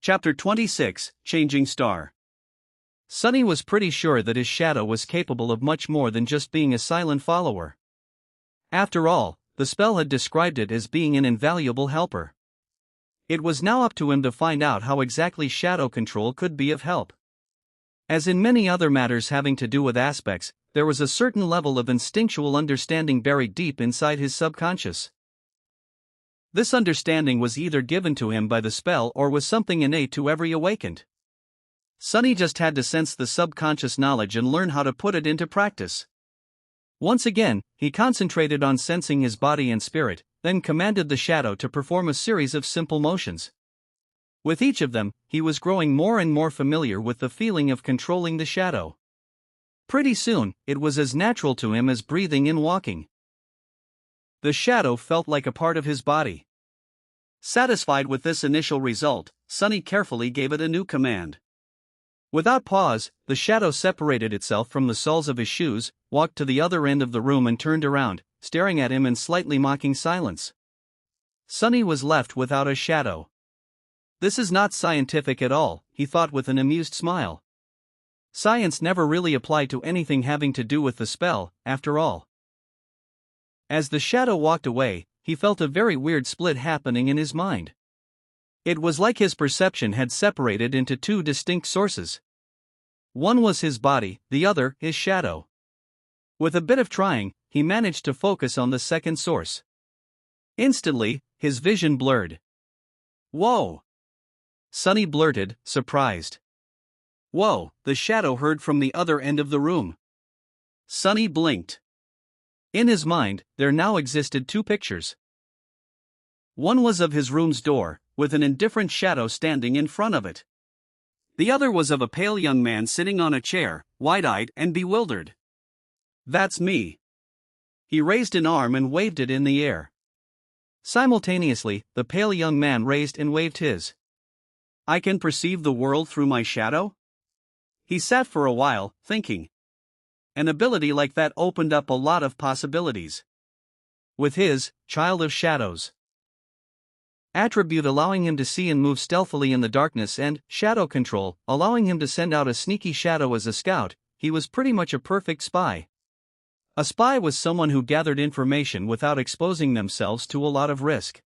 Chapter 26, Changing Star. Sunny was pretty sure that his shadow was capable of much more than just being a silent follower. After all, the spell had described it as being an invaluable helper. It was now up to him to find out how exactly shadow control could be of help. As in many other matters having to do with aspects, there was a certain level of instinctual understanding buried deep inside his subconscious. This understanding was either given to him by the spell or was something innate to every awakened. Sunny just had to sense the subconscious knowledge and learn how to put it into practice. Once again, he concentrated on sensing his body and spirit, then commanded the shadow to perform a series of simple motions. With each of them, he was growing more and more familiar with the feeling of controlling the shadow. Pretty soon, it was as natural to him as breathing and walking. The shadow felt like a part of his body. Satisfied with this initial result, Sunny carefully gave it a new command. Without pause, the shadow separated itself from the soles of his shoes, walked to the other end of the room and turned around, staring at him in slightly mocking silence. Sunny was left without a shadow. This is not scientific at all, he thought with an amused smile. Science never really applied to anything having to do with the spell, after all. As the shadow walked away, he felt a very weird split happening in his mind. It was like his perception had separated into two distinct sources. One was his body, the other, his shadow. With a bit of trying, he managed to focus on the second source. Instantly, his vision blurred. "Whoa!" Sunny blurted, surprised. "Whoa," the shadow heard from the other end of the room. Sunny blinked. In his mind, there now existed two pictures. One was of his room's door, with an indifferent shadow standing in front of it. The other was of a pale young man sitting on a chair, wide-eyed and bewildered. "That's me." He raised an arm and waved it in the air. Simultaneously, the pale young man raised and waved his. "I can perceive the world through my shadow?" He sat for a while, thinking. An ability like that opened up a lot of possibilities. With his child of shadows attribute allowing him to see and move stealthily in the darkness and shadow control allowing him to send out a sneaky shadow as a scout, he was pretty much a perfect spy. A spy was someone who gathered information without exposing themselves to a lot of risk.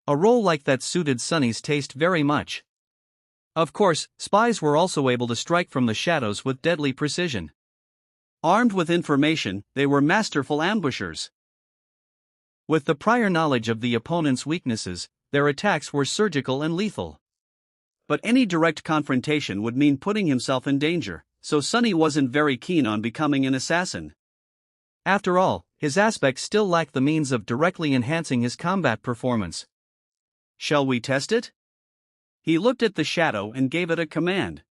A role like that suited Sunny's taste very much. Of course, spies were also able to strike from the shadows with deadly precision. Armed with information, they were masterful ambushers. With the prior knowledge of the opponent's weaknesses, their attacks were surgical and lethal. But any direct confrontation would mean putting himself in danger, so Sunny wasn't very keen on becoming an assassin. After all, his aspect still lacked the means of directly enhancing his combat performance. "Shall we test it?" He looked at the shadow and gave it a command.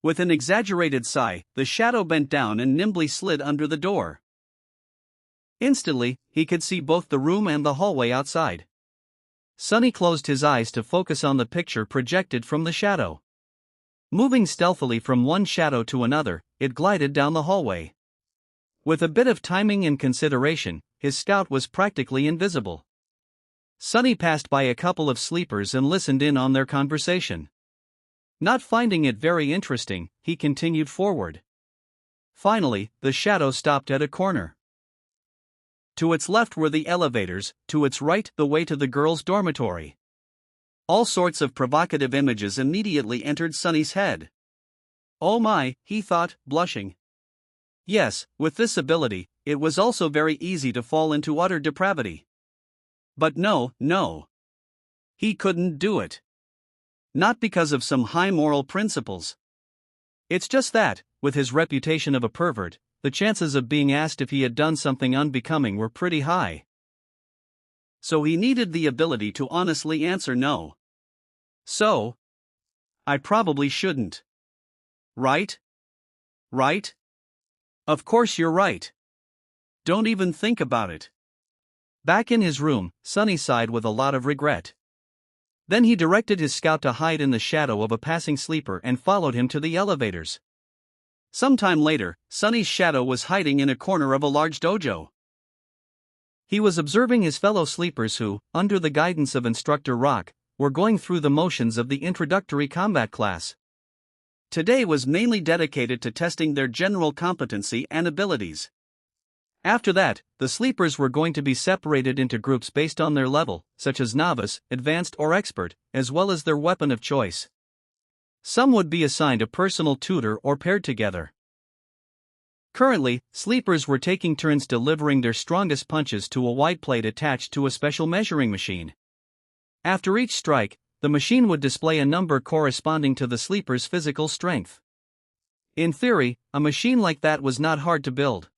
With an exaggerated sigh, the shadow bent down and nimbly slid under the door. Instantly, he could see both the room and the hallway outside. Sunny closed his eyes to focus on the picture projected from the shadow. Moving stealthily from one shadow to another, it glided down the hallway. With a bit of timing and consideration, his scout was practically invisible. Sunny passed by a couple of sleepers and listened in on their conversation. Not finding it very interesting, he continued forward. Finally, the shadow stopped at a corner. To its left were the elevators, to its right, the way to the girls' dormitory. All sorts of provocative images immediately entered Sunny's head. "Oh my," he thought, blushing. Yes, with this ability, it was also very easy to fall into utter depravity. But no. He couldn't do it. Not because of some high moral principles. It's just that, with his reputation of a pervert, the chances of being asked if he had done something unbecoming were pretty high. So he needed the ability to honestly answer no. So, I probably shouldn't. Right? Right? Of course you're right. Don't even think about it. Back in his room, Sunny sighed with a lot of regret. Then he directed his scout to hide in the shadow of a passing sleeper and followed him to the elevators. Sometime later, Sunny's shadow was hiding in a corner of a large dojo. He was observing his fellow sleepers who, under the guidance of Instructor Rock, were going through the motions of the introductory combat class. Today was mainly dedicated to testing their general competency and abilities. After that, the sleepers were going to be separated into groups based on their level, such as novice, advanced, or expert, as well as their weapon of choice. Some would be assigned a personal tutor or paired together. Currently, sleepers were taking turns delivering their strongest punches to a wide plate attached to a special measuring machine. After each strike, the machine would display a number corresponding to the sleeper's physical strength. In theory, a machine like that was not hard to build.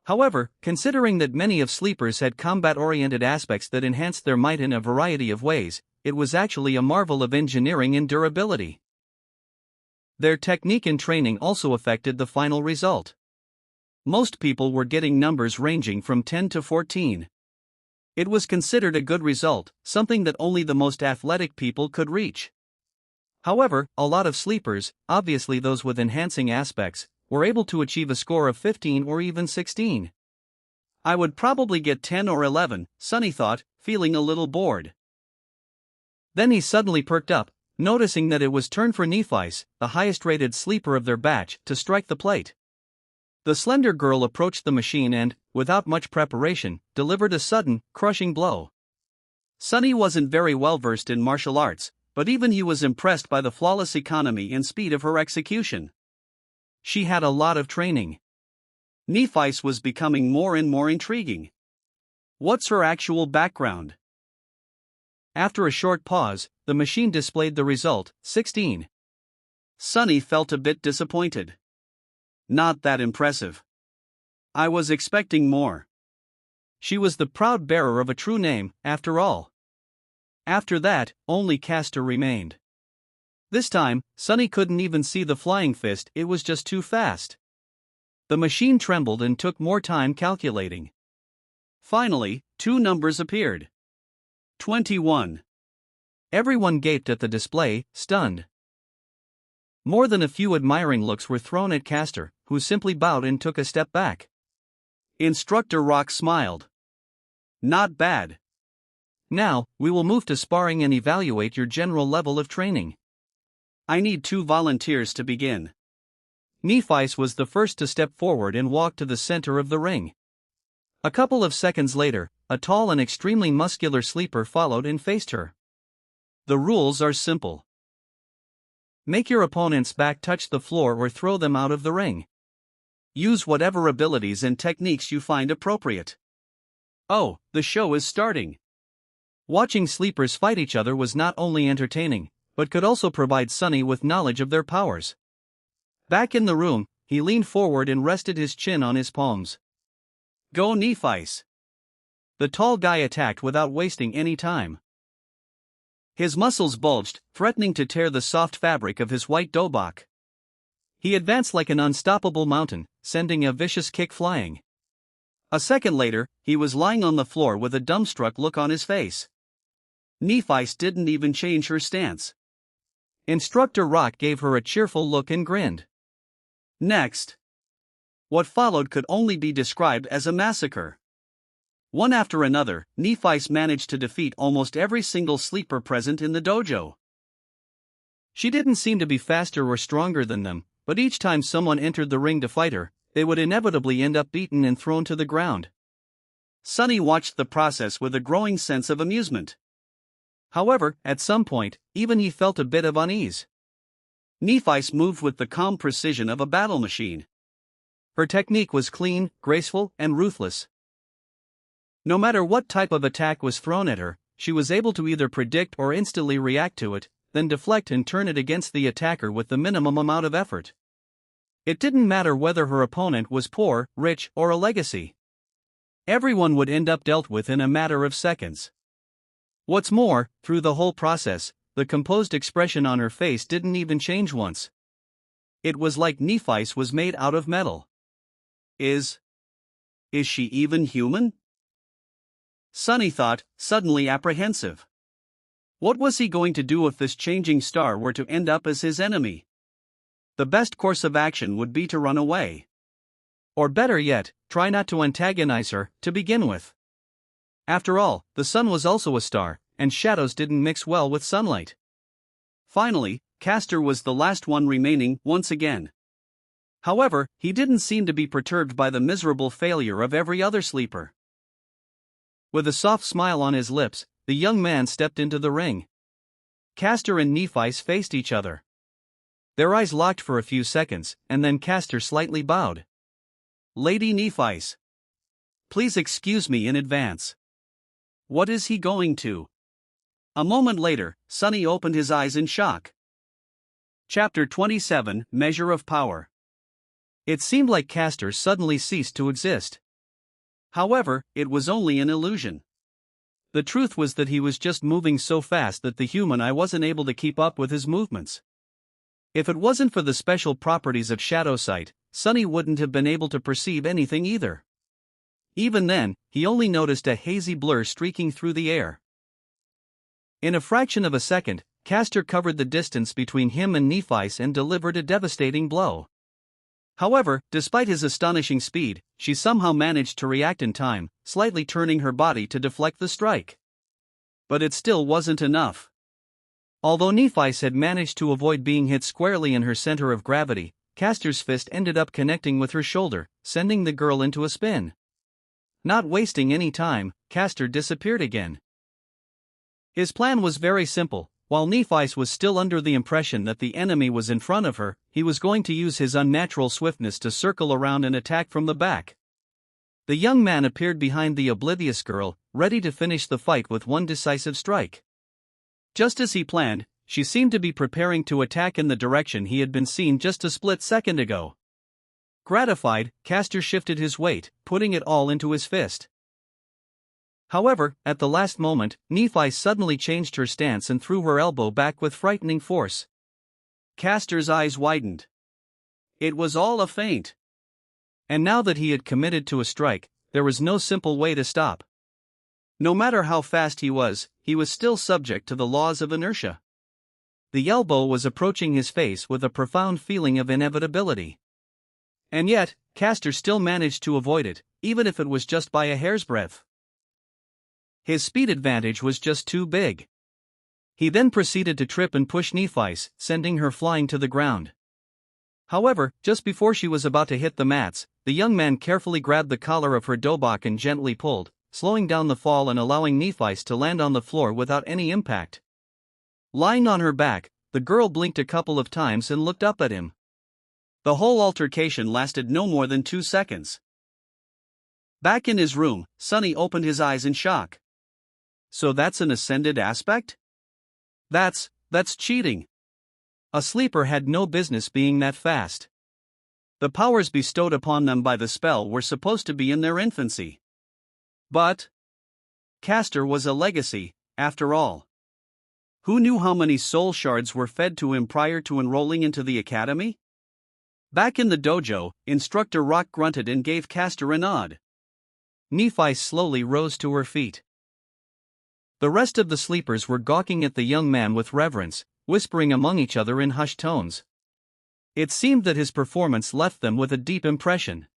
However, considering that many of sleepers had combat-oriented aspects that enhanced their might in a variety of ways, it was actually a marvel of engineering and durability. Their technique and training also affected the final result. Most people were getting numbers ranging from 10 to 14. It was considered a good result, something that only the most athletic people could reach. However, a lot of sleepers, obviously those with enhancing aspects, were able to achieve a score of 15 or even 16. I would probably get 10 or 11, Sonny thought, feeling a little bored. Then he suddenly perked up, noticing that it was turn for Nephi's, the highest-rated sleeper of their batch, to strike the plate. The slender girl approached the machine and, without much preparation, delivered a sudden, crushing blow. Sonny wasn't very well versed in martial arts, but even he was impressed by the flawless economy and speed of her execution. She had a lot of training. Nephi's was becoming more and more intriguing. What's her actual background? After a short pause, the machine displayed the result, 16. Sonny felt a bit disappointed. Not that impressive. I was expecting more. She was the proud bearer of a true name, after all. After that, only Castor remained. This time, Sonny couldn't even see the flying fist, it was just too fast. The machine trembled and took more time calculating. Finally, two numbers appeared. 21. Everyone gaped at the display, stunned. More than a few admiring looks were thrown at Castor, who simply bowed and took a step back. Instructor Rock smiled. Not bad. Now, we will move to sparring and evaluate your general level of training. I need 2 volunteers to begin. Nephi's was the first to step forward and walk to the center of the ring. A couple of seconds later, a tall and extremely muscular sleeper followed and faced her. The rules are simple. Make your opponent's back touch the floor or throw them out of the ring. Use whatever abilities and techniques you find appropriate. Oh, the show is starting. Watching sleepers fight each other was not only entertaining, but could also provide Sonny with knowledge of their powers. Back in the room, he leaned forward and rested his chin on his palms. Go Nephi's. The tall guy attacked without wasting any time. His muscles bulged, threatening to tear the soft fabric of his white dobok. He advanced like an unstoppable mountain, sending a vicious kick flying. A second later, he was lying on the floor with a dumbstruck look on his face. Nephi's didn't even change her stance. Instructor Rock gave her a cheerful look and grinned. Next. What followed could only be described as a massacre. One after another, Nephi's managed to defeat almost every single sleeper present in the dojo. She didn't seem to be faster or stronger than them, but each time someone entered the ring to fight her, they would inevitably end up beaten and thrown to the ground. Sonny watched the process with a growing sense of amusement. However, at some point, even he felt a bit of unease. Nephi's moved with the calm precision of a battle machine. Her technique was clean, graceful, and ruthless. No matter what type of attack was thrown at her, she was able to either predict or instantly react to it, then deflect and turn it against the attacker with the minimum amount of effort. It didn't matter whether her opponent was poor, rich, or a legacy. Everyone would end up dealt with in a matter of seconds. What's more, through the whole process, the composed expression on her face didn't even change once. It was like Nephi's was made out of metal. Is she even human? Sonny thought, suddenly apprehensive. What was he going to do if this changing star were to end up as his enemy? The best course of action would be to run away. Or better yet, try not to antagonize her, to begin with. After all, the sun was also a star, and shadows didn't mix well with sunlight. Finally, Castor was the last one remaining once again. However, he didn't seem to be perturbed by the miserable failure of every other sleeper. With a soft smile on his lips, the young man stepped into the ring. Castor and Nephi's faced each other. Their eyes locked for a few seconds, and then Castor slightly bowed. "Lady Nephis, please excuse me in advance. What is he going to?" A moment later, Sonny opened his eyes in shock. Chapter 27, Measure of Power. It seemed like Castor suddenly ceased to exist. However, it was only an illusion. The truth was that he was just moving so fast that the human eye wasn't able to keep up with his movements. If it wasn't for the special properties of shadow sight, Sonny wouldn't have been able to perceive anything either. Even then, he only noticed a hazy blur streaking through the air. In a fraction of a second, Castor covered the distance between him and Nephis and delivered a devastating blow. However, despite his astonishing speed, she somehow managed to react in time, slightly turning her body to deflect the strike. But it still wasn't enough. Although Nephis had managed to avoid being hit squarely in her center of gravity, Castor's fist ended up connecting with her shoulder, sending the girl into a spin. Not wasting any time, Castor disappeared again. His plan was very simple. While Nephis was still under the impression that the enemy was in front of her, he was going to use his unnatural swiftness to circle around and attack from the back. The young man appeared behind the oblivious girl, ready to finish the fight with one decisive strike. Just as he planned, she seemed to be preparing to attack in the direction he had been seen just a split second ago. Gratified, Castor shifted his weight, putting it all into his fist. However, at the last moment, Nephi suddenly changed her stance and threw her elbow back with frightening force. Castor's eyes widened. It was all a feint. And now that he had committed to a strike, there was no simple way to stop. No matter how fast he was still subject to the laws of inertia. The elbow was approaching his face with a profound feeling of inevitability. And yet, Castor still managed to avoid it, even if it was just by a hair's breadth. His speed advantage was just too big. He then proceeded to trip and push Nephis, sending her flying to the ground. However, just before she was about to hit the mats, the young man carefully grabbed the collar of her dobok and gently pulled, slowing down the fall and allowing Nephis to land on the floor without any impact. Lying on her back, the girl blinked a couple of times and looked up at him. The whole altercation lasted no more than 2 seconds. Back in his room, Sonny opened his eyes in shock. So that's an ascended aspect? That's cheating. A sleeper had no business being that fast. The powers bestowed upon them by the spell were supposed to be in their infancy. But Castor was a legacy, after all. Who knew how many soul shards were fed to him prior to enrolling into the academy? Back in the dojo, Instructor Rock grunted and gave Castor a nod. Nephi slowly rose to her feet. The rest of the sleepers were gawking at the young man with reverence, whispering among each other in hushed tones. It seemed that his performance left them with a deep impression.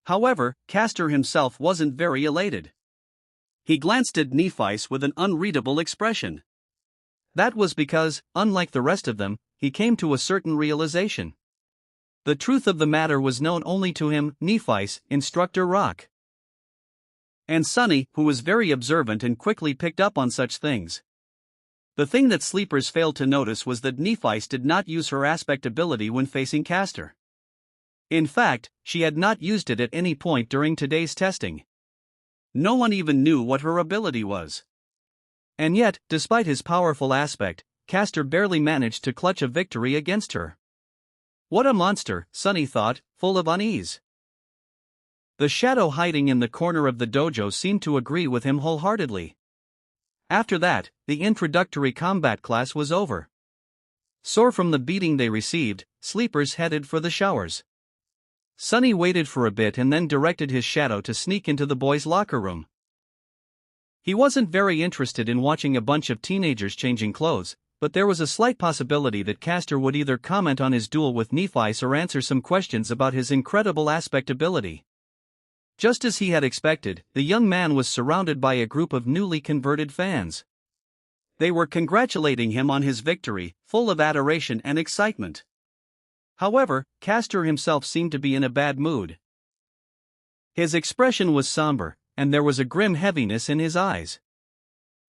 However, Castor himself wasn't very elated. He glanced at Nephis with an unreadable expression. That was because, unlike the rest of them, he came to a certain realization. The truth of the matter was known only to him, Nephis, Instructor Rock. And Sonny, who was very observant and quickly picked up on such things. The thing that sleepers failed to notice was that Nephis did not use her aspect ability when facing Castor. In fact, she had not used it at any point during today's testing. No one even knew what her ability was. And yet, despite his powerful aspect, Castor barely managed to clutch a victory against her. What a monster, Sonny thought, full of unease. The shadow hiding in the corner of the dojo seemed to agree with him wholeheartedly. After that, the introductory combat class was over. Sore from the beating they received, sleepers headed for the showers. Sonny waited for a bit and then directed his shadow to sneak into the boys' locker room. He wasn't very interested in watching a bunch of teenagers changing clothes, but there was a slight possibility that Castor would either comment on his duel with Nephis or answer some questions about his incredible aspect ability. Just as he had expected, the young man was surrounded by a group of newly converted fans. They were congratulating him on his victory, full of adoration and excitement. However, Castor himself seemed to be in a bad mood. His expression was somber, and there was a grim heaviness in his eyes.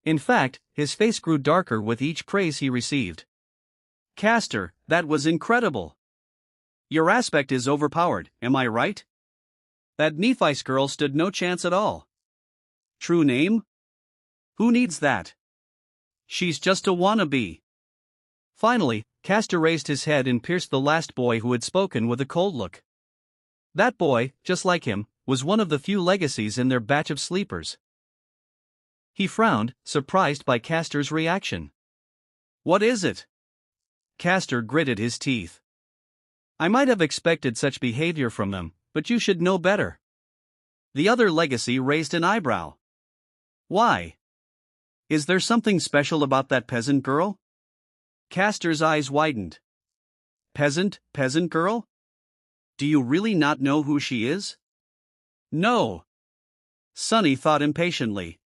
In fact, his face grew darker with each praise he received. Castor, that was incredible. Your aspect is overpowered, am I right? That Nephi's girl stood no chance at all. True name? Who needs that? She's just a wannabe. Finally, Castor raised his head and pierced the last boy who had spoken with a cold look. That boy, just like him, was one of the few legacies in their batch of sleepers. He frowned, surprised by Castor's reaction. What is it? Castor gritted his teeth. I might have expected such behavior from them, but you should know better. The other legacy raised an eyebrow. Why? Is there something special about that peasant girl? Castor's eyes widened. Peasant girl? Do you really not know who she is? No. Sonny thought impatiently.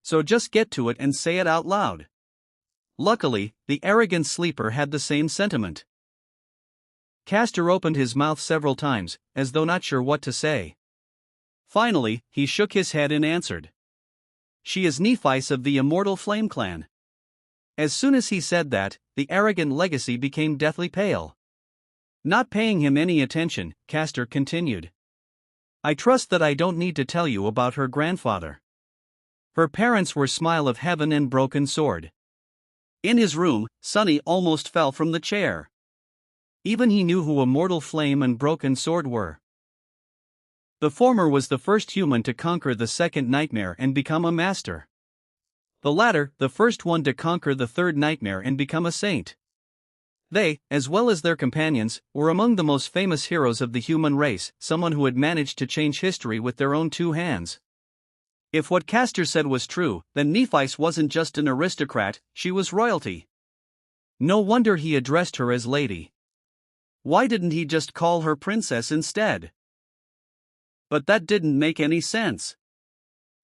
So just get to it and say it out loud. Luckily, the arrogant sleeper had the same sentiment. Castor opened his mouth several times, as though not sure what to say. Finally, he shook his head and answered. She is Nephis of the immortal Flame Clan. As soon as he said that, the arrogant legacy became deathly pale. Not paying him any attention, Castor continued. I trust that I don't need to tell you about her grandfather. Her parents were Smile of Heaven and Broken Sword. In his room, Sonny almost fell from the chair. Even he knew who Immortal Flame and Broken Sword were. The former was the first human to conquer the second nightmare and become a master. The latter, the first one to conquer the third nightmare and become a saint. They, as well as their companions, were among the most famous heroes of the human race, someone who had managed to change history with their own two hands. If what Castor said was true, then Nephis wasn't just an aristocrat, she was royalty. No wonder he addressed her as lady. Why didn't he just call her princess instead? But that didn't make any sense.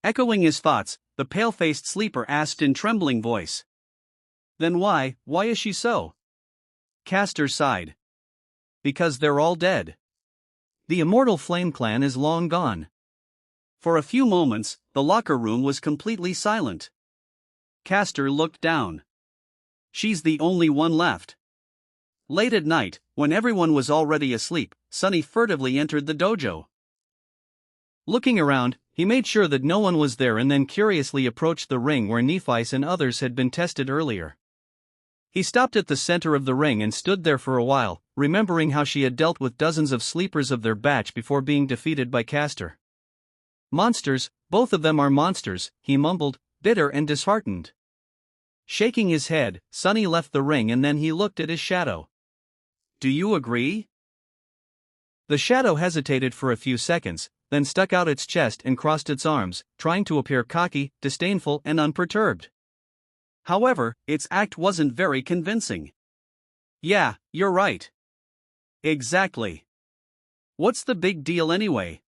Echoing his thoughts, the pale-faced sleeper asked in trembling voice. Then why is she so? Castor sighed. Because they're all dead. The immortal Flame Clan is long gone. For a few moments, the locker room was completely silent. Castor looked down. She's the only one left. Late at night, when everyone was already asleep, Sonny furtively entered the dojo. Looking around, he made sure that no one was there and then curiously approached the ring where Nephis and others had been tested earlier. He stopped at the center of the ring and stood there for a while, remembering how she had dealt with dozens of sleepers of their batch before being defeated by Castor. Monsters, both of them are monsters, he mumbled, bitter and disheartened. Shaking his head, Sonny left the ring and then he looked at his shadow. Do you agree? The shadow hesitated for a few seconds, then stuck out its chest and crossed its arms, trying to appear cocky, disdainful and unperturbed. However, its act wasn't very convincing. Yeah, you're right. Exactly. What's the big deal anyway?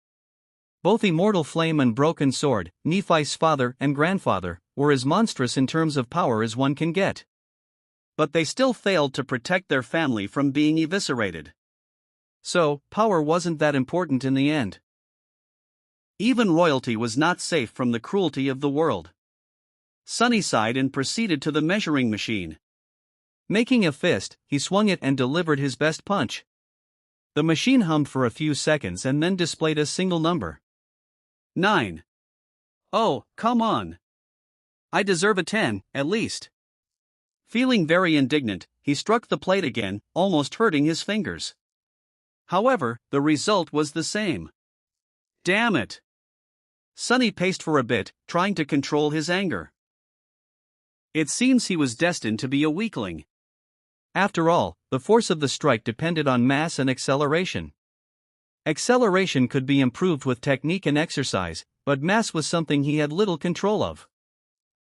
Both Immortal Flame and Broken Sword, Nephi's father and grandfather, were as monstrous in terms of power as one can get. But they still failed to protect their family from being eviscerated. So, power wasn't that important in the end. Even royalty was not safe from the cruelty of the world. Sonny sighed and proceeded to the measuring machine. Making a fist, he swung it and delivered his best punch. The machine hummed for a few seconds and then displayed a single number. 9. Oh, come on. I deserve a 10, at least. Feeling very indignant, he struck the plate again, almost hurting his fingers. However, the result was the same. Damn it! Sonny paced for a bit, trying to control his anger. It seems he was destined to be a weakling. After all, the force of the strike depended on mass and acceleration. Acceleration could be improved with technique and exercise, but mass was something he had little control of.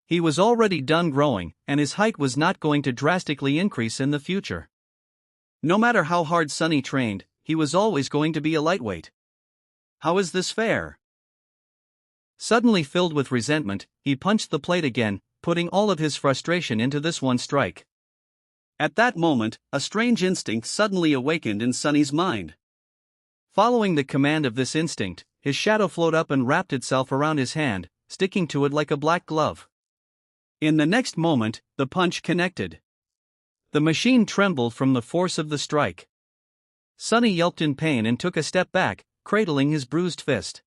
He was already done growing, and his height was not going to drastically increase in the future. No matter how hard Sonny trained, he was always going to be a lightweight. How is this fair? Suddenly filled with resentment, he punched the plate again, putting all of his frustration into this one strike. At that moment, a strange instinct suddenly awakened in Sunny's mind. Following the command of this instinct, his shadow flowed up and wrapped itself around his hand, sticking to it like a black glove. In the next moment, the punch connected. The machine trembled from the force of the strike. Sunny yelped in pain and took a step back, cradling his bruised fist.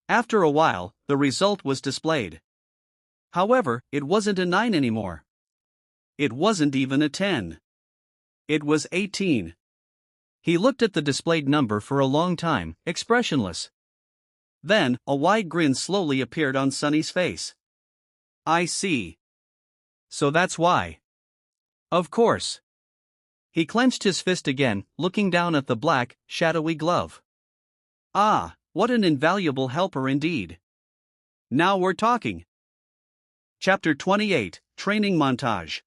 After a while, the result was displayed. However, it wasn't a 9 anymore. It wasn't even a 10. It was 18. He looked at the displayed number for a long time, expressionless. Then, a wide grin slowly appeared on Sunny's face. I see. So that's why. Of course. He clenched his fist again, looking down at the black, shadowy glove. Ah, what an invaluable helper indeed. Now we're talking. Chapter 28, Training Montage.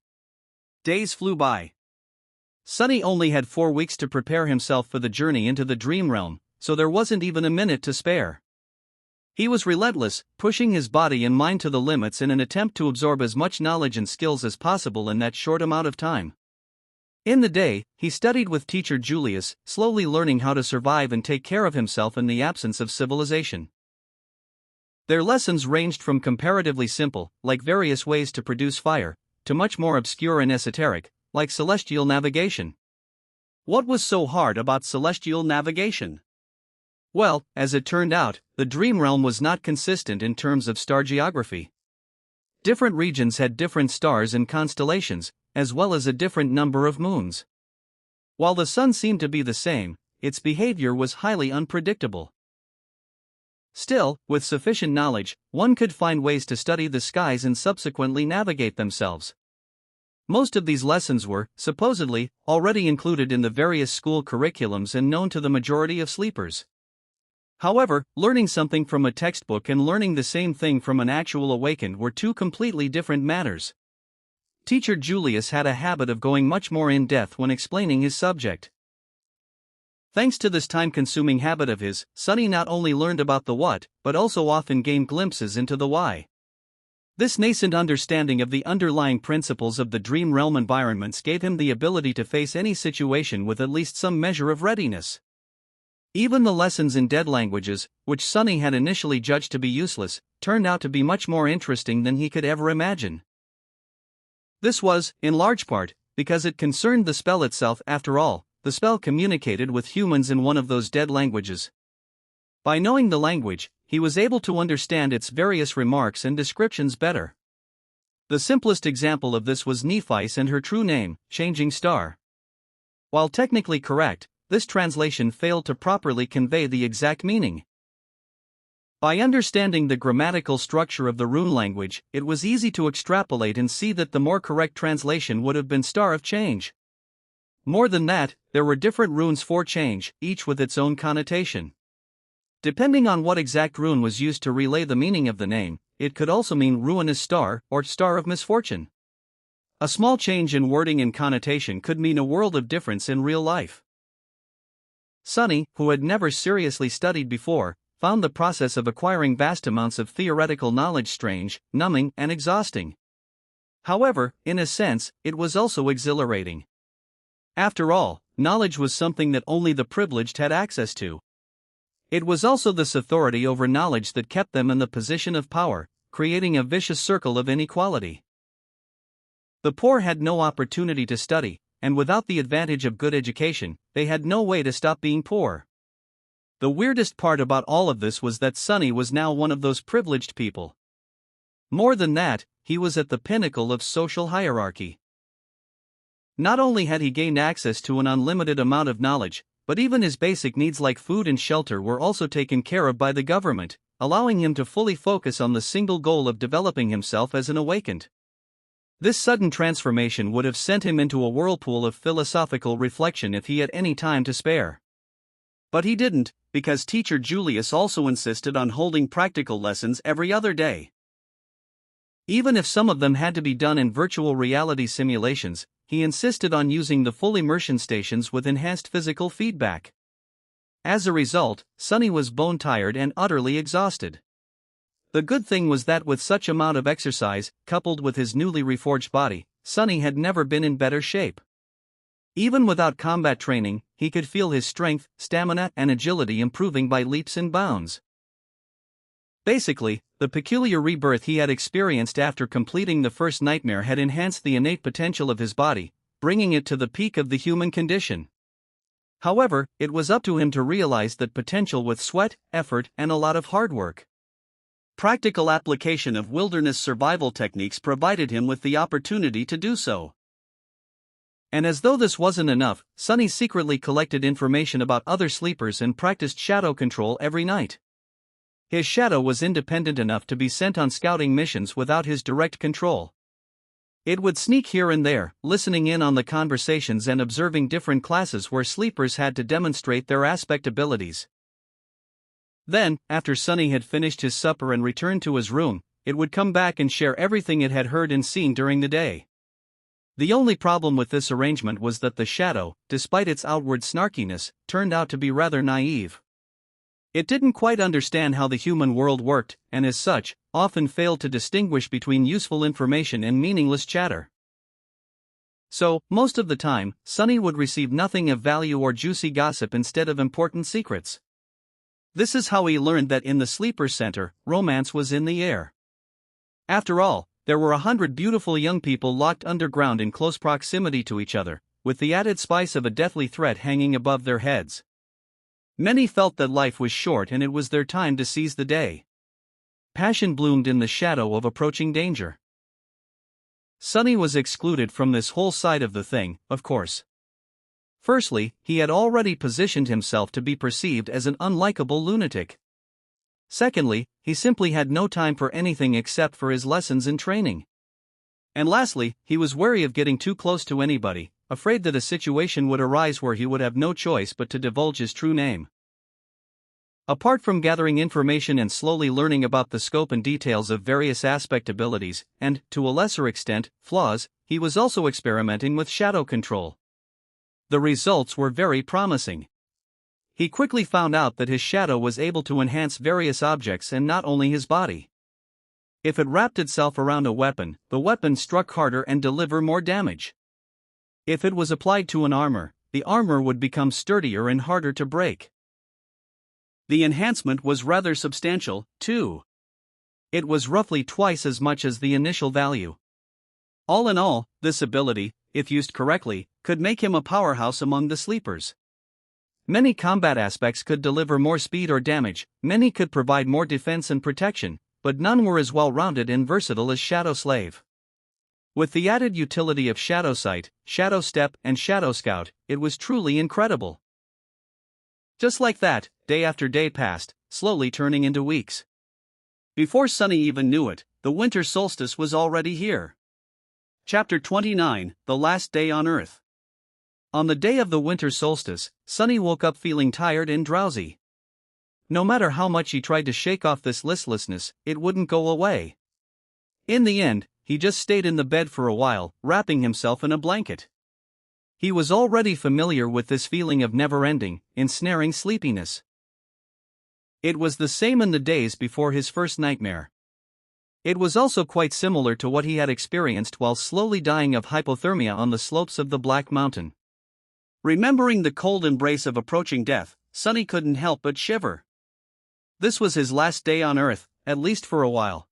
Days flew by. Sunny only had 4 weeks to prepare himself for the journey into the dream realm, so there wasn't even a minute to spare. He was relentless, pushing his body and mind to the limits in an attempt to absorb as much knowledge and skills as possible in that short amount of time. In the day, he studied with teacher Julius, slowly learning how to survive and take care of himself in the absence of civilization. Their lessons ranged from comparatively simple, like various ways to produce fire, to much more obscure and esoteric, like celestial navigation. What was so hard about celestial navigation? Well, as it turned out, the dream realm was not consistent in terms of star geography. Different regions had different stars and constellations, as well as a different number of moons. While the sun seemed to be the same, its behavior was highly unpredictable. Still, with sufficient knowledge, one could find ways to study the skies and subsequently navigate themselves. Most of these lessons were, supposedly, already included in the various school curriculums and known to the majority of sleepers. However, learning something from a textbook and learning the same thing from an actual awakened were two completely different matters. Teacher Julius had a habit of going much more in-depth when explaining his subject. Thanks to this time-consuming habit of his, Sunny not only learned about the what, but also often gained glimpses into the why. This nascent understanding of the underlying principles of the dream realm environments gave him the ability to face any situation with at least some measure of readiness. Even the lessons in dead languages, which Sunny had initially judged to be useless, turned out to be much more interesting than he could ever imagine. This was, in large part, because it concerned the spell itself. After all, the spell communicated with humans in one of those dead languages. By knowing the language, he was able to understand its various remarks and descriptions better. The simplest example of this was Nephis and her true name, Changing Star. While technically correct, this translation failed to properly convey the exact meaning. By understanding the grammatical structure of the rune language, it was easy to extrapolate and see that the more correct translation would have been Star of Change. More than that, there were different runes for change, each with its own connotation. Depending on what exact rune was used to relay the meaning of the name, it could also mean ruinous star or star of misfortune. A small change in wording and connotation could mean a world of difference in real life. Sunny, who had never seriously studied before, found the process of acquiring vast amounts of theoretical knowledge strange, numbing, and exhausting. However, in a sense, it was also exhilarating. After all, knowledge was something that only the privileged had access to. It was also this authority over knowledge that kept them in the position of power, creating a vicious circle of inequality. The poor had no opportunity to study, and without the advantage of good education, they had no way to stop being poor. The weirdest part about all of this was that Sunny was now one of those privileged people. More than that, he was at the pinnacle of social hierarchy. Not only had he gained access to an unlimited amount of knowledge, but even his basic needs like food and shelter were also taken care of by the government, allowing him to fully focus on the single goal of developing himself as an awakened. This sudden transformation would have sent him into a whirlpool of philosophical reflection if he had any time to spare. But he didn't, because teacher Julius also insisted on holding practical lessons every other day. Even if some of them had to be done in virtual reality simulations, he insisted on using the full immersion stations with enhanced physical feedback. As a result, Sunny was bone-tired and utterly exhausted. The good thing was that with such amount of exercise, coupled with his newly reforged body, Sonny had never been in better shape. Even without combat training, he could feel his strength, stamina, and agility improving by leaps and bounds. Basically, the peculiar rebirth he had experienced after completing the first nightmare had enhanced the innate potential of his body, bringing it to the peak of the human condition. However, it was up to him to realize that potential with sweat, effort, and a lot of hard work. Practical application of wilderness survival techniques provided him with the opportunity to do so. And as though this wasn't enough, Sonny secretly collected information about other sleepers and practiced shadow control every night. His shadow was independent enough to be sent on scouting missions without his direct control. It would sneak here and there, listening in on the conversations and observing different classes where sleepers had to demonstrate their aspect abilities. Then, after Sonny had finished his supper and returned to his room, it would come back and share everything it had heard and seen during the day. The only problem with this arrangement was that the shadow, despite its outward snarkiness, turned out to be rather naive. It didn't quite understand how the human world worked, and as such, often failed to distinguish between useful information and meaningless chatter. So, most of the time, Sonny would receive nothing of value or juicy gossip instead of important secrets. This is how he learned that in the Sleeper Center, romance was in the air. After all, there were 100 beautiful young people locked underground in close proximity to each other, with the added spice of a deathly threat hanging above their heads. Many felt that life was short and it was their time to seize the day. Passion bloomed in the shadow of approaching danger. Sonny was excluded from this whole side of the thing, of course. Firstly, he had already positioned himself to be perceived as an unlikable lunatic. Secondly, he simply had no time for anything except for his lessons and training. And lastly, he was wary of getting too close to anybody, afraid that a situation would arise where he would have no choice but to divulge his true name. Apart from gathering information and slowly learning about the scope and details of various aspect abilities, and, to a lesser extent, flaws, he was also experimenting with shadow control. The results were very promising. He quickly found out that his shadow was able to enhance various objects and not only his body. If it wrapped itself around a weapon, the weapon struck harder and delivered more damage. If it was applied to an armor, the armor would become sturdier and harder to break. The enhancement was rather substantial, too. It was roughly twice as much as the initial value. All in all, this ability, if used correctly, could make him a powerhouse among the sleepers. Many combat aspects could deliver more speed or damage, many could provide more defense and protection, but none were as well-rounded and versatile as Shadow Slave. With the added utility of Shadow Sight, Shadow Step, and Shadow Scout, it was truly incredible. Just like that, day after day passed, slowly turning into weeks. Before Sonny even knew it, the winter solstice was already here. Chapter 29, The Last Day on Earth. On the day of the winter solstice, Sonny woke up feeling tired and drowsy. No matter how much he tried to shake off this listlessness, it wouldn't go away. In the end, he just stayed in the bed for a while, wrapping himself in a blanket. He was already familiar with this feeling of never-ending, ensnaring sleepiness. It was the same in the days before his first nightmare. It was also quite similar to what he had experienced while slowly dying of hypothermia on the slopes of the Black Mountain. Remembering the cold embrace of approaching death, Sonny couldn't help but shiver. This was his last day on Earth, at least for a while.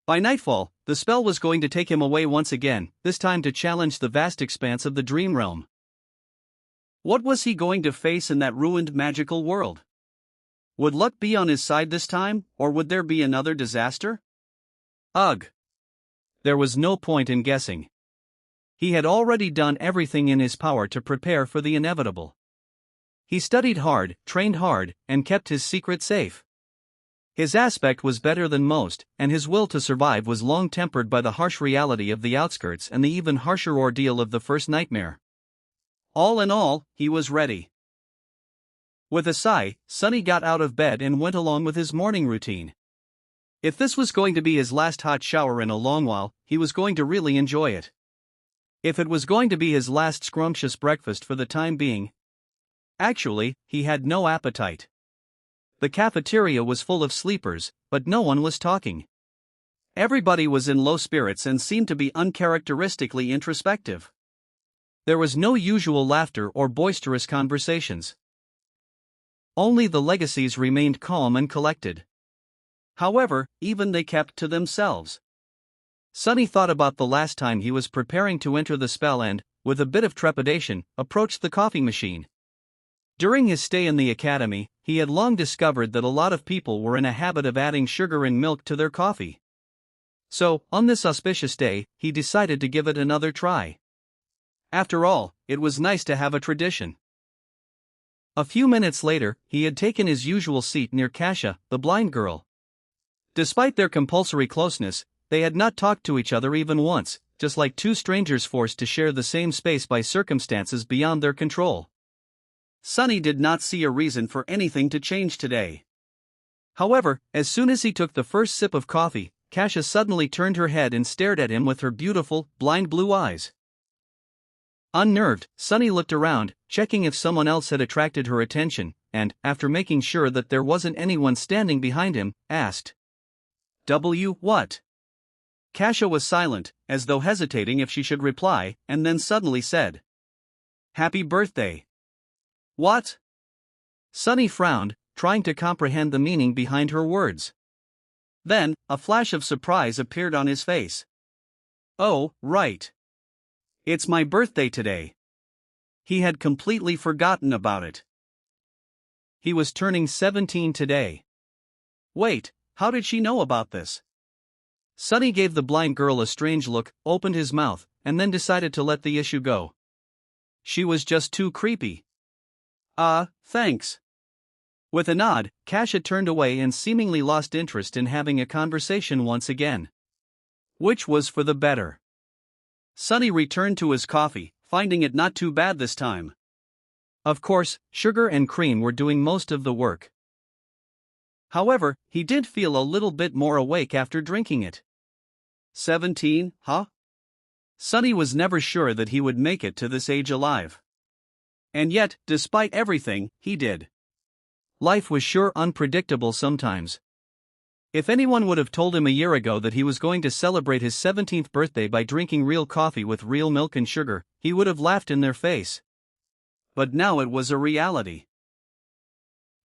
By nightfall, the spell was going to take him away once again, this time to challenge the vast expanse of the dream realm. What was he going to face in that ruined magical world? Would luck be on his side this time, or would there be another disaster? Ugh! There was no point in guessing. He had already done everything in his power to prepare for the inevitable. He studied hard, trained hard, and kept his secret safe. His aspect was better than most, and his will to survive was long tempered by the harsh reality of the outskirts and the even harsher ordeal of the first nightmare. All in all, he was ready. With a sigh, Sonny got out of bed and went along with his morning routine. If this was going to be his last hot shower in a long while, he was going to really enjoy it. If it was going to be his last scrumptious breakfast for the time being. Actually, he had no appetite. The cafeteria was full of sleepers, but no one was talking. Everybody was in low spirits and seemed to be uncharacteristically introspective. There was no usual laughter or boisterous conversations. Only the legacies remained calm and collected. However, even they kept to themselves. Sonny thought about the last time he was preparing to enter the spell and, with a bit of trepidation, approached the coffee machine. During his stay in the academy, he had long discovered that a lot of people were in a habit of adding sugar and milk to their coffee. So, on this auspicious day, he decided to give it another try. After all, it was nice to have a tradition. A few minutes later, he had taken his usual seat near Kasia, the blind girl. Despite their compulsory closeness, they had not talked to each other even once, just like two strangers forced to share the same space by circumstances beyond their control. Sonny did not see a reason for anything to change today. However, as soon as he took the first sip of coffee, Kasia suddenly turned her head and stared at him with her beautiful, blind blue eyes. Unnerved, Sonny looked around, checking if someone else had attracted her attention, and, after making sure that there wasn't anyone standing behind him, asked, What? Kasia was silent, as though hesitating if she should reply, and then suddenly said, Happy birthday. What? Sonny frowned, trying to comprehend the meaning behind her words. Then, a flash of surprise appeared on his face. Oh, right. It's my birthday today. He had completely forgotten about it. He was turning 17 today. Wait, how did she know about this? Sonny gave the blind girl a strange look, opened his mouth, and then decided to let the issue go. She was just too creepy. Thanks. With a nod, Kasia turned away and seemingly lost interest in having a conversation once again. Which was for the better. Sonny returned to his coffee, finding it not too bad this time. Of course, sugar and cream were doing most of the work. However, he did feel a little bit more awake after drinking it. 17, huh? Sonny was never sure that he would make it to this age alive. And yet, despite everything, he did. Life was sure unpredictable sometimes. If anyone would have told him a year ago that he was going to celebrate his 17th birthday by drinking real coffee with real milk and sugar, he would have laughed in their face. But now it was a reality.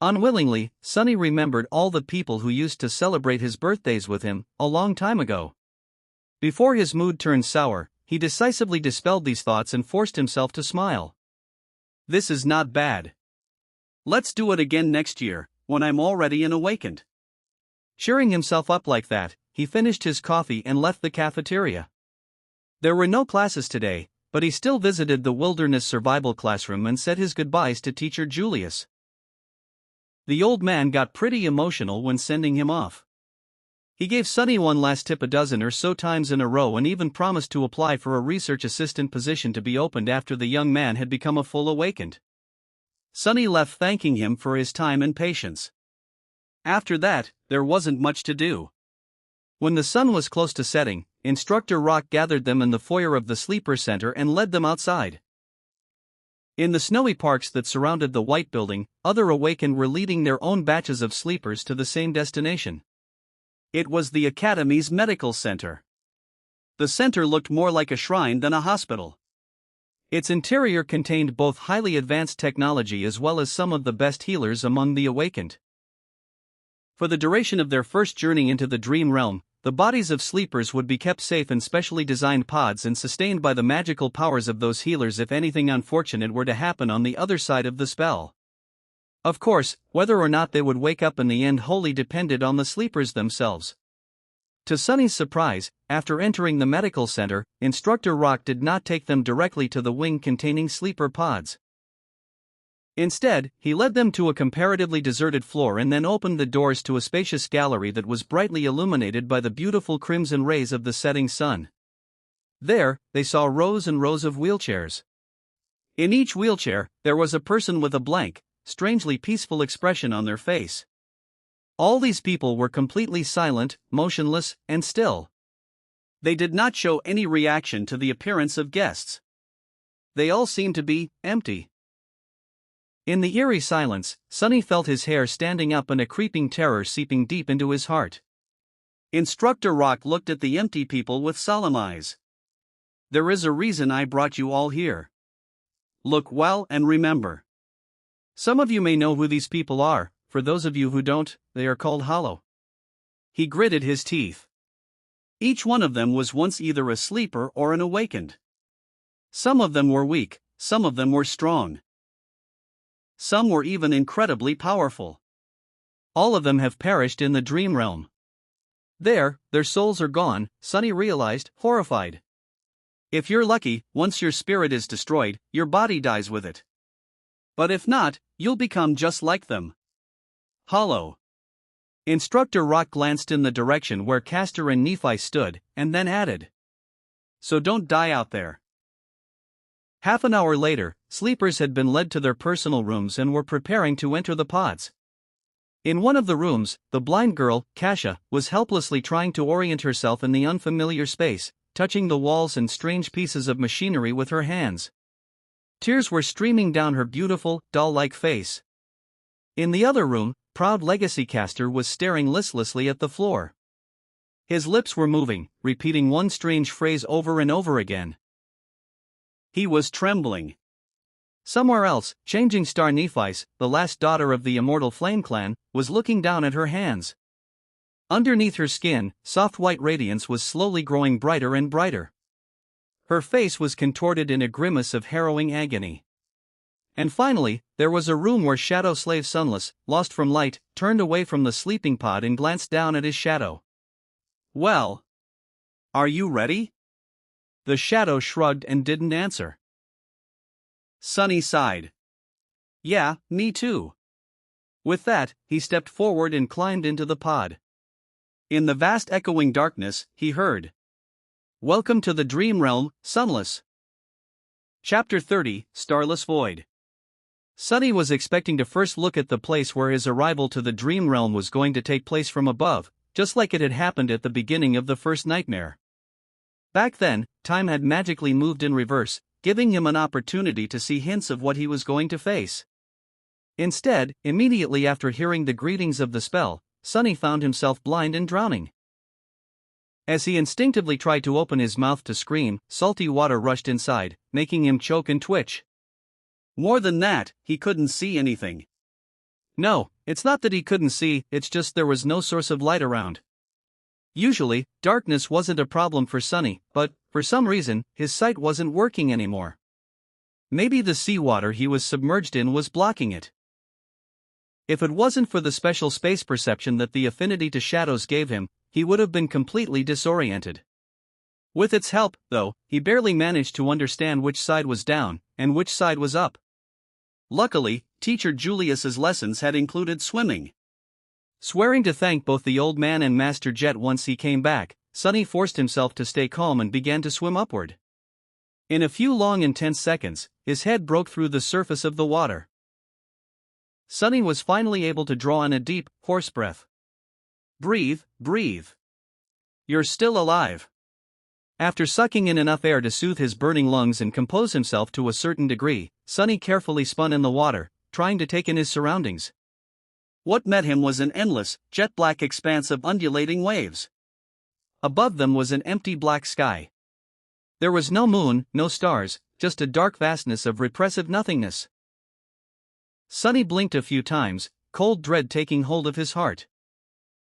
Unwillingly, Sonny remembered all the people who used to celebrate his birthdays with him, a long time ago. Before his mood turned sour, he decisively dispelled these thoughts and forced himself to smile. This is not bad. Let's do it again next year, when I'm already and awakened. Cheering himself up like that, he finished his coffee and left the cafeteria. There were no classes today, but he still visited the wilderness survival classroom and said his goodbyes to teacher Julius. The old man got pretty emotional when sending him off. He gave Sonny one last tip a dozen or so times in a row and even promised to apply for a research assistant position to be opened after the young man had become a full awakened. Sonny left thanking him for his time and patience. After that, there wasn't much to do. When the sun was close to setting, Instructor Rock gathered them in the foyer of the sleeper center and led them outside. In the snowy parks that surrounded the white building, other awakened were leading their own batches of sleepers to the same destination. It was the Academy's medical center. The center looked more like a shrine than a hospital. Its interior contained both highly advanced technology as well as some of the best healers among the awakened. For the duration of their first journey into the dream realm, the bodies of sleepers would be kept safe in specially designed pods and sustained by the magical powers of those healers if anything unfortunate were to happen on the other side of the spell. Of course, whether or not they would wake up in the end wholly depended on the sleepers themselves. To Sonny's surprise, after entering the medical center, Instructor Rock did not take them directly to the wing containing sleeper pods. Instead, he led them to a comparatively deserted floor and then opened the doors to a spacious gallery that was brightly illuminated by the beautiful crimson rays of the setting sun. There, they saw rows and rows of wheelchairs. In each wheelchair, there was a person with a blank, strangely peaceful expression on their face. All these people were completely silent, motionless, and still. They did not show any reaction to the appearance of guests. They all seemed to be empty. In the eerie silence, Sunny felt his hair standing up and a creeping terror seeping deep into his heart. Instructor Rock looked at the empty people with solemn eyes. "There is a reason I brought you all here. Look well and remember. Some of you may know who these people are, for those of you who don't, they are called Hollow." He gritted his teeth. Each one of them was once either a sleeper or an awakened. Some of them were weak, some of them were strong. Some were even incredibly powerful. All of them have perished in the dream realm. Their souls are gone, Sunny realized, horrified. If you're lucky, once your spirit is destroyed, your body dies with it. But if not, you'll become just like them. Hollow. Instructor Rock glanced in the direction where Castor and Nephi stood, and then added, "So don't die out there." Half an hour later, sleepers had been led to their personal rooms and were preparing to enter the pods. In one of the rooms, the blind girl, Kasha, was helplessly trying to orient herself in the unfamiliar space, touching the walls and strange pieces of machinery with her hands. Tears were streaming down her beautiful, doll-like face. In the other room, proud Legacy Castor was staring listlessly at the floor. His lips were moving, repeating one strange phrase over and over again. He was trembling. Somewhere else, Changing Star Nephis, the last daughter of the immortal Flame Clan, was looking down at her hands. Underneath her skin, soft white radiance was slowly growing brighter and brighter. Her face was contorted in a grimace of harrowing agony. And finally, there was a room where Shadow Slave Sunless, lost from light, turned away from the sleeping pod and glanced down at his shadow. "Well, are you ready?" The shadow shrugged and didn't answer. Sunny sighed. "Yeah, me too." With that, he stepped forward and climbed into the pod. In the vast echoing darkness, he heard, "Welcome to the Dream Realm, Sunless." Chapter 30, Starless Void. Sunny was expecting to first look at the place where his arrival to the Dream Realm was going to take place from above, just like it had happened at the beginning of the first nightmare. Back then, time had magically moved in reverse, giving him an opportunity to see hints of what he was going to face. Instead, immediately after hearing the greetings of the spell, Sunny found himself blind and drowning. As he instinctively tried to open his mouth to scream, salty water rushed inside, making him choke and twitch. More than that, he couldn't see anything. No, it's not that he couldn't see, it's just there was no source of light around. Usually, darkness wasn't a problem for Sunny, but, for some reason, his sight wasn't working anymore. Maybe the seawater he was submerged in was blocking it. If it wasn't for the special space perception that the affinity to shadows gave him, he would have been completely disoriented. With its help, though, he barely managed to understand which side was down, and which side was up. Luckily, Teacher Julius's lessons had included swimming. Swearing to thank both the old man and Master Jet once he came back, Sunny forced himself to stay calm and began to swim upward. In a few long intense seconds, his head broke through the surface of the water. Sunny was finally able to draw in a deep, hoarse breath. "Breathe, breathe. You're still alive." After sucking in enough air to soothe his burning lungs and compose himself to a certain degree, Sunny carefully spun in the water, trying to take in his surroundings. What met him was an endless, jet-black expanse of undulating waves. Above them was an empty black sky. There was no moon, no stars, just a dark vastness of repressive nothingness. Sunny blinked a few times, cold dread taking hold of his heart.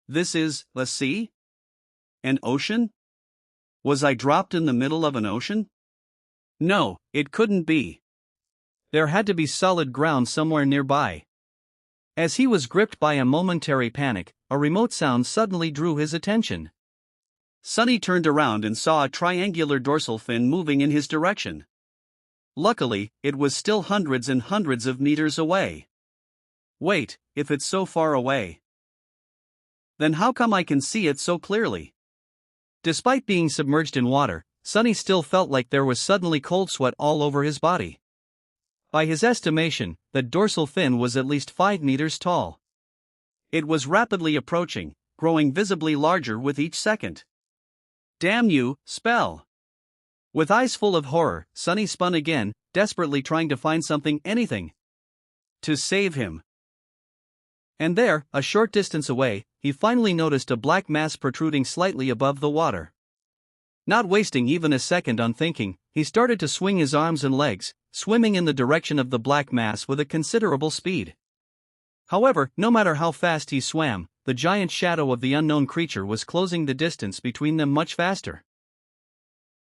This is a sea? An ocean? Was I dropped in the middle of an ocean? No, it couldn't be. There had to be solid ground somewhere nearby. As he was gripped by a momentary panic, a remote sound suddenly drew his attention. Sunny turned around and saw a triangular dorsal fin moving in his direction. Luckily, it was still hundreds and hundreds of meters away. Wait, if it's so far away, then how come I can see it so clearly? Despite being submerged in water, Sunny still felt like there was suddenly cold sweat all over his body. By his estimation, the dorsal fin was at least 5 meters tall. It was rapidly approaching, growing visibly larger with each second. Damn you, spell! With eyes full of horror, Sunny spun again, desperately trying to find something, anything. to save him. And there, a short distance away, he finally noticed a black mass protruding slightly above the water. Not wasting even a second on thinking, he started to swing his arms and legs, swimming in the direction of the black mass with a considerable speed. However, no matter how fast he swam, the giant shadow of the unknown creature was closing the distance between them much faster.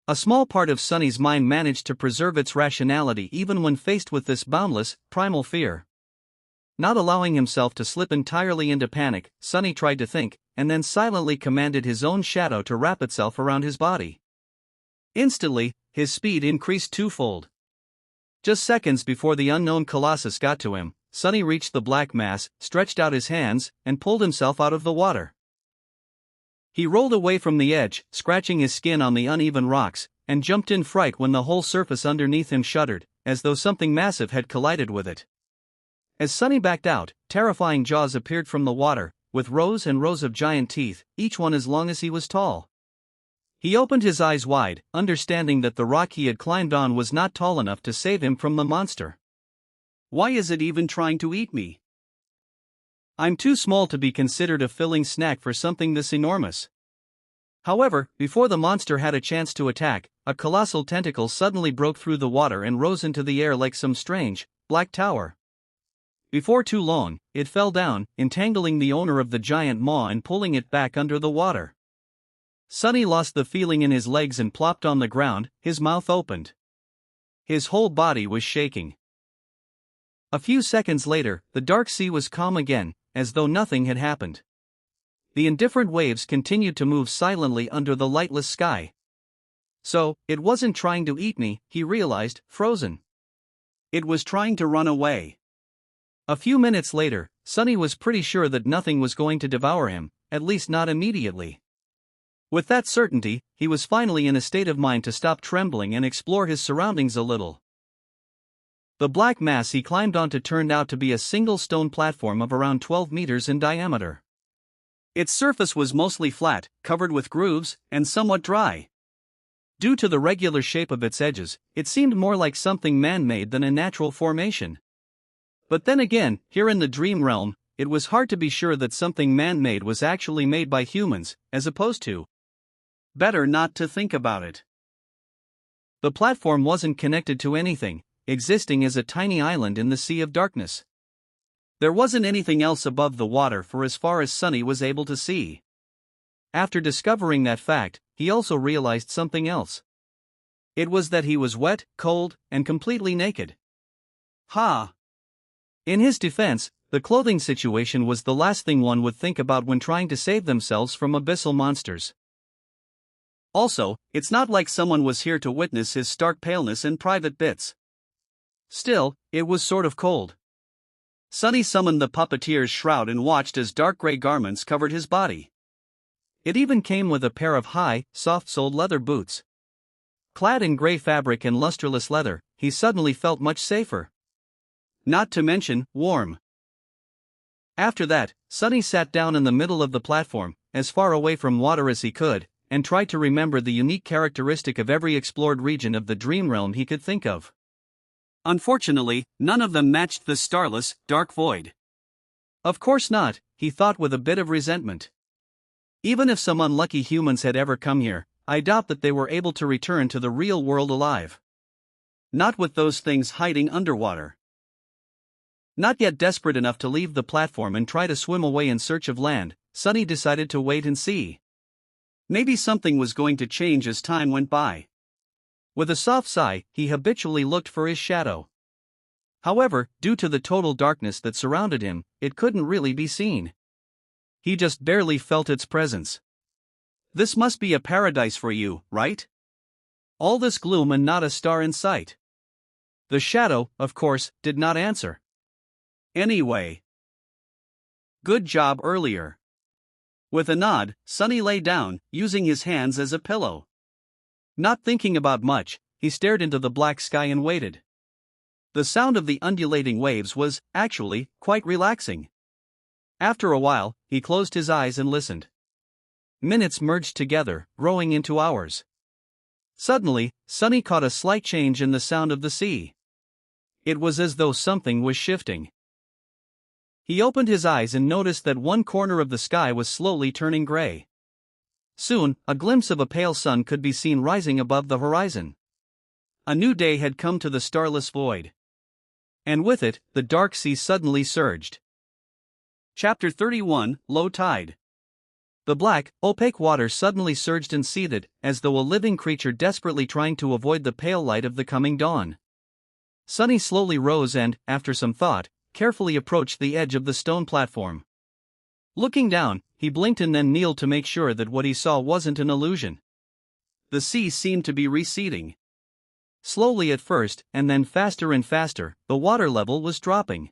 A small part of Sonny's mind managed to preserve its rationality even when faced with this boundless, primal fear. Not allowing himself to slip entirely into panic, Sonny tried to think, and then silently commanded his own shadow to wrap itself around his body. Instantly, his speed increased twofold. Just seconds before the unknown colossus got to him, Sonny reached the black mass, stretched out his hands, and pulled himself out of the water. He rolled away from the edge, scratching his skin on the uneven rocks, and jumped in fright when the whole surface underneath him shuddered, as though something massive had collided with it. As Sonny backed out, terrifying jaws appeared from the water, with rows and rows of giant teeth, each one as long as he was tall. He opened his eyes wide, understanding that the rock he had climbed on was not tall enough to save him from the monster. Why is it even trying to eat me? I'm too small to be considered a filling snack for something this enormous. However, before the monster had a chance to attack, a colossal tentacle suddenly broke through the water and rose into the air like some strange, black tower. Before too long, it fell down, entangling the owner of the giant maw and pulling it back under the water. Sonny lost the feeling in his legs and plopped on the ground, his mouth opened. His whole body was shaking. A few seconds later, the dark sea was calm again, as though nothing had happened. The indifferent waves continued to move silently under the lightless sky. So, it wasn't trying to eat me, he realized, frozen. It was trying to run away. A few minutes later, Sonny was pretty sure that nothing was going to devour him, at least not immediately. With that certainty, he was finally in a state of mind to stop trembling and explore his surroundings a little. The black mass he climbed onto turned out to be a single stone platform of around 12 meters in diameter. Its surface was mostly flat, covered with grooves, and somewhat dry. Due to the regular shape of its edges, it seemed more like something man-made than a natural formation. But then again, here in the dream realm, it was hard to be sure that something man-made was actually made by humans, as opposed to. Better not to think about it. The platform wasn't connected to anything, existing as a tiny island in the sea of darkness. There wasn't anything else above the water for as far as Sonny was able to see. After discovering that fact, he also realized something else. It was that he was wet, cold, and completely naked. Ha! In his defense, the clothing situation was the last thing one would think about when trying to save themselves from abyssal monsters. Also, it's not like someone was here to witness his stark paleness and private bits. Still, it was sort of cold. Sonny summoned the puppeteer's shroud and watched as dark gray garments covered his body. It even came with a pair of high, soft-soled leather boots. Clad in gray fabric and lusterless leather, he suddenly felt much safer. Not to mention, warm. After that, Sonny sat down in the middle of the platform, as far away from water as he could, and tried to remember the unique characteristic of every explored region of the dream realm he could think of. Unfortunately, none of them matched the starless, dark void. Of course not, he thought with a bit of resentment. Even if some unlucky humans had ever come here, I doubt that they were able to return to the real world alive. Not with those things hiding underwater. Not yet desperate enough to leave the platform and try to swim away in search of land, Sonny decided to wait and see. Maybe something was going to change as time went by. With a soft sigh, he habitually looked for his shadow. However, due to the total darkness that surrounded him, it couldn't really be seen. He just barely felt its presence. This must be a paradise for you, right? All this gloom and not a star in sight. The shadow, of course, did not answer. Anyway. Good job earlier. With a nod, Sonny lay down, using his hands as a pillow. Not thinking about much, he stared into the black sky and waited. The sound of the undulating waves was, actually, quite relaxing. After a while, he closed his eyes and listened. Minutes merged together, growing into hours. Suddenly, Sonny caught a slight change in the sound of the sea. It was as though something was shifting. He opened his eyes and noticed that one corner of the sky was slowly turning gray. Soon, a glimpse of a pale sun could be seen rising above the horizon. A new day had come to the starless void. And with it, the dark sea suddenly surged. Chapter 31, Low Tide. The black, opaque water suddenly surged and seethed, as though a living creature desperately trying to avoid the pale light of the coming dawn. Sunny slowly rose and, after some thought, carefully approached the edge of the stone platform. Looking down, he blinked and then kneeled to make sure that what he saw wasn't an illusion. The sea seemed to be receding. Slowly at first, and then faster and faster, the water level was dropping.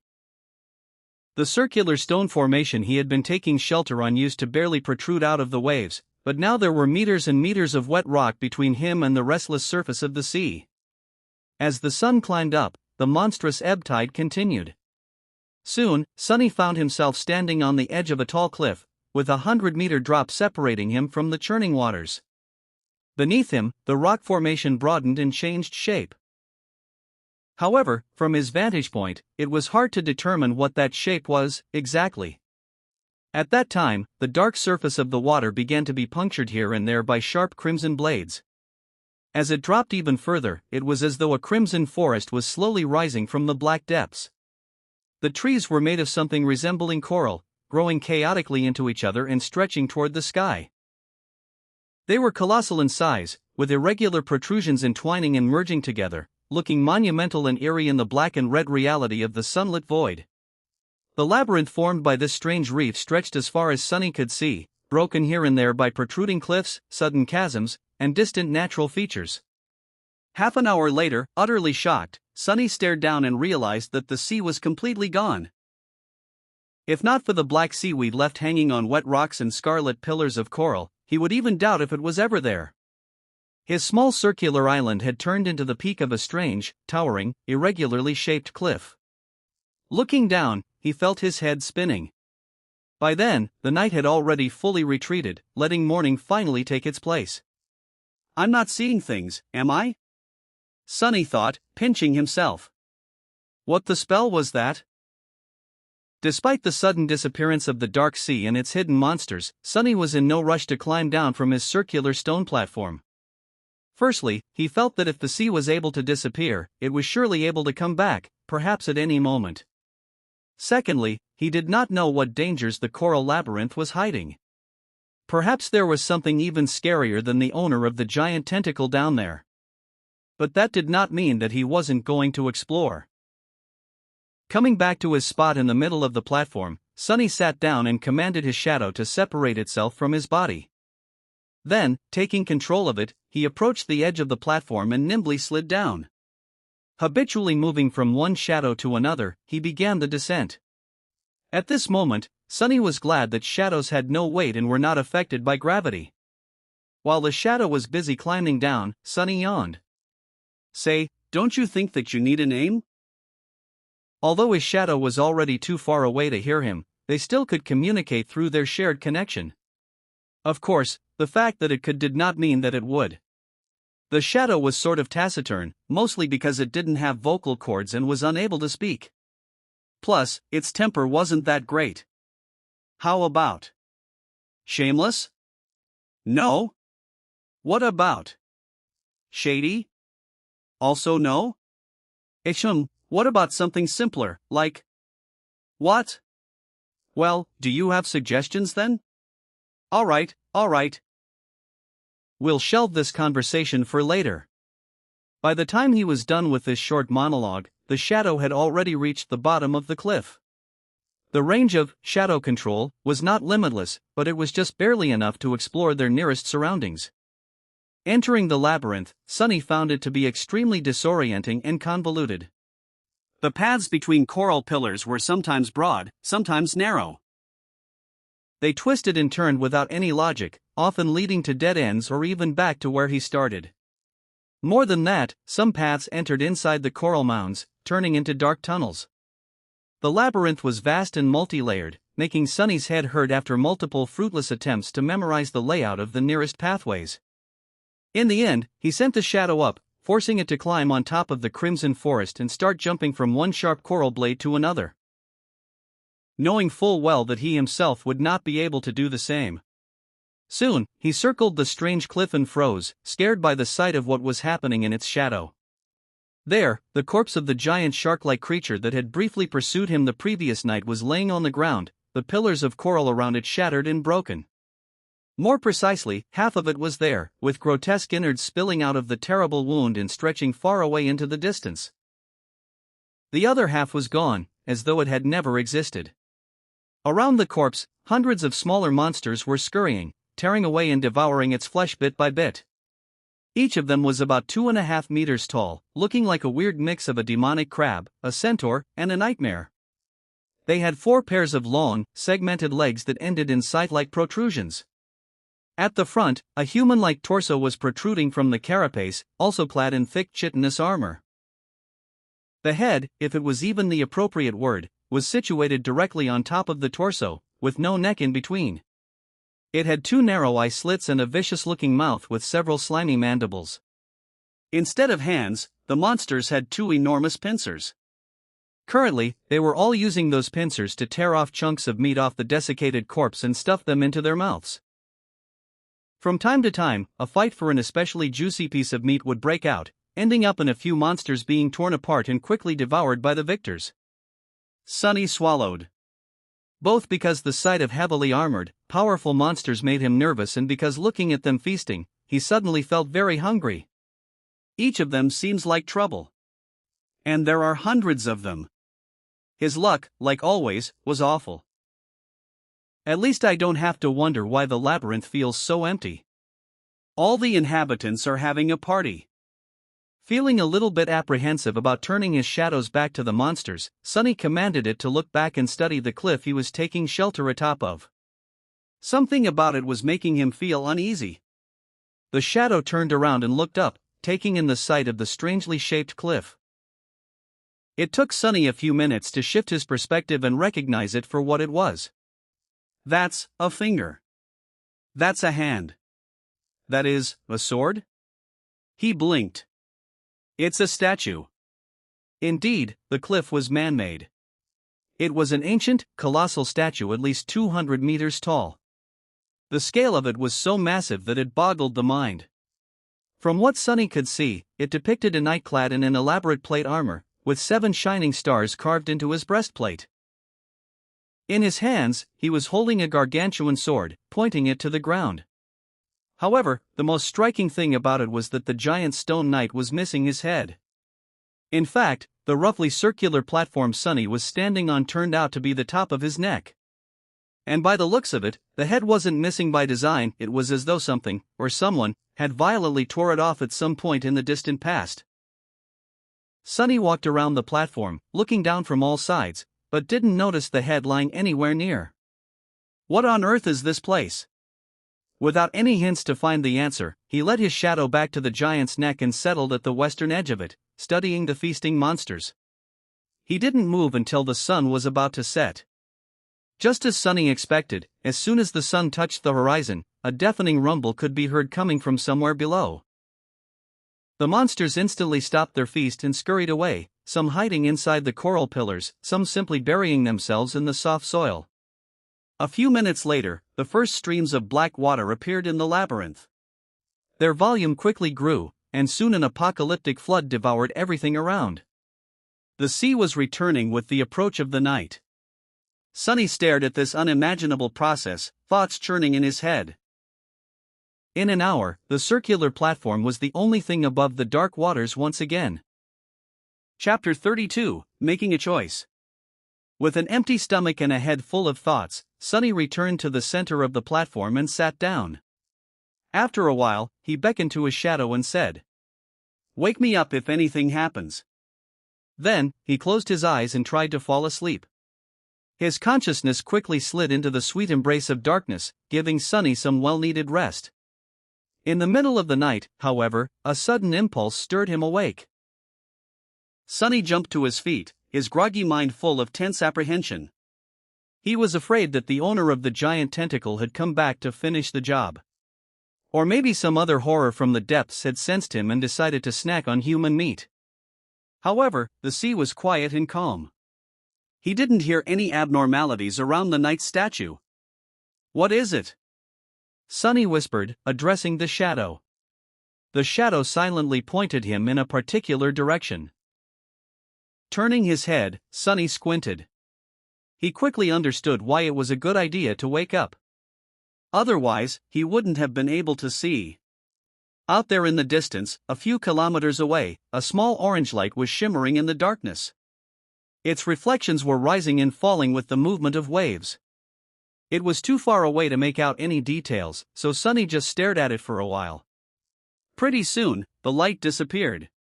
The circular stone formation he had been taking shelter on used to barely protrude out of the waves, but now there were meters and meters of wet rock between him and the restless surface of the sea. As the sun climbed up, the monstrous ebb tide continued. Soon, Sunny found himself standing on the edge of a tall cliff, with a 100-meter drop separating him from the churning waters. Beneath him, the rock formation broadened and changed shape. However, from his vantage point, it was hard to determine what that shape was, exactly. At that time, the dark surface of the water began to be punctured here and there by sharp crimson blades. As it dropped even further, it was as though a crimson forest was slowly rising from the black depths. The trees were made of something resembling coral, growing chaotically into each other and stretching toward the sky. They were colossal in size, with irregular protrusions entwining and merging together, looking monumental and eerie in the black and red reality of the sunlit void. The labyrinth formed by this strange reef stretched as far as Sunny could see, broken here and there by protruding cliffs, sudden chasms, and distant natural features. Half an hour later, utterly shocked, Sunny stared down and realized that the sea was completely gone. If not for the black seaweed left hanging on wet rocks and scarlet pillars of coral, he would even doubt if it was ever there. His small circular island had turned into the peak of a strange, towering, irregularly shaped cliff. Looking down, he felt his head spinning. By then, the night had already fully retreated, letting morning finally take its place. I'm not seeing things, am I? Sunny thought, pinching himself. What the spell was that? Despite the sudden disappearance of the dark sea and its hidden monsters, Sunny was in no rush to climb down from his circular stone platform. Firstly, he felt that if the sea was able to disappear, it was surely able to come back, perhaps at any moment. Secondly, he did not know what dangers the coral labyrinth was hiding. Perhaps there was something even scarier than the owner of the giant tentacle down there. But that did not mean that he wasn't going to explore. Coming back to his spot in the middle of the platform, Sunny sat down and commanded his shadow to separate itself from his body. Then, taking control of it, he approached the edge of the platform and nimbly slid down. Habitually moving from one shadow to another, he began the descent. At this moment, Sunny was glad that shadows had no weight and were not affected by gravity. While the shadow was busy climbing down, Sunny yawned. Say, don't you think that you need a name? Although his shadow was already too far away to hear him, they still could communicate through their shared connection. Of course, the fact that it could did not mean that it would. The shadow was sort of taciturn, mostly because it didn't have vocal cords and was unable to speak. Plus, its temper wasn't that great. How about shameless? No. What about shady? Also no? What about something simpler, like what? Well, do you have suggestions then? All right. We'll shelve this conversation for later. By the time he was done with this short monologue, the shadow had already reached the bottom of the cliff. The range of shadow control was not limitless, but it was just barely enough to explore their nearest surroundings. Entering the labyrinth, Sunny found it to be extremely disorienting and convoluted. The paths between coral pillars were sometimes broad, sometimes narrow. They twisted and turned without any logic, often leading to dead ends or even back to where he started. More than that, some paths entered inside the coral mounds, turning into dark tunnels. The labyrinth was vast and multi-layered, making Sunny's head hurt after multiple fruitless attempts to memorize the layout of the nearest pathways. In the end, he sent the shadow up, forcing it to climb on top of the crimson forest and start jumping from one sharp coral blade to another, knowing full well that he himself would not be able to do the same. Soon, he circled the strange cliff and froze, scared by the sight of what was happening in its shadow. There, the corpse of the giant shark-like creature that had briefly pursued him the previous night was laying on the ground, the pillars of coral around it shattered and broken. More precisely, half of it was there, with grotesque innards spilling out of the terrible wound and stretching far away into the distance. The other half was gone, as though it had never existed. Around the corpse, hundreds of smaller monsters were scurrying, tearing away and devouring its flesh bit by bit. Each of them was about 2.5 meters tall, looking like a weird mix of a demonic crab, a centaur, and a nightmare. They had 4 pairs of long, segmented legs that ended in scythe-like protrusions. At the front, a human-like torso was protruding from the carapace, also clad in thick chitinous armor. The head, if it was even the appropriate word, was situated directly on top of the torso, with no neck in between. It had 2 narrow eye slits and a vicious-looking mouth with several slimy mandibles. Instead of hands, the monsters had 2 enormous pincers. Currently, they were all using those pincers to tear off chunks of meat off the desiccated corpse and stuff them into their mouths. From time to time, a fight for an especially juicy piece of meat would break out, ending up in a few monsters being torn apart and quickly devoured by the victors. Sonny swallowed. Both because the sight of heavily armored, powerful monsters made him nervous and because looking at them feasting, he suddenly felt very hungry. Each of them seems like trouble. And there are hundreds of them. His luck, like always, was awful. At least I don't have to wonder why the labyrinth feels so empty. All the inhabitants are having a party. Feeling a little bit apprehensive about turning his shadows back to the monsters, Sonny commanded it to look back and study the cliff he was taking shelter atop of. Something about it was making him feel uneasy. The shadow turned around and looked up, taking in the sight of the strangely shaped cliff. It took Sonny a few minutes to shift his perspective and recognize it for what it was. That's a finger. That's a hand. That is, a sword? He blinked. It's a statue. Indeed, the cliff was man-made. It was an ancient, colossal statue at least 200 meters tall. The scale of it was so massive that it boggled the mind. From what Sonny could see, it depicted a knight clad in an elaborate plate armor, with 7 shining stars carved into his breastplate. In his hands, he was holding a gargantuan sword, pointing it to the ground. However, the most striking thing about it was that the giant stone knight was missing his head. In fact, the roughly circular platform Sonny was standing on turned out to be the top of his neck. And by the looks of it, the head wasn't missing by design, it was as though something, or someone, had violently tore it off at some point in the distant past. Sonny walked around the platform, looking down from all sides, but didn't notice the head lying anywhere near. What on earth is this place? Without any hints to find the answer, he led his shadow back to the giant's neck and settled at the western edge of it, studying the feasting monsters. He didn't move until the sun was about to set. Just as Sonny expected, as soon as the sun touched the horizon, a deafening rumble could be heard coming from somewhere below. The monsters instantly stopped their feast and scurried away, some hiding inside the coral pillars, some simply burying themselves in the soft soil. A few minutes later, the first streams of black water appeared in the labyrinth. Their volume quickly grew, and soon an apocalyptic flood devoured everything around. The sea was returning with the approach of the night. Sonny stared at this unimaginable process, thoughts churning in his head. In an hour, the circular platform was the only thing above the dark waters once again. Chapter 32, Making a Choice. With an empty stomach and a head full of thoughts, Sonny returned to the center of the platform and sat down. After a while, he beckoned to his shadow and said, "Wake me up if anything happens." Then, he closed his eyes and tried to fall asleep. His consciousness quickly slid into the sweet embrace of darkness, giving Sonny some well-needed rest. In the middle of the night, however, a sudden impulse stirred him awake. Sonny jumped to his feet, his groggy mind full of tense apprehension. He was afraid that the owner of the giant tentacle had come back to finish the job. Or maybe some other horror from the depths had sensed him and decided to snack on human meat. However, the sea was quiet and calm. He didn't hear any abnormalities around the knight's statue. "What is it?" Sunny whispered, addressing the shadow. The shadow silently pointed him in a particular direction. Turning his head, Sunny squinted. He quickly understood why it was a good idea to wake up. Otherwise, he wouldn't have been able to see. Out there in the distance, a few kilometers away, a small orange light was shimmering in the darkness. Its reflections were rising and falling with the movement of waves. It was too far away to make out any details, so Sunny just stared at it for a while. Pretty soon, the light disappeared.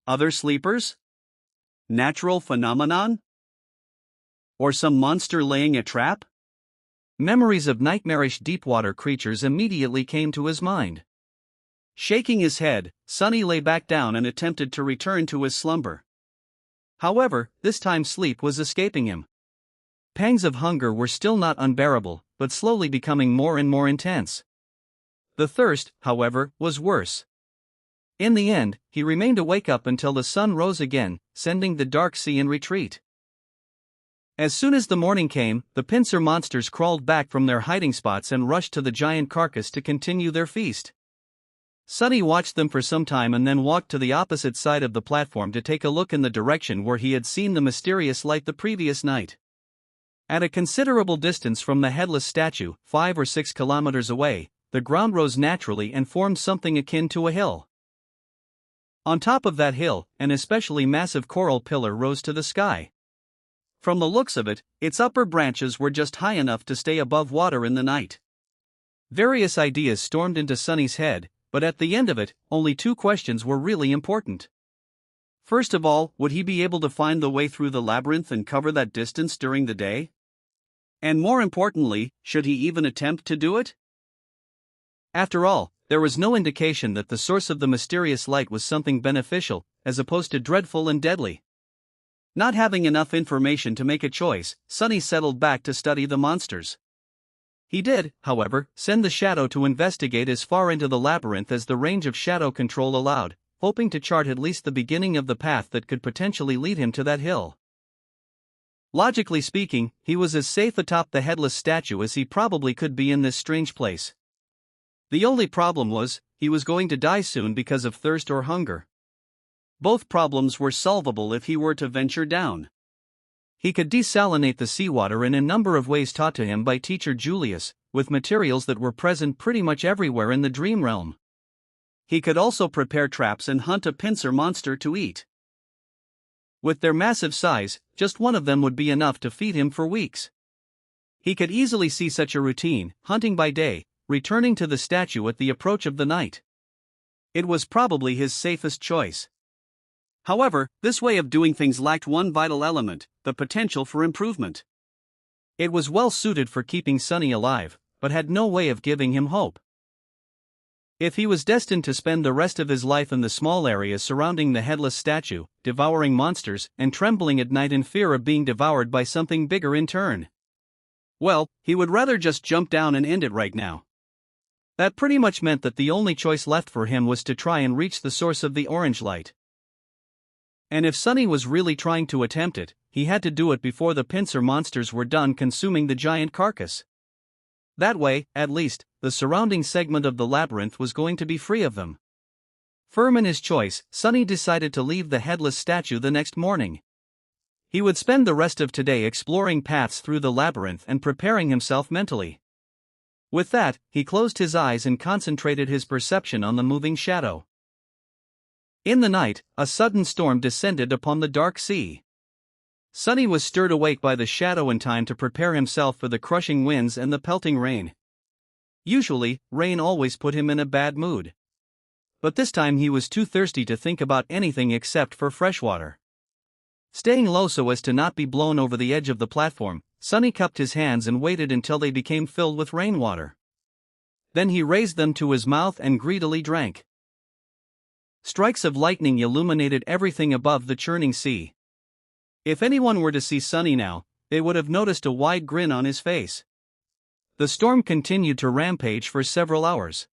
Other sleepers? Natural phenomenon? Or some monster laying a trap? Memories of nightmarish deep-water creatures immediately came to his mind. Shaking his head, Sunny lay back down and attempted to return to his slumber. However, this time sleep was escaping him. Pangs of hunger were still not unbearable, but slowly becoming more and more intense. The thirst, however, was worse. In the end, he remained awake up until the sun rose again, sending the dark sea in retreat. As soon as the morning came, the pincer monsters crawled back from their hiding spots and rushed to the giant carcass to continue their feast. Sunny watched them for some time and then walked to the opposite side of the platform to take a look in the direction where he had seen the mysterious light the previous night. At a considerable distance from the headless statue, 5 or 6 kilometers away, the ground rose naturally and formed something akin to a hill. On top of that hill, an especially massive coral pillar rose to the sky. From the looks of it, its upper branches were just high enough to stay above water in the night. Various ideas stormed into Sunny's head, but at the end of it, only 2 questions were really important. First of all, would he be able to find the way through the labyrinth and cover that distance during the day? And more importantly, should he even attempt to do it? After all, there was no indication that the source of the mysterious light was something beneficial, as opposed to dreadful and deadly. Not having enough information to make a choice, Sunny settled back to study the monsters. He did, however, send the shadow to investigate as far into the labyrinth as the range of shadow control allowed, hoping to chart at least the beginning of the path that could potentially lead him to that hill. Logically speaking, he was as safe atop the headless statue as he probably could be in this strange place. The only problem was, he was going to die soon because of thirst or hunger. Both problems were solvable if he were to venture down. He could desalinate the seawater in a number of ways taught to him by teacher Julius, with materials that were present pretty much everywhere in the dream realm. He could also prepare traps and hunt a pincer monster to eat. With their massive size, just one of them would be enough to feed him for weeks. He could easily see such a routine, hunting by day, returning to the statue at the approach of the night. It was probably his safest choice. However, this way of doing things lacked one vital element, the potential for improvement. It was well suited for keeping Sunny alive, but had no way of giving him hope. If he was destined to spend the rest of his life in the small area surrounding the headless statue, devouring monsters, and trembling at night in fear of being devoured by something bigger in turn, well, he would rather just jump down and end it right now. That pretty much meant that the only choice left for him was to try and reach the source of the orange light. And if Sunny was really trying to attempt it, he had to do it before the pincer monsters were done consuming the giant carcass. That way, at least, the surrounding segment of the labyrinth was going to be free of them. Firm in his choice, Sunny decided to leave the headless statue the next morning. He would spend the rest of today exploring paths through the labyrinth and preparing himself mentally. With that, he closed his eyes and concentrated his perception on the moving shadow. In the night, a sudden storm descended upon the dark sea. Sunny was stirred awake by the shadow in time to prepare himself for the crushing winds and the pelting rain. Usually, rain always put him in a bad mood. But this time he was too thirsty to think about anything except for fresh water. Staying low so as to not be blown over the edge of the platform, Sunny cupped his hands and waited until they became filled with rainwater. Then he raised them to his mouth and greedily drank. Strikes of lightning illuminated everything above the churning sea. If anyone were to see Sunny now, they would have noticed a wide grin on his face. The storm continued to rampage for several hours.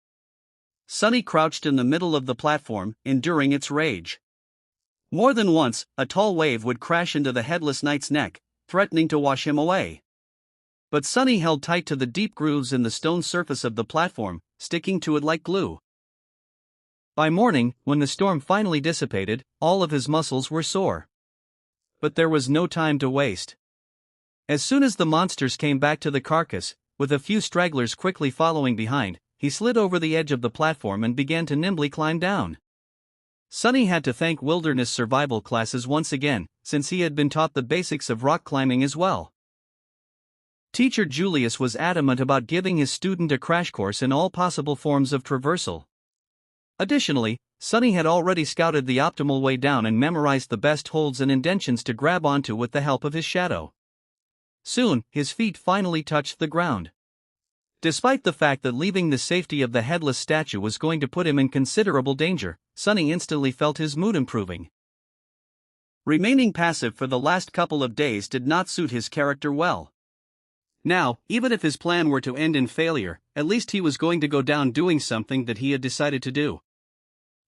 Sunny crouched in the middle of the platform, enduring its rage. More than once, a tall wave would crash into the headless knight's neck, threatening to wash him away. But Sunny held tight to the deep grooves in the stone surface of the platform, sticking to it like glue. By morning, when the storm finally dissipated, all of his muscles were sore. But there was no time to waste. As soon as the monsters came back to the carcass, with a few stragglers quickly following behind, he slid over the edge of the platform and began to nimbly climb down. Sunny had to thank wilderness survival classes once again, since he had been taught the basics of rock climbing as well. Teacher Julius was adamant about giving his student a crash course in all possible forms of traversal. Additionally, Sunny had already scouted the optimal way down and memorized the best holds and indentions to grab onto with the help of his shadow. Soon, his feet finally touched the ground. Despite the fact that leaving the safety of the headless statue was going to put him in considerable danger, Sunny instantly felt his mood improving. Remaining passive for the last couple of days did not suit his character well. Now, even if his plan were to end in failure, at least he was going to go down doing something that he had decided to do.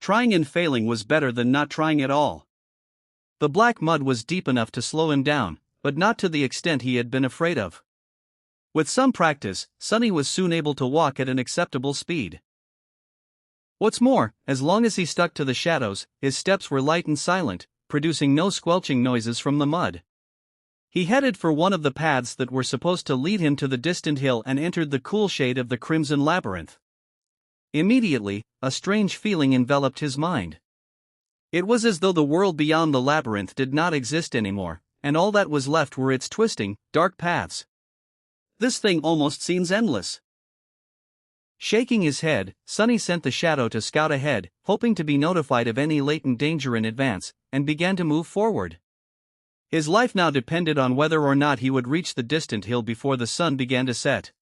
Trying and failing was better than not trying at all. The black mud was deep enough to slow him down, but not to the extent he had been afraid of. With some practice, Sunny was soon able to walk at an acceptable speed. What's more, as long as he stuck to the shadows, his steps were light and silent, producing no squelching noises from the mud. He headed for one of the paths that were supposed to lead him to the distant hill and entered the cool shade of the Crimson Labyrinth. Immediately, a strange feeling enveloped his mind. It was as though the world beyond the labyrinth did not exist anymore, and all that was left were its twisting, dark paths. This thing almost seems endless. Shaking his head, Sunny sent the shadow to scout ahead, hoping to be notified of any latent danger in advance, and began to move forward. His life now depended on whether or not he would reach the distant hill before the sun began to set.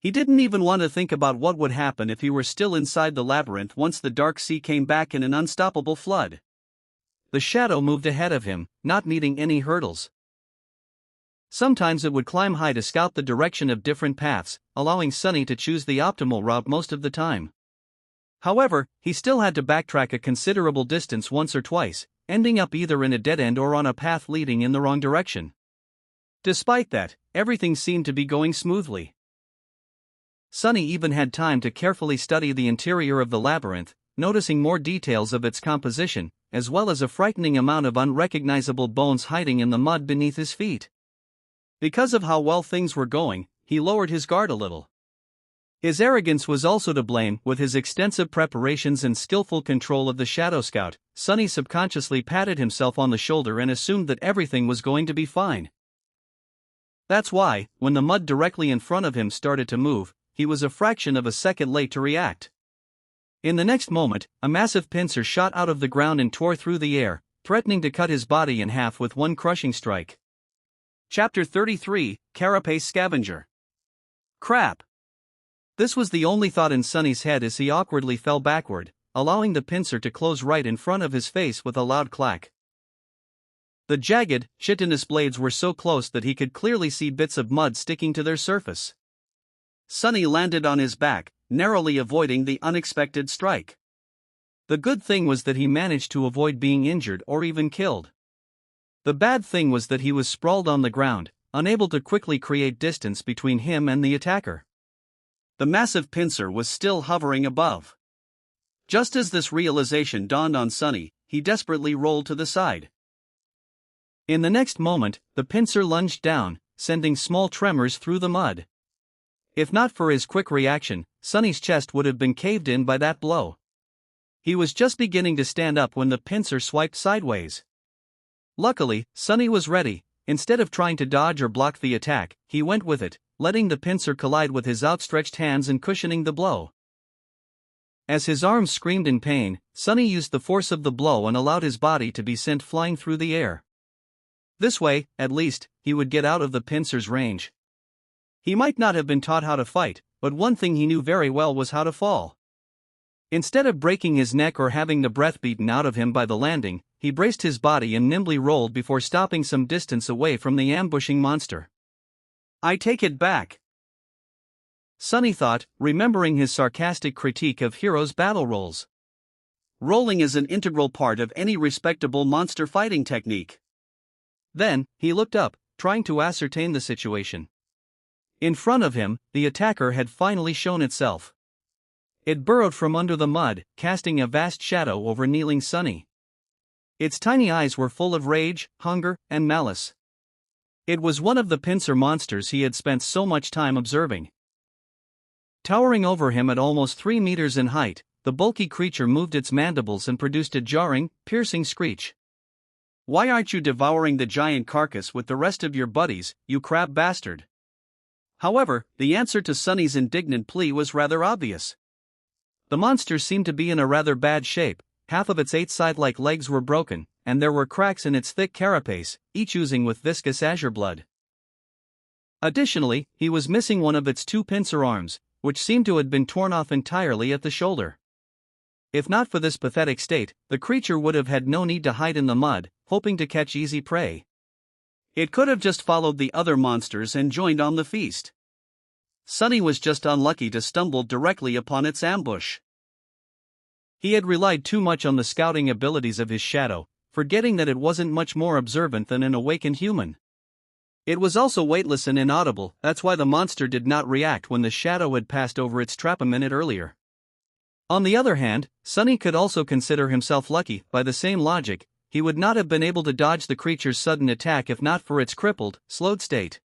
He didn't even want to think about what would happen if he were still inside the labyrinth once the dark sea came back in an unstoppable flood. The shadow moved ahead of him, not needing any hurdles. Sometimes it would climb high to scout the direction of different paths, allowing Sunny to choose the optimal route most of the time. However, he still had to backtrack a considerable distance once or twice, ending up either in a dead end or on a path leading in the wrong direction. Despite that, everything seemed to be going smoothly. Sunny even had time to carefully study the interior of the labyrinth, noticing more details of its composition, as well as a frightening amount of unrecognizable bones hiding in the mud beneath his feet. Because of how well things were going, he lowered his guard a little. His arrogance was also to blame. With his extensive preparations and skillful control of the Shadow Scout, Sunny subconsciously patted himself on the shoulder and assumed that everything was going to be fine. That's why, when the mud directly in front of him started to move, he was a fraction of a second late to react. In the next moment, a massive pincer shot out of the ground and tore through the air, threatening to cut his body in half with one crushing strike. Chapter 33, Carapace Scavenger. Crap! This was the only thought in Sunny's head as he awkwardly fell backward, allowing the pincer to close right in front of his face with a loud clack. The jagged, chitinous blades were so close that he could clearly see bits of mud sticking to their surface. Sunny landed on his back, narrowly avoiding the unexpected strike. The good thing was that he managed to avoid being injured or even killed. The bad thing was that he was sprawled on the ground, unable to quickly create distance between him and the attacker. The massive pincer was still hovering above. Just as this realization dawned on Sunny, he desperately rolled to the side. In the next moment, the pincer lunged down, sending small tremors through the mud. If not for his quick reaction, Sunny's chest would have been caved in by that blow. He was just beginning to stand up when the pincer swiped sideways. Luckily, Sunny was ready. Instead of trying to dodge or block the attack, he went with it, letting the pincer collide with his outstretched hands and cushioning the blow. As his arms screamed in pain, Sunny used the force of the blow and allowed his body to be sent flying through the air. This way, at least, he would get out of the pincer's range. He might not have been taught how to fight, but one thing he knew very well was how to fall. Instead of breaking his neck or having the breath beaten out of him by the landing, he braced his body and nimbly rolled before stopping some distance away from the ambushing monster. I take it back. Sonny thought, remembering his sarcastic critique of heroes' battle rolls. Rolling is an integral part of any respectable monster fighting technique. Then, he looked up, trying to ascertain the situation. In front of him, the attacker had finally shown itself. It burrowed from under the mud, casting a vast shadow over kneeling Sonny. Its tiny eyes were full of rage, hunger, and malice. It was one of the pincer monsters he had spent so much time observing. Towering over him at almost 3 meters in height, the bulky creature moved its mandibles and produced a jarring, piercing screech. "Why aren't you devouring the giant carcass with the rest of your buddies, you crab bastard?" However, the answer to Sonny's indignant plea was rather obvious. The monster seemed to be in a rather bad shape. Half of its 8 side-like legs were broken, and there were cracks in its thick carapace, each oozing with viscous azure blood. Additionally, he was missing one of its 2 pincer arms, which seemed to have been torn off entirely at the shoulder. If not for this pathetic state, the creature would have had no need to hide in the mud, hoping to catch easy prey. It could have just followed the other monsters and joined on the feast. Sonny was just unlucky to stumble directly upon its ambush. He had relied too much on the scouting abilities of his shadow, forgetting that it wasn't much more observant than an awakened human. It was also weightless and inaudible, that's why the monster did not react when the shadow had passed over its trap a minute earlier. On the other hand, Sonny could also consider himself lucky. By the same logic, he would not have been able to dodge the creature's sudden attack if not for its crippled, slowed state.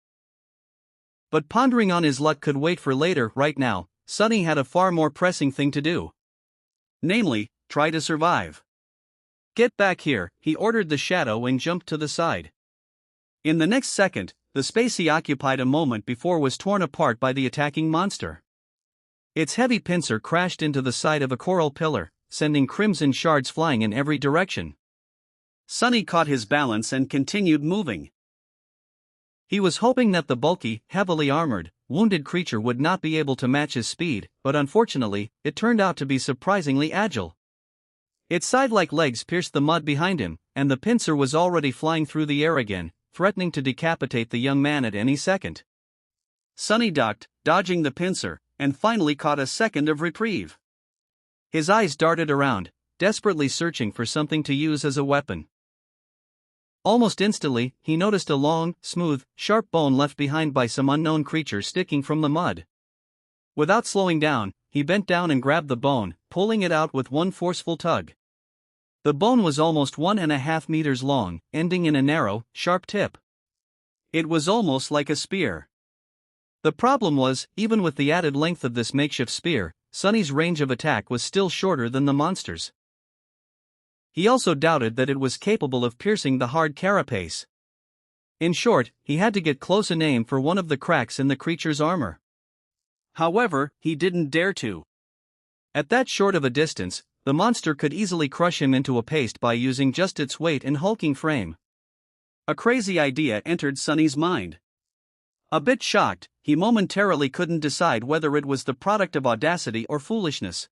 But pondering on his luck could wait for later. Right now, Sonny had a far more pressing thing to do. Namely, try to survive. "Get back here," he ordered the shadow and jumped to the side. In the next second, the space he occupied a moment before was torn apart by the attacking monster. Its heavy pincer crashed into the side of a coral pillar, sending crimson shards flying in every direction. Sonny caught his balance and continued moving. He was hoping that the bulky, heavily armored, wounded creature would not be able to match his speed, but unfortunately, it turned out to be surprisingly agile. Its side-like legs pierced the mud behind him, and the pincer was already flying through the air again, threatening to decapitate the young man at any second. Sonny ducked, dodging the pincer, and finally caught a second of reprieve. His eyes darted around, desperately searching for something to use as a weapon. Almost instantly, he noticed a long, smooth, sharp bone left behind by some unknown creature sticking from the mud. Without slowing down, he bent down and grabbed the bone, pulling it out with one forceful tug. The bone was almost 1.5 meters long, ending in a narrow, sharp tip. It was almost like a spear. The problem was, even with the added length of this makeshift spear, Sonny's range of attack was still shorter than the monster's. He also doubted that it was capable of piercing the hard carapace. In short, he had to get close and aim for one of the cracks in the creature's armor. However, he didn't dare to. At that short of a distance, the monster could easily crush him into a paste by using just its weight and hulking frame. A crazy idea entered Sonny's mind. A bit shocked, he momentarily couldn't decide whether it was the product of audacity or foolishness.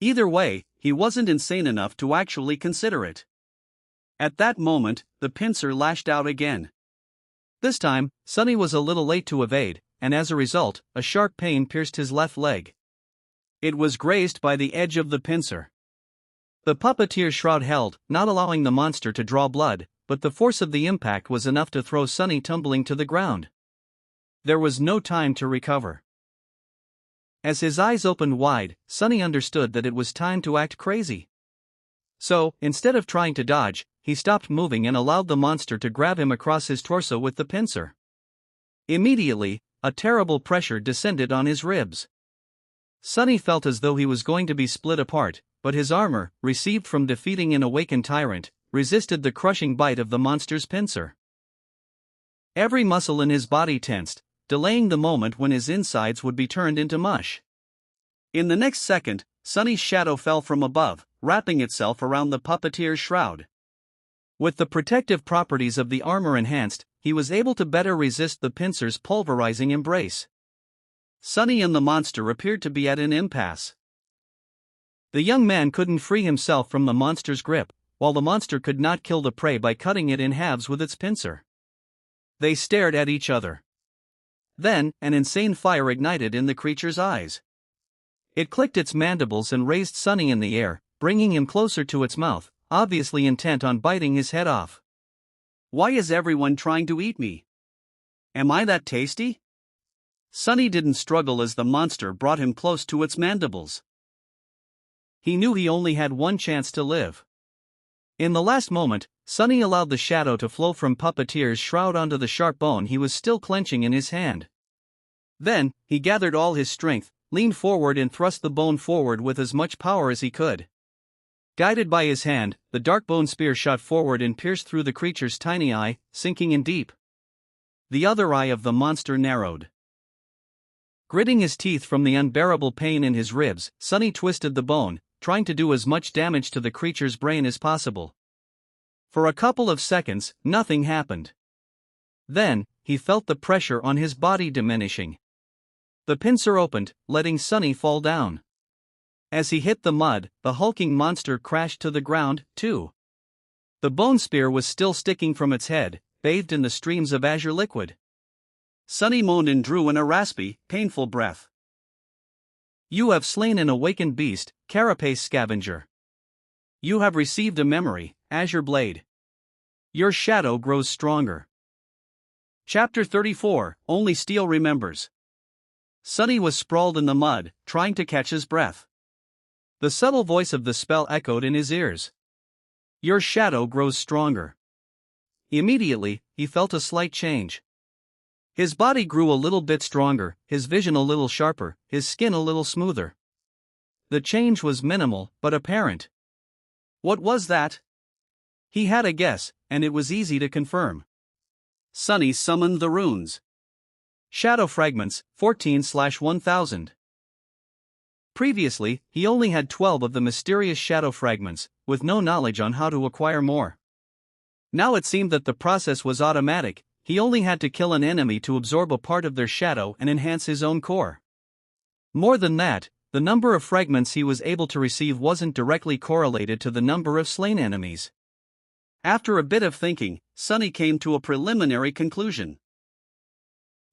Either way, he wasn't insane enough to actually consider it. At that moment, the pincer lashed out again. This time, Sonny was a little late to evade, and as a result, a sharp pain pierced his left leg. It was grazed by the edge of the pincer. The puppeteer's shroud held, not allowing the monster to draw blood, but the force of the impact was enough to throw Sonny tumbling to the ground. There was no time to recover. As his eyes opened wide, Sonny understood that it was time to act crazy. So, instead of trying to dodge, he stopped moving and allowed the monster to grab him across his torso with the pincer. Immediately, a terrible pressure descended on his ribs. Sonny felt as though he was going to be split apart, but his armor, received from defeating an awakened tyrant, resisted the crushing bite of the monster's pincer. Every muscle in his body tensed, delaying the moment when his insides would be turned into mush. In the next second, Sonny's shadow fell from above, wrapping itself around the puppeteer's shroud. With the protective properties of the armor enhanced, he was able to better resist the pincer's pulverizing embrace. Sonny and the monster appeared to be at an impasse. The young man couldn't free himself from the monster's grip, while the monster could not kill the prey by cutting it in halves with its pincer. They stared at each other. Then, an insane fire ignited in the creature's eyes. It clicked its mandibles and raised Sunny in the air, bringing him closer to its mouth, obviously intent on biting his head off. Why is everyone trying to eat me? Am I that tasty? Sunny didn't struggle as the monster brought him close to its mandibles. He knew he only had one chance to live. In the last moment, Sunny allowed the shadow to flow from Puppeteer's shroud onto the sharp bone he was still clenching in his hand. Then, he gathered all his strength, leaned forward and thrust the bone forward with as much power as he could. Guided by his hand, the dark bone spear shot forward and pierced through the creature's tiny eye, sinking in deep. The other eye of the monster narrowed. Gritting his teeth from the unbearable pain in his ribs, Sunny twisted the bone, trying to do as much damage to the creature's brain as possible. For a couple of seconds, nothing happened. Then, he felt the pressure on his body diminishing. The pincer opened, letting Sunny fall down. As he hit the mud, the hulking monster crashed to the ground, too. The bone spear was still sticking from its head, bathed in the streams of azure liquid. Sunny moaned and drew in a raspy, painful breath. You have slain an awakened beast, Carapace Scavenger. You have received a memory, Azure Blade. Your shadow grows stronger. Chapter 34, Only Steel Remembers. Sunny was sprawled in the mud, trying to catch his breath. The subtle voice of the spell echoed in his ears. Your shadow grows stronger. Immediately, he felt a slight change. His body grew a little bit stronger, his vision a little sharper, his skin a little smoother. The change was minimal, but apparent. What was that? He had a guess, and it was easy to confirm. Sunny summoned the runes. Shadow Fragments, 14/1000. Previously, he only had 12 of the mysterious shadow fragments, with no knowledge on how to acquire more. Now it seemed that the process was automatic. He only had to kill an enemy to absorb a part of their shadow and enhance his own core. More than that, the number of fragments he was able to receive wasn't directly correlated to the number of slain enemies. After a bit of thinking, Sunny came to a preliminary conclusion.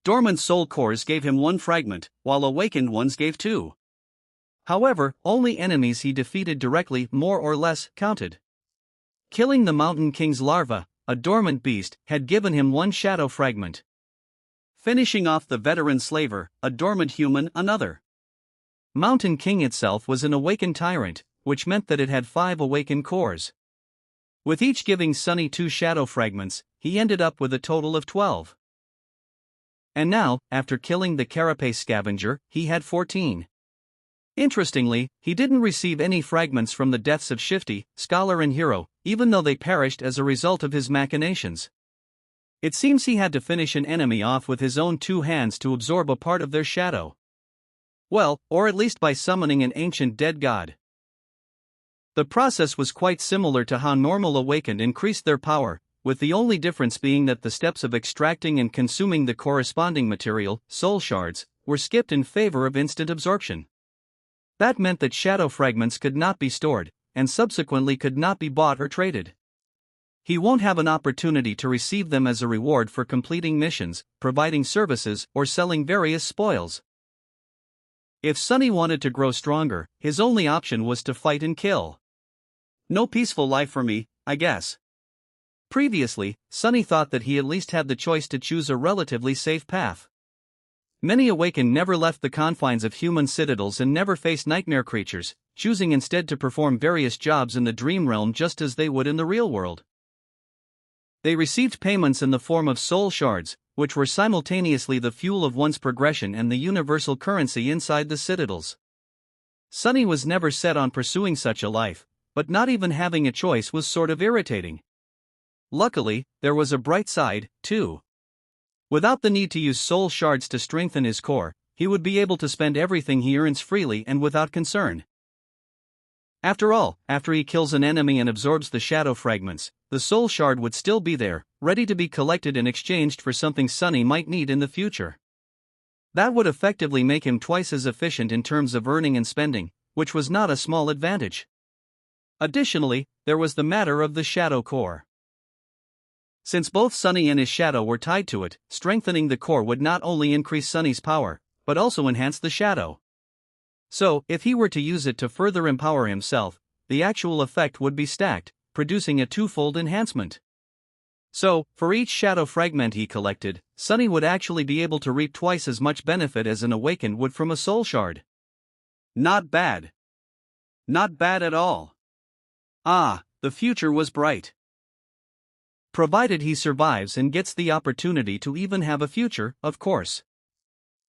Dormant soul cores gave him 1 fragment, while awakened ones gave 2. However, only enemies he defeated directly, more or less, counted. Killing the Mountain King's larva, a dormant beast, had given him 1 shadow fragment. Finishing off the veteran slaver, a dormant human, another. Mountain King itself was an awakened tyrant, which meant that it had 5 awakened cores. With each giving Sunny 2 shadow fragments, he ended up with a total of 12. And now, after killing the Carapace Scavenger, he had 14. Interestingly, he didn't receive any fragments from the deaths of Shifty, Scholar and Hero, even though they perished as a result of his machinations. It seems he had to finish an enemy off with his own 2 hands to absorb a part of their shadow. Well, or at least by summoning an ancient dead god. The process was quite similar to how normal awakened increased their power, with the only difference being that the steps of extracting and consuming the corresponding material, soul shards, were skipped in favor of instant absorption. That meant that shadow fragments could not be stored, and subsequently could not be bought or traded. He won't have an opportunity to receive them as a reward for completing missions, providing services, or selling various spoils. If Sunny wanted to grow stronger, his only option was to fight and kill. No peaceful life for me, I guess. Previously, Sunny thought that he at least had the choice to choose a relatively safe path. Many awakened never left the confines of human citadels and never faced nightmare creatures, choosing instead to perform various jobs in the dream realm just as they would in the real world. They received payments in the form of soul shards, which were simultaneously the fuel of one's progression and the universal currency inside the citadels. Sunny was never set on pursuing such a life, but not even having a choice was sort of irritating. Luckily, there was a bright side, too. Without the need to use soul shards to strengthen his core, he would be able to spend everything he earns freely and without concern. After all, after he kills an enemy and absorbs the shadow fragments, the soul shard would still be there, ready to be collected and exchanged for something Sunny might need in the future. That would effectively make him twice as efficient in terms of earning and spending, which was not a small advantage. Additionally, there was the matter of the shadow core. Since both Sunny and his shadow were tied to it, strengthening the core would not only increase Sunny's power, but also enhance the shadow. So, if he were to use it to further empower himself, the actual effect would be stacked, producing a twofold enhancement. So, for each shadow fragment he collected, Sunny would actually be able to reap twice as much benefit as an awakened would from a soul shard. Not bad. Not bad at all. Ah, the future was bright. Provided he survives and gets the opportunity to even have a future, of course.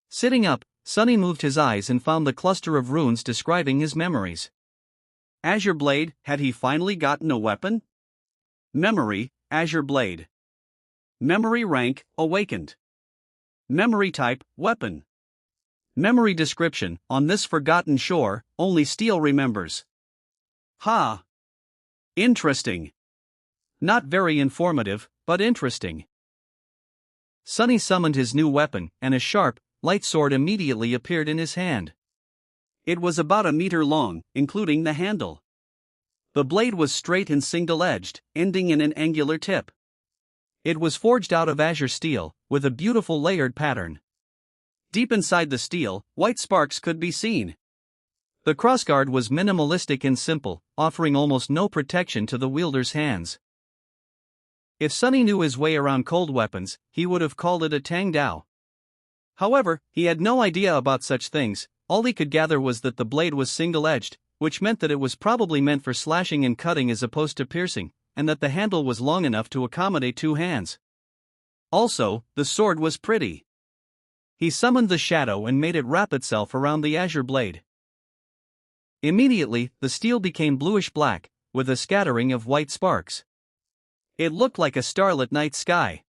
Sitting up, Sunny moved his eyes and found the cluster of runes describing his memories. Azure Blade, had he finally gotten a weapon? Memory, Azure Blade. Memory rank, Awakened. Memory type, Weapon. Memory description, on this forgotten shore, only steel remembers. Ha! Interesting. Not very informative, but interesting. Sunny summoned his new weapon, and a sharp, light sword immediately appeared in his hand. It was about a meter long, including the handle. The blade was straight and single-edged, ending in an angular tip. It was forged out of azure steel, with a beautiful layered pattern. Deep inside the steel, white sparks could be seen. The crossguard was minimalistic and simple, offering almost no protection to the wielder's hands. If Sunny knew his way around cold weapons, he would have called it a Tang Dao. However, he had no idea about such things. All he could gather was that the blade was single-edged, which meant that it was probably meant for slashing and cutting as opposed to piercing, and that the handle was long enough to accommodate two hands. Also, the sword was pretty. He summoned the shadow and made it wrap itself around the azure blade. Immediately, the steel became bluish-black, with a scattering of white sparks. It looked like a starlit night sky.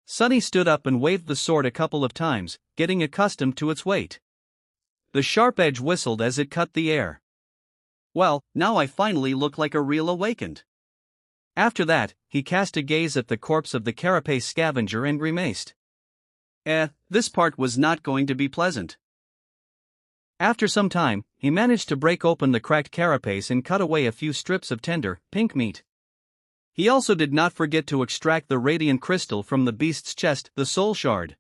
Sunny stood up and waved the sword a couple of times, getting accustomed to its weight. The sharp edge whistled as it cut the air. Well, now I finally look like a real awakened. After that, he cast a gaze at the corpse of the carapace scavenger and grimaced. This part was not going to be pleasant. After some time, he managed to break open the cracked carapace and cut away a few strips of tender, pink meat. He also did not forget to extract the radiant crystal from the beast's chest, the soul shard.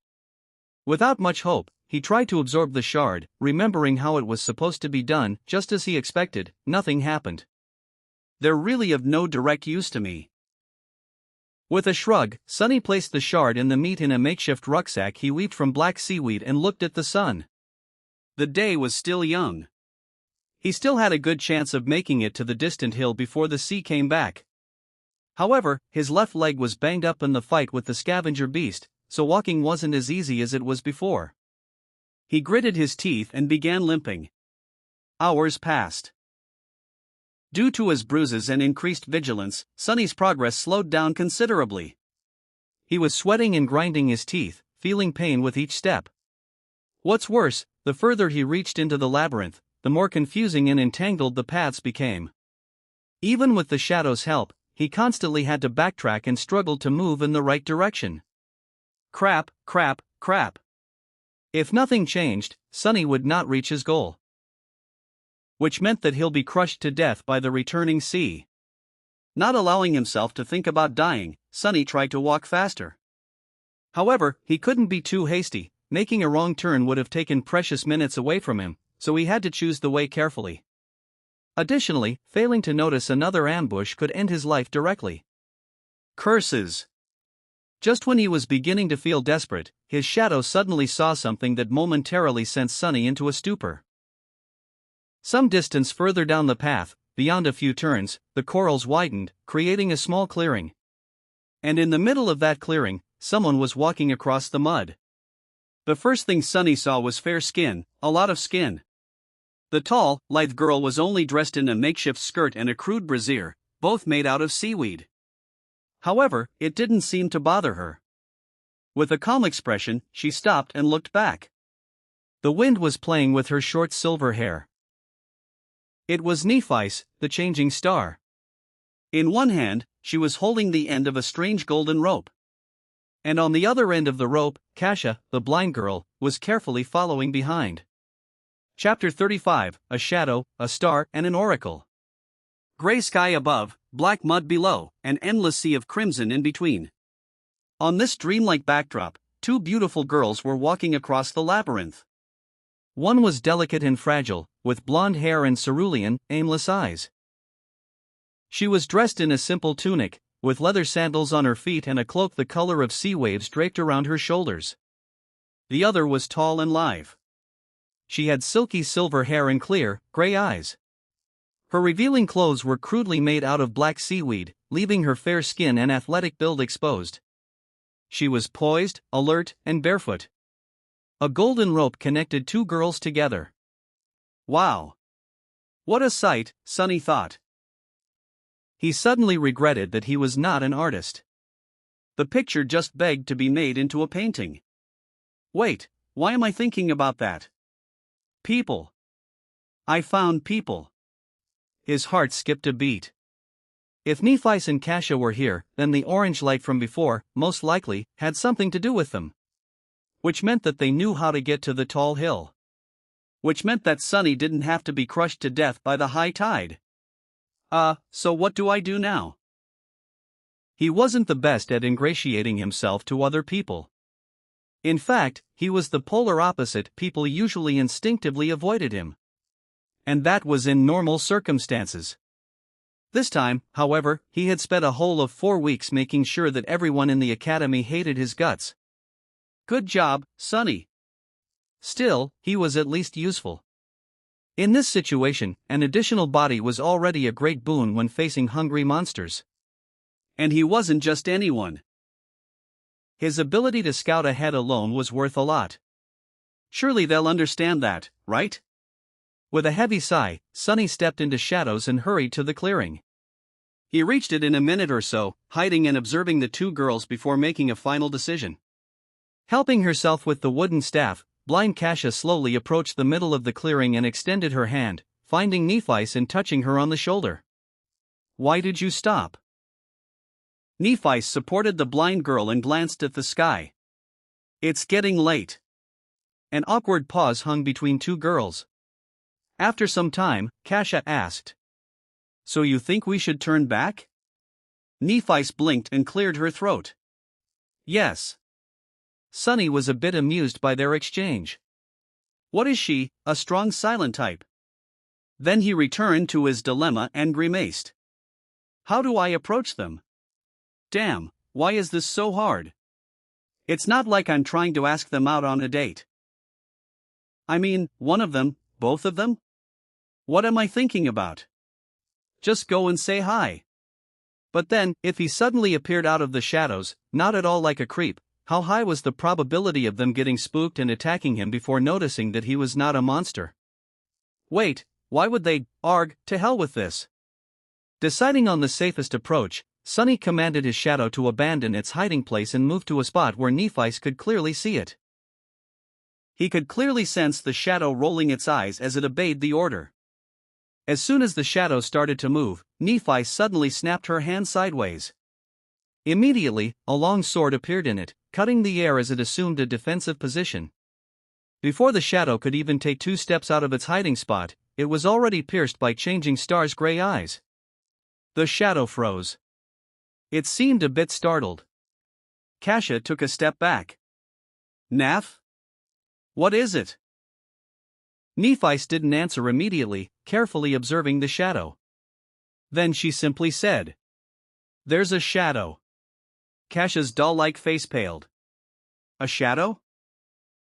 Without much hope, he tried to absorb the shard, remembering how it was supposed to be done. Just as he expected, nothing happened. They're really of no direct use to me. With a shrug, Sunny placed the shard and the meat in a makeshift rucksack he weaved from black seaweed and looked at the sun. The day was still young. He still had a good chance of making it to the distant hill before the sea came back. However, his left leg was banged up in the fight with the scavenger beast, so walking wasn't as easy as it was before. He gritted his teeth and began limping. Hours passed. Due to his bruises and increased vigilance, Sunny's progress slowed down considerably. He was sweating and grinding his teeth, feeling pain with each step. What's worse, the further he reached into the labyrinth, the more confusing and entangled the paths became. Even with the shadow's help, he constantly had to backtrack and struggled to move in the right direction. Crap, crap, crap. If nothing changed, Sunny would not reach his goal. Which meant that he'll be crushed to death by the returning sea. Not allowing himself to think about dying, Sunny tried to walk faster. However, he couldn't be too hasty. Making a wrong turn would have taken precious minutes away from him, so he had to choose the way carefully. Additionally, failing to notice another ambush could end his life directly. Curses! Just when he was beginning to feel desperate, his shadow suddenly saw something that momentarily sent Sunny into a stupor. Some distance further down the path, beyond a few turns, the corals widened, creating a small clearing. And in the middle of that clearing, someone was walking across the mud. The first thing Sunny saw was fair skin, a lot of skin. The tall, lithe girl was only dressed in a makeshift skirt and a crude brassiere, both made out of seaweed. However, it didn't seem to bother her. With a calm expression, she stopped and looked back. The wind was playing with her short silver hair. It was Nephice, the changing star. In one hand, she was holding the end of a strange golden rope. And on the other end of the rope, Kasha, the blind girl, was carefully following behind. Chapter 35, A Shadow, a Star, and an Oracle. Gray sky above, black mud below, an endless sea of crimson in between. On this dreamlike backdrop, two beautiful girls were walking across the labyrinth. One was delicate and fragile, with blonde hair and cerulean, aimless eyes. She was dressed in a simple tunic, with leather sandals on her feet and a cloak the color of sea waves draped around her shoulders. The other was tall and lithe. She had silky silver hair and clear, gray eyes. Her revealing clothes were crudely made out of black seaweed, leaving her fair skin and athletic build exposed. She was poised, alert, and barefoot. A golden rope connected two girls together. Wow! What a sight, Sunny thought. He suddenly regretted that he was not an artist. The picture just begged to be made into a painting. Wait, why am I thinking about that? People. I found people. His heart skipped a beat. If Nephi and Kasia were here, then the orange light from before, most likely, had something to do with them. Which meant that they knew how to get to the tall hill. Which meant that Sunny didn't have to be crushed to death by the high tide. So what do I do now? He wasn't the best at ingratiating himself to other people. In fact, he was the polar opposite. People usually instinctively avoided him. And that was in normal circumstances. This time, however, he had spent a whole of 4 weeks making sure that everyone in the academy hated his guts. Good job, Sunny. Still, he was at least useful. In this situation, an additional body was already a great boon when facing hungry monsters. And he wasn't just anyone. His ability to scout ahead alone was worth a lot. Surely they'll understand that, right? With a heavy sigh, Sunny stepped into shadows and hurried to the clearing. He reached it in a minute or so, hiding and observing the two girls before making a final decision. Helping herself with the wooden staff, blind Kasia slowly approached the middle of the clearing and extended her hand, finding Nephi and touching her on the shoulder. Why did you stop? Nephi supported the blind girl and glanced at the sky. It's getting late. An awkward pause hung between two girls. After some time, Kasia asked, So you think we should turn back? Nephi blinked and cleared her throat. Yes. Sunny was a bit amused by their exchange. What is she, a strong silent type? Then he returned to his dilemma and grimaced. How do I approach them? Damn, why is this so hard? It's not like I'm trying to ask them out on a date. I mean, one of them, both of them? What am I thinking about? Just go and say hi. But then, if he suddenly appeared out of the shadows, not at all like a creep, how high was the probability of them getting spooked and attacking him before noticing that he was not a monster? Wait, why would they, to hell with this? Deciding on the safest approach, Sunny commanded his shadow to abandon its hiding place and move to a spot where Nephi could clearly see it. He could clearly sense the shadow rolling its eyes as it obeyed the order. As soon as the shadow started to move, Nephi suddenly snapped her hand sideways. Immediately, a long sword appeared in it, cutting the air as it assumed a defensive position. Before the shadow could even take 2 steps out of its hiding spot, it was already pierced by Changing Star's gray eyes. The shadow froze. It seemed a bit startled. Kasia took a step back. Naff? What is it? Nephi didn't answer immediately, carefully observing the shadow. Then she simply said, There's a shadow. Kasia's doll-like face paled. A shadow?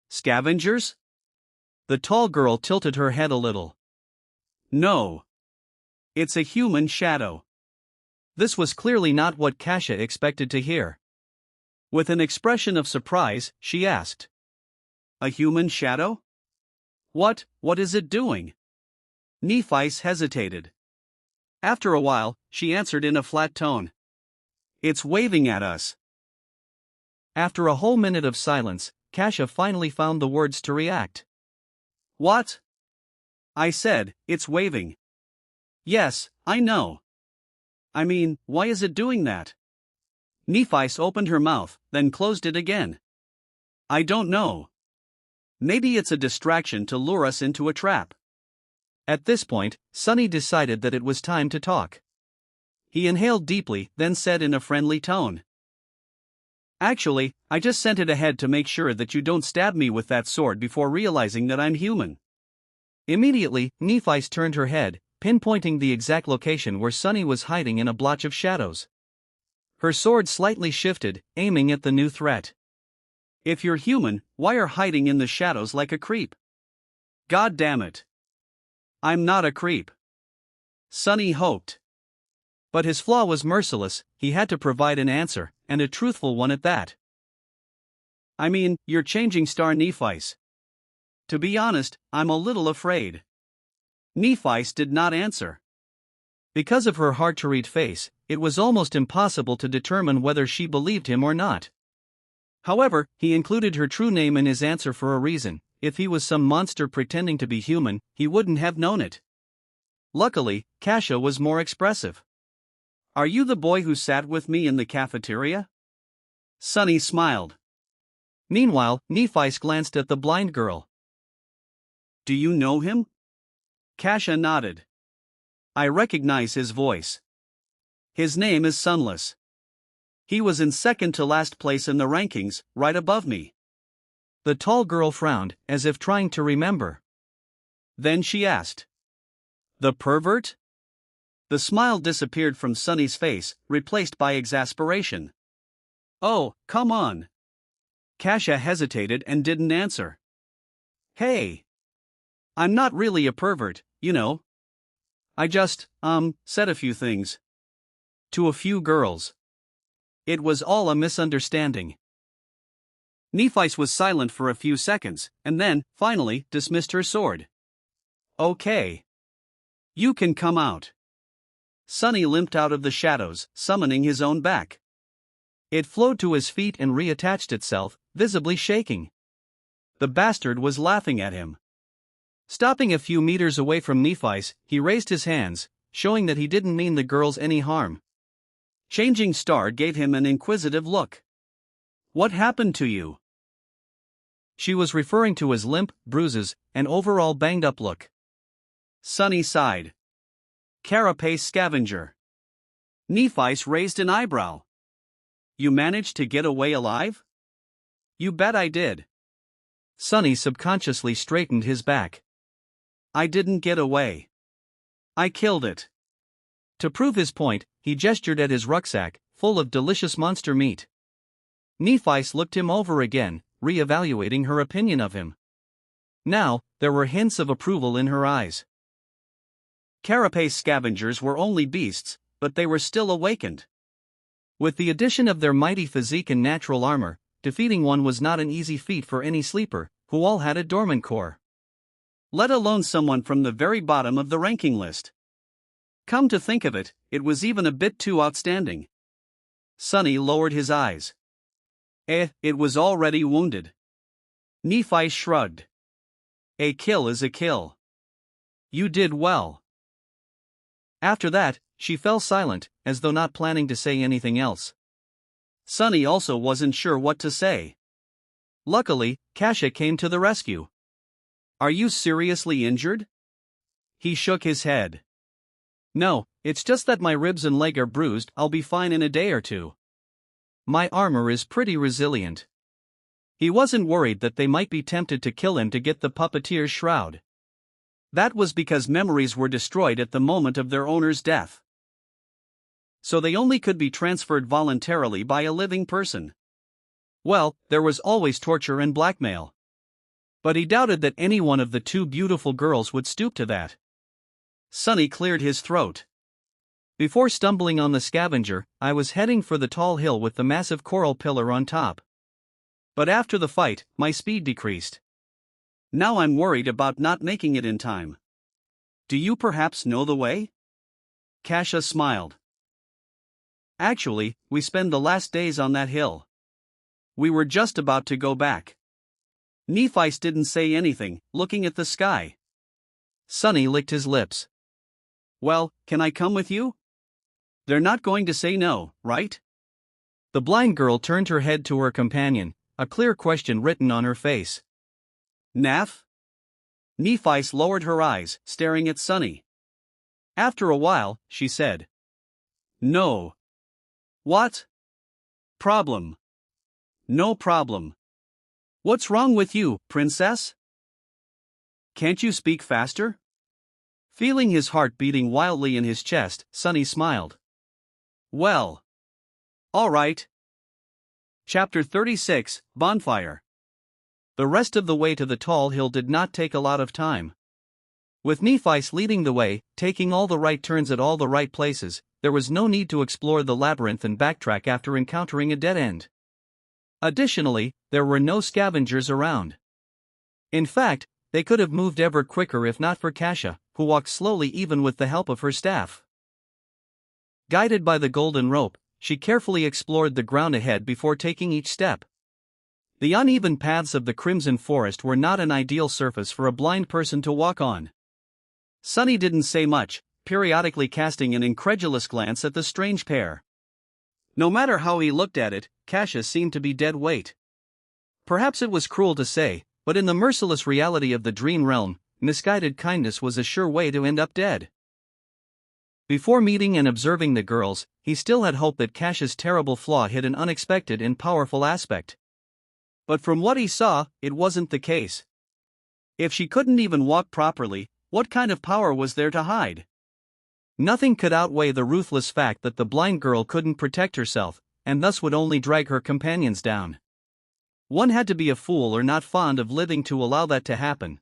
Scavengers? The tall girl tilted her head a little. No. It's a human shadow. This was clearly not what Kasia expected to hear. With an expression of surprise, she asked, A human shadow? What is it doing? Nephi hesitated. After a while, she answered in a flat tone. It's waving at us. After a whole minute of silence, Kasia finally found the words to react. What? I said, it's waving. Yes, I know. I mean, why is it doing that? Nephi opened her mouth, then closed it again. I don't know. Maybe it's a distraction to lure us into a trap. At this point, Sunny decided that it was time to talk. He inhaled deeply, then said in a friendly tone. Actually, I just sent it ahead to make sure that you don't stab me with that sword before realizing that I'm human. Immediately, Nephi turned her head, pinpointing the exact location where Sunny was hiding in a blotch of shadows. Her sword slightly shifted, aiming at the new threat. If you're human, why are hiding in the shadows like a creep? God damn it. I'm not a creep. Sunny hoped. But his flaw was merciless, he had to provide an answer, and a truthful one at that. I mean, you're changing star Nephi. To be honest, I'm a little afraid. Nephi did not answer. Because of her hard-to-read face, it was almost impossible to determine whether she believed him or not. However, he included her true name in his answer for a reason. If he was some monster pretending to be human, he wouldn't have known it. Luckily, Kasha was more expressive. Are you the boy who sat with me in the cafeteria? Sunny smiled. Meanwhile, Nephi glanced at the blind girl. Do you know him? Kasha nodded. I recognize his voice. His name is Sunless. He was in second to last place in the rankings, right above me. The tall girl frowned, as if trying to remember. Then she asked. The pervert? The smile disappeared from Sunny's face, replaced by exasperation. Oh, come on. Kasha hesitated and didn't answer. Hey. I'm not really a pervert, you know. I just, said a few things. To a few girls. It was all a misunderstanding. Nephi was silent for a few seconds, and then, finally, dismissed her sword. Okay. You can come out. Sunny limped out of the shadows, summoning his own back. It flowed to his feet and reattached itself, visibly shaking. The bastard was laughing at him. Stopping a few meters away from Nephi, he raised his hands, showing that he didn't mean the girls any harm. Changing Star gave him an inquisitive look. What happened to you? She was referring to his limp, bruises, and overall banged-up look. Sunny sighed. Carapace scavenger. Nephi raised an eyebrow. You managed to get away alive? You bet I did. Sunny subconsciously straightened his back. I didn't get away. I killed it. To prove his point, he gestured at his rucksack, full of delicious monster meat. Nephi looked him over again, re-evaluating her opinion of him. Now, there were hints of approval in her eyes. Carapace scavengers were only beasts, but they were still awakened. With the addition of their mighty physique and natural armor, defeating one was not an easy feat for any sleeper, who all had a dormant core. Let alone someone from the very bottom of the ranking list. Come to think of it, it was even a bit too outstanding. Sunny lowered his eyes. It was already wounded. Nephi shrugged. A kill is a kill. You did well. After that, she fell silent, as though not planning to say anything else. Sunny also wasn't sure what to say. Luckily, Kasha came to the rescue. Are you seriously injured? He shook his head. No, it's just that my ribs and leg are bruised. I'll be fine in a day or two. My armor is pretty resilient. He wasn't worried that they might be tempted to kill him to get the puppeteer's shroud. That was because memories were destroyed at the moment of their owner's death. So they only could be transferred voluntarily by a living person. Well, there was always torture and blackmail. But he doubted that any one of the two beautiful girls would stoop to that. Sunny cleared his throat. Before stumbling on the scavenger, I was heading for the tall hill with the massive coral pillar on top. But after the fight, my speed decreased. Now I'm worried about not making it in time. Do you perhaps know the way? Kasha smiled. Actually, we spent the last days on that hill. We were just about to go back. Nephi didn't say anything, looking at the sky. Sunny licked his lips. Well, can I come with you? They're not going to say no, right? The blind girl turned her head to her companion, a clear question written on her face. Naff? Nephi lowered her eyes, staring at Sunny. After a while, she said. No. What? Problem. No problem. What's wrong with you, princess? Can't you speak faster? Feeling his heart beating wildly in his chest, Sunny smiled. Well. All right. Chapter 36, Bonfire. The rest of the way to the tall hill did not take a lot of time. With Nephi's leading the way, taking all the right turns at all the right places, there was no need to explore the labyrinth and backtrack after encountering a dead end. Additionally, there were no scavengers around. In fact, they could have moved ever quicker if not for Kasia, who walked slowly even with the help of her staff. Guided by the golden rope, she carefully explored the ground ahead before taking each step. The uneven paths of the Crimson Forest were not an ideal surface for a blind person to walk on. Sunny didn't say much, periodically casting an incredulous glance at the strange pair. No matter how he looked at it, Kasia seemed to be dead weight. Perhaps it was cruel to say, but in the merciless reality of the dream realm, misguided kindness was a sure way to end up dead. Before meeting and observing the girls, he still had hope that Kasia's terrible flaw hid an unexpected and powerful aspect. But from what he saw, it wasn't the case. If she couldn't even walk properly, what kind of power was there to hide? Nothing could outweigh the ruthless fact that the blind girl couldn't protect herself, and thus would only drag her companions down. One had to be a fool or not fond of living to allow that to happen.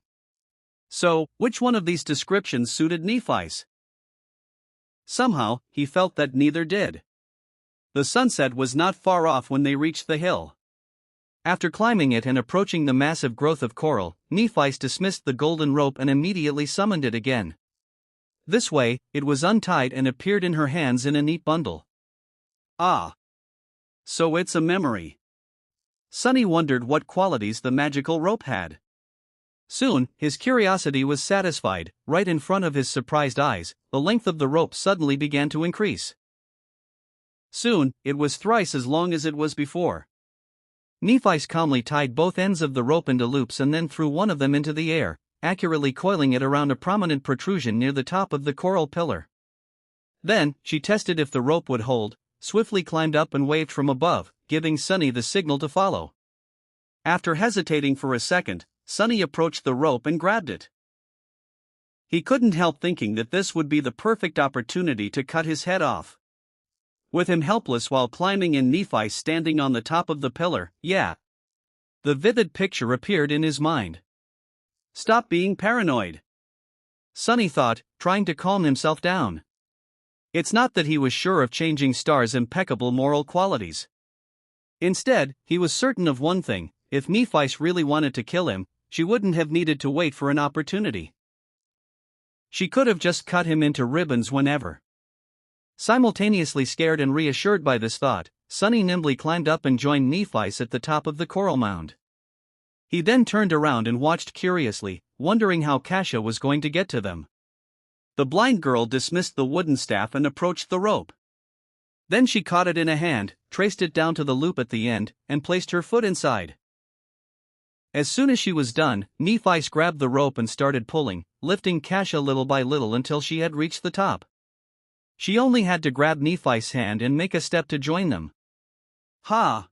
So, which one of these descriptions suited Nephi's? Somehow, he felt that neither did. The sunset was not far off when they reached the hill. After climbing it and approaching the massive growth of coral, Nephi dismissed the golden rope and immediately summoned it again. This way, it was untied and appeared in her hands in a neat bundle. Ah! So it's a memory. Sunny wondered what qualities the magical rope had. Soon, his curiosity was satisfied. Right in front of his surprised eyes, the length of the rope suddenly began to increase. Soon, it was thrice as long as it was before. Nephi calmly tied both ends of the rope into loops and then threw one of them into the air, accurately coiling it around a prominent protrusion near the top of the coral pillar. Then, she tested if the rope would hold, swiftly climbed up and waved from above, giving Sunny the signal to follow. After hesitating for a second, Sunny approached the rope and grabbed it. He couldn't help thinking that this would be the perfect opportunity to cut his head off. With him helpless while climbing and Nephi standing on the top of the pillar, yeah. The vivid picture appeared in his mind. Stop being paranoid, Sunny thought, trying to calm himself down. It's not that he was sure of changing Star's impeccable moral qualities. Instead, he was certain of one thing: if Nephi really wanted to kill him, she wouldn't have needed to wait for an opportunity. She could have just cut him into ribbons whenever. Simultaneously scared and reassured by this thought, Sunny nimbly climbed up and joined Nephi at the top of the coral mound. He then turned around and watched curiously, wondering how Kasia was going to get to them. The blind girl dismissed the wooden staff and approached the rope. Then she caught it in a hand, traced it down to the loop at the end, and placed her foot inside. As soon as she was done, Nephi grabbed the rope and started pulling, lifting Kasia little by little until she had reached the top. She only had to grab Nephi's hand and make a step to join them. Ha!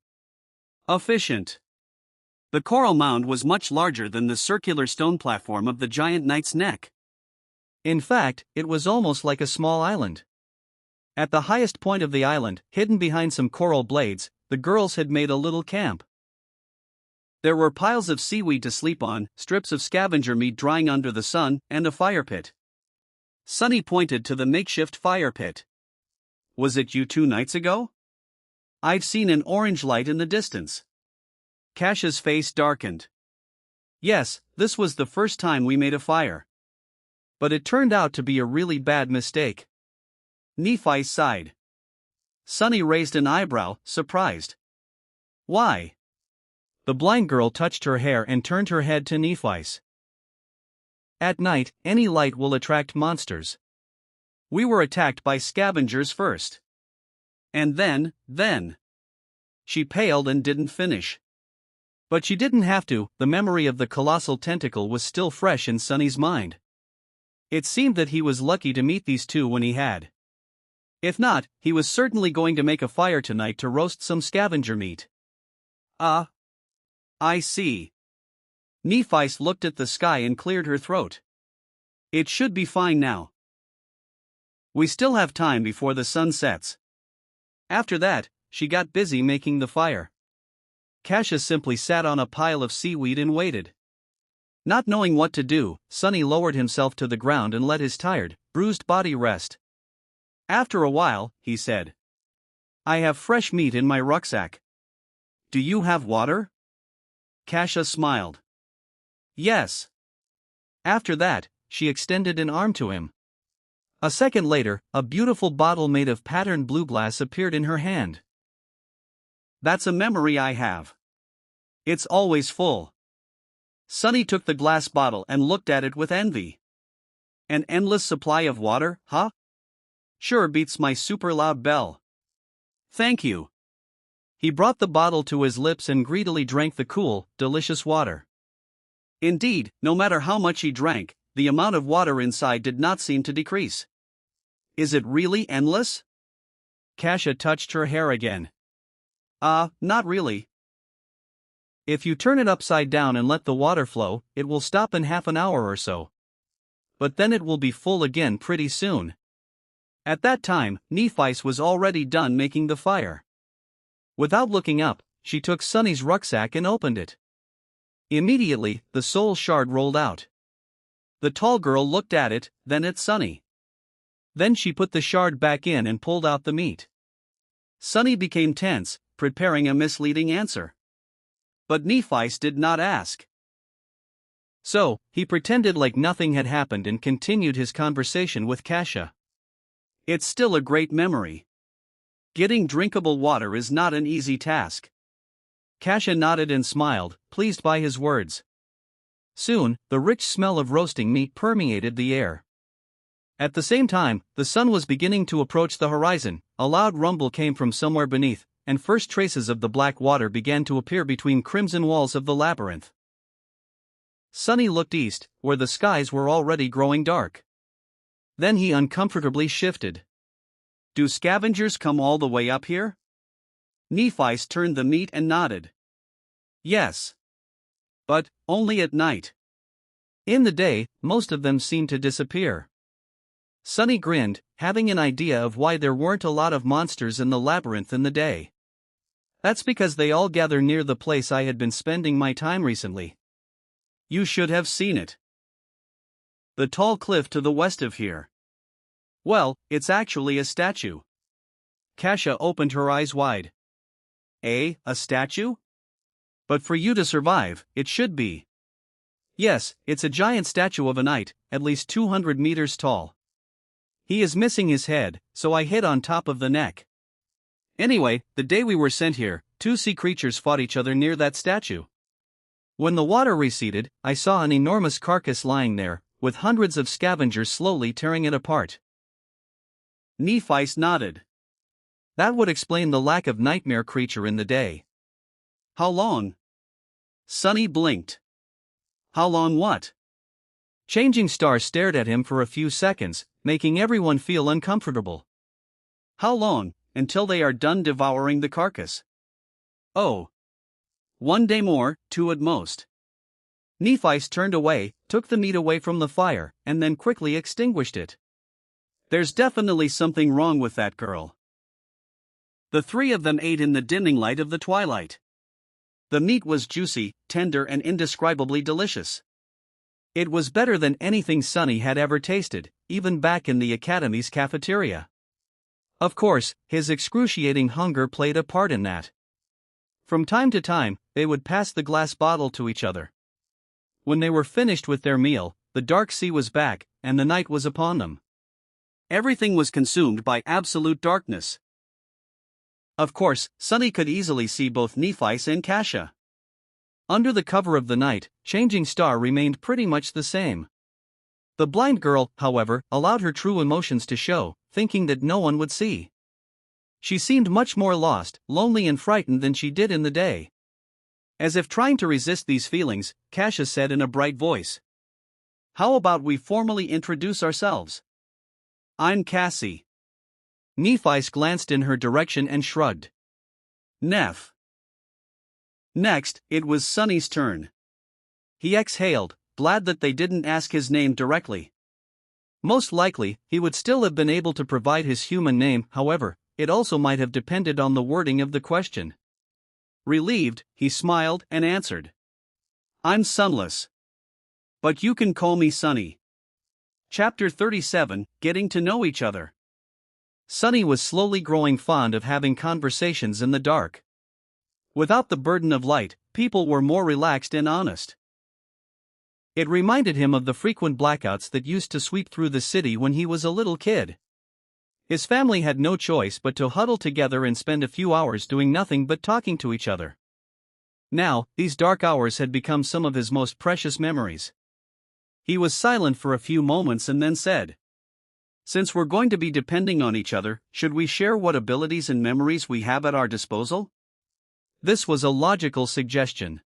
Efficient. The coral mound was much larger than the circular stone platform of the giant knight's neck. In fact, it was almost like a small island. At the highest point of the island, hidden behind some coral blades, the girls had made a little camp. There were piles of seaweed to sleep on, strips of scavenger meat drying under the sun, and a fire pit. Sunny pointed to the makeshift fire pit. Was it you 2 nights ago? I've seen an orange light in the distance. Kasia's face darkened. Yes, this was the first time we made a fire. But it turned out to be a really bad mistake. Nephi sighed. Sunny raised an eyebrow, surprised. Why? The blind girl touched her hair and turned her head to Nephi's. At night, any light will attract monsters. We were attacked by scavengers first. And then. She paled and didn't finish. But she didn't have to. The memory of the colossal tentacle was still fresh in Sunny's mind. It seemed that he was lucky to meet these two when he had. If not, he was certainly going to make a fire tonight to roast some scavenger meat. Ah, I see. Nephi's looked at the sky and cleared her throat. It should be fine now. We still have time before the sun sets. After that, she got busy making the fire. Kasia simply sat on a pile of seaweed and waited. Not knowing what to do, Sunny lowered himself to the ground and let his tired, bruised body rest. After a while, he said, "I have fresh meat in my rucksack. Do you have water?" Kasia smiled. "Yes." After that, she extended an arm to him. A second later, a beautiful bottle made of patterned blue glass appeared in her hand. "That's a memory I have. It's always full." Sunny took the glass bottle and looked at it with envy. "An endless supply of water, huh? Sure beats my super loud bell. Thank you." He brought the bottle to his lips and greedily drank the cool, delicious water. Indeed, no matter how much he drank, the amount of water inside did not seem to decrease. "Is it really endless?" Kasia touched her hair again. Not really. If you turn it upside down and let the water flow, it will stop in half an hour or so. But then it will be full again pretty soon." At that time, Nephi was already done making the fire. Without looking up, she took Sunny's rucksack and opened it. Immediately, the soul shard rolled out. The tall girl looked at it, then at Sunny. Then she put the shard back in and pulled out the meat. Sunny became tense, preparing a misleading answer. But Nephi did not ask. So, he pretended like nothing had happened and continued his conversation with Kasia. "It's still a great memory. Getting drinkable water is not an easy task." Kasia nodded and smiled, pleased by his words. Soon, the rich smell of roasting meat permeated the air. At the same time, the sun was beginning to approach the horizon. A loud rumble came from somewhere beneath, and first traces of the black water began to appear between crimson walls of the labyrinth. Sunny looked east, where the skies were already growing dark. Then he uncomfortably shifted. "Do scavengers come all the way up here?" Nephi turned the meat and nodded. "Yes. But, only at night. In the day, most of them seem to disappear." Sunny grinned, having an idea of why there weren't a lot of monsters in the labyrinth in the day. "That's because they all gather near the place I had been spending my time recently. You should have seen it. The tall cliff to the west of here. Well, it's actually a statue." Kasia opened her eyes wide. A statue? But for you to survive, it should be. Yes, it's a giant statue of a knight, at least 200 meters tall. He is missing his head, so I hid on top of the neck. Anyway, the day we were sent here, two sea creatures fought each other near that statue. When the water receded, I saw an enormous carcass lying there, with hundreds of scavengers slowly tearing it apart." Nephi nodded. That would explain the lack of nightmare creature in the day. "How long?" Sunny blinked. "How long what?" Changing Star stared at him for a few seconds, making everyone feel uncomfortable. "How long, until they are done devouring the carcass?" "Oh. 1 day more, 2 at most." Nephi turned away, took the meat away from the fire, and then quickly extinguished it. "There's definitely something wrong with that girl." The three of them ate in the dimming light of the twilight. The meat was juicy, tender and indescribably delicious. It was better than anything Sunny had ever tasted, even back in the Academy's cafeteria. Of course, his excruciating hunger played a part in that. From time to time, they would pass the glass bottle to each other. When they were finished with their meal, the dark sea was back, and the night was upon them. Everything was consumed by absolute darkness. Of course, Sunny could easily see both Nephi and Kasia. Under the cover of the night, Changing Star remained pretty much the same. The blind girl, however, allowed her true emotions to show, thinking that no one would see. She seemed much more lost, lonely and frightened than she did in the day. As if trying to resist these feelings, Kasia said in a bright voice, "How about we formally introduce ourselves? I'm Cassie." Nephi glanced in her direction and shrugged. "Neph." Next, it was Sunny's turn. He exhaled, glad that they didn't ask his name directly. Most likely, he would still have been able to provide his human name, however, it also might have depended on the wording of the question. Relieved, he smiled and answered. I'm Sunless. But you can call me Sunny. Chapter 37, Getting to Know Each Other. Sunny was slowly growing fond of having conversations in the dark. Without the burden of light, people were more relaxed and honest. It reminded him of the frequent blackouts that used to sweep through the city when he was a little kid. His family had no choice but to huddle together and spend a few hours doing nothing but talking to each other. Now, these dark hours had become some of his most precious memories. He was silent for a few moments and then said, Since we're going to be depending on each other, should we share what abilities and memories we have at our disposal? This was a logical suggestion.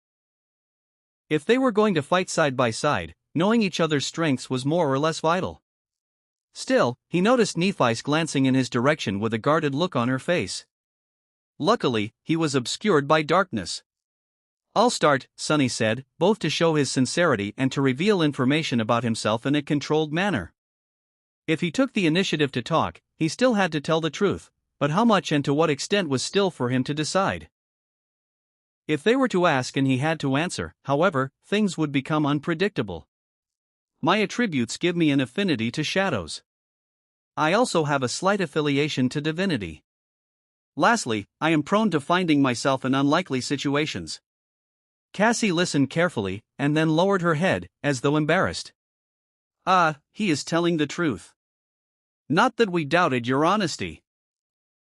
If they were going to fight side by side, knowing each other's strengths was more or less vital. Still, he noticed Nephi's glancing in his direction with a guarded look on her face. Luckily, he was obscured by darkness. I'll start, Sunny said, both to show his sincerity and to reveal information about himself in a controlled manner. If he took the initiative to talk, he still had to tell the truth, but how much and to what extent was still for him to decide. If they were to ask and he had to answer, however, things would become unpredictable. My attributes give me an affinity to shadows. I also have a slight affiliation to divinity. Lastly, I am prone to finding myself in unlikely situations. Cassie listened carefully, and then lowered her head, as though embarrassed. He is telling the truth. Not that we doubted your honesty.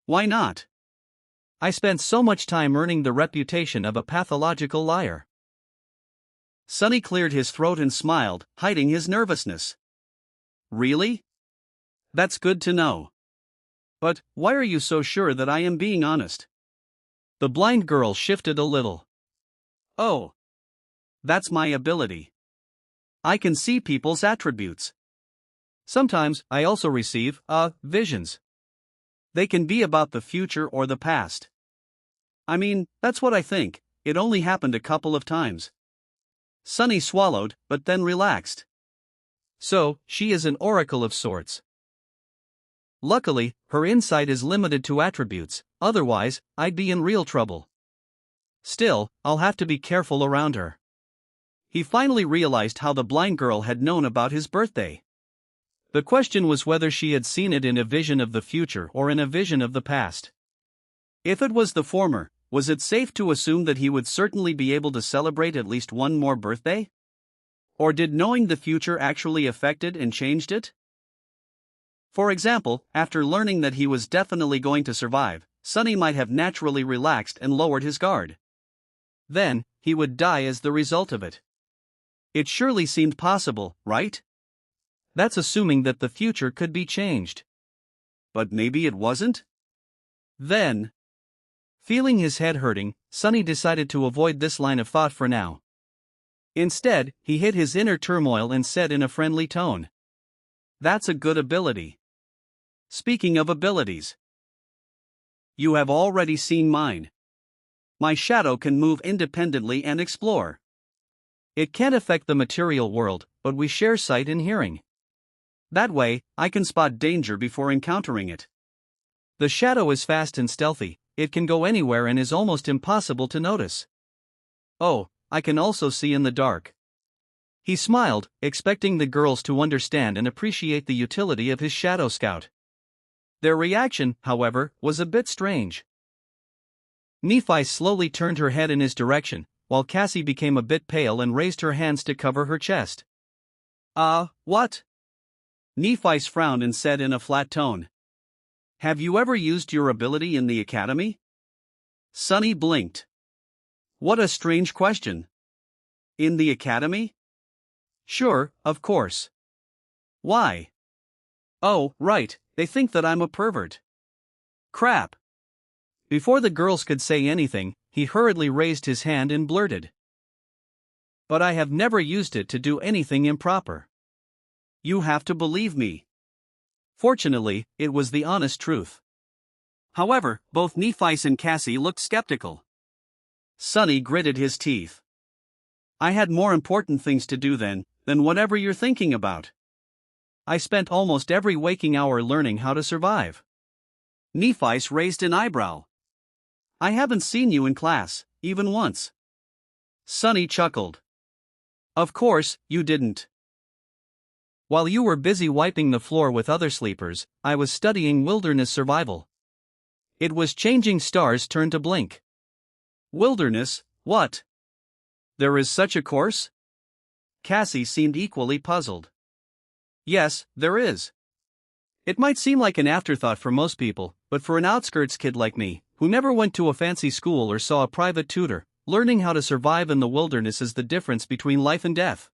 Why not? I spent so much time earning the reputation of a pathological liar. Sunny cleared his throat and smiled, hiding his nervousness. Really? That's good to know. But, why are you so sure that I am being honest? The blind girl shifted a little. Oh. That's my ability. I can see people's attributes. Sometimes, I also receive, visions. They can be about the future or the past. I mean, that's what I think, it only happened a couple of times. Sunny swallowed, but then relaxed. So, she is an oracle of sorts. Luckily, her insight is limited to attributes, otherwise, I'd be in real trouble. Still, I'll have to be careful around her. He finally realized how the blind girl had known about his birthday. The question was whether she had seen it in a vision of the future or in a vision of the past. If it was the former, was it safe to assume that he would certainly be able to celebrate at least one more birthday? Or did knowing the future actually affect it and changed it? For example, after learning that he was definitely going to survive, Sunny might have naturally relaxed and lowered his guard. Then, he would die as the result of it. It surely seemed possible, right? That's assuming that the future could be changed. But maybe it wasn't? Then, feeling his head hurting, Sunny decided to avoid this line of thought for now. Instead, he hid his inner turmoil and said in a friendly tone, That's a good ability. Speaking of abilities, you have already seen mine. My shadow can move independently and explore. It can't affect the material world, but we share sight and hearing. That way, I can spot danger before encountering it. The shadow is fast and stealthy, it can go anywhere and is almost impossible to notice. Oh, I can also see in the dark. He smiled, expecting the girls to understand and appreciate the utility of his shadow scout. Their reaction, however, was a bit strange. Nephi slowly turned her head in his direction, while Cassie became a bit pale and raised her hands to cover her chest. What? Nephi frowned and said in a flat tone. Have you ever used your ability in the academy? Sunny blinked. What a strange question. In the academy? Sure, of course. Why? Oh, right, they think that I'm a pervert. Crap. Before the girls could say anything, he hurriedly raised his hand and blurted. But I have never used it to do anything improper. You have to believe me. Fortunately, it was the honest truth. However, both Nephi and Cassie looked skeptical. Sonny gritted his teeth. I had more important things to do than whatever you're thinking about. I spent almost every waking hour learning how to survive. Nephi's raised an eyebrow. I haven't seen you in class, even once. Sonny chuckled. Of course, you didn't. While you were busy wiping the floor with other sleepers, I was studying wilderness survival. It was Changing Star's turn to blink. Wilderness, what? There is such a course? Cassie seemed equally puzzled. Yes, there is. It might seem like an afterthought for most people, but for an outskirts kid like me, who never went to a fancy school or saw a private tutor, learning how to survive in the wilderness is the difference between life and death.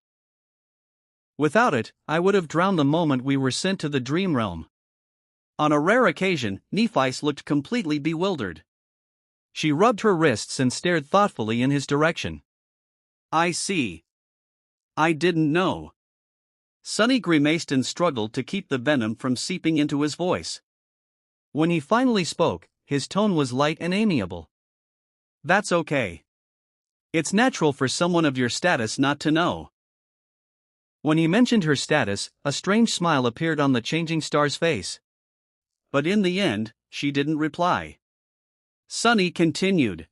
Without it, I would have drowned the moment we were sent to the dream realm. On a rare occasion, Nephis looked completely bewildered. She rubbed her wrists and stared thoughtfully in his direction. I see. I didn't know. Sonny grimaced and struggled to keep the venom from seeping into his voice. When he finally spoke, his tone was light and amiable. That's okay. It's natural for someone of your status not to know. When he mentioned her status, a strange smile appeared on the Changing Star's face. But in the end, she didn't reply. Sonny continued.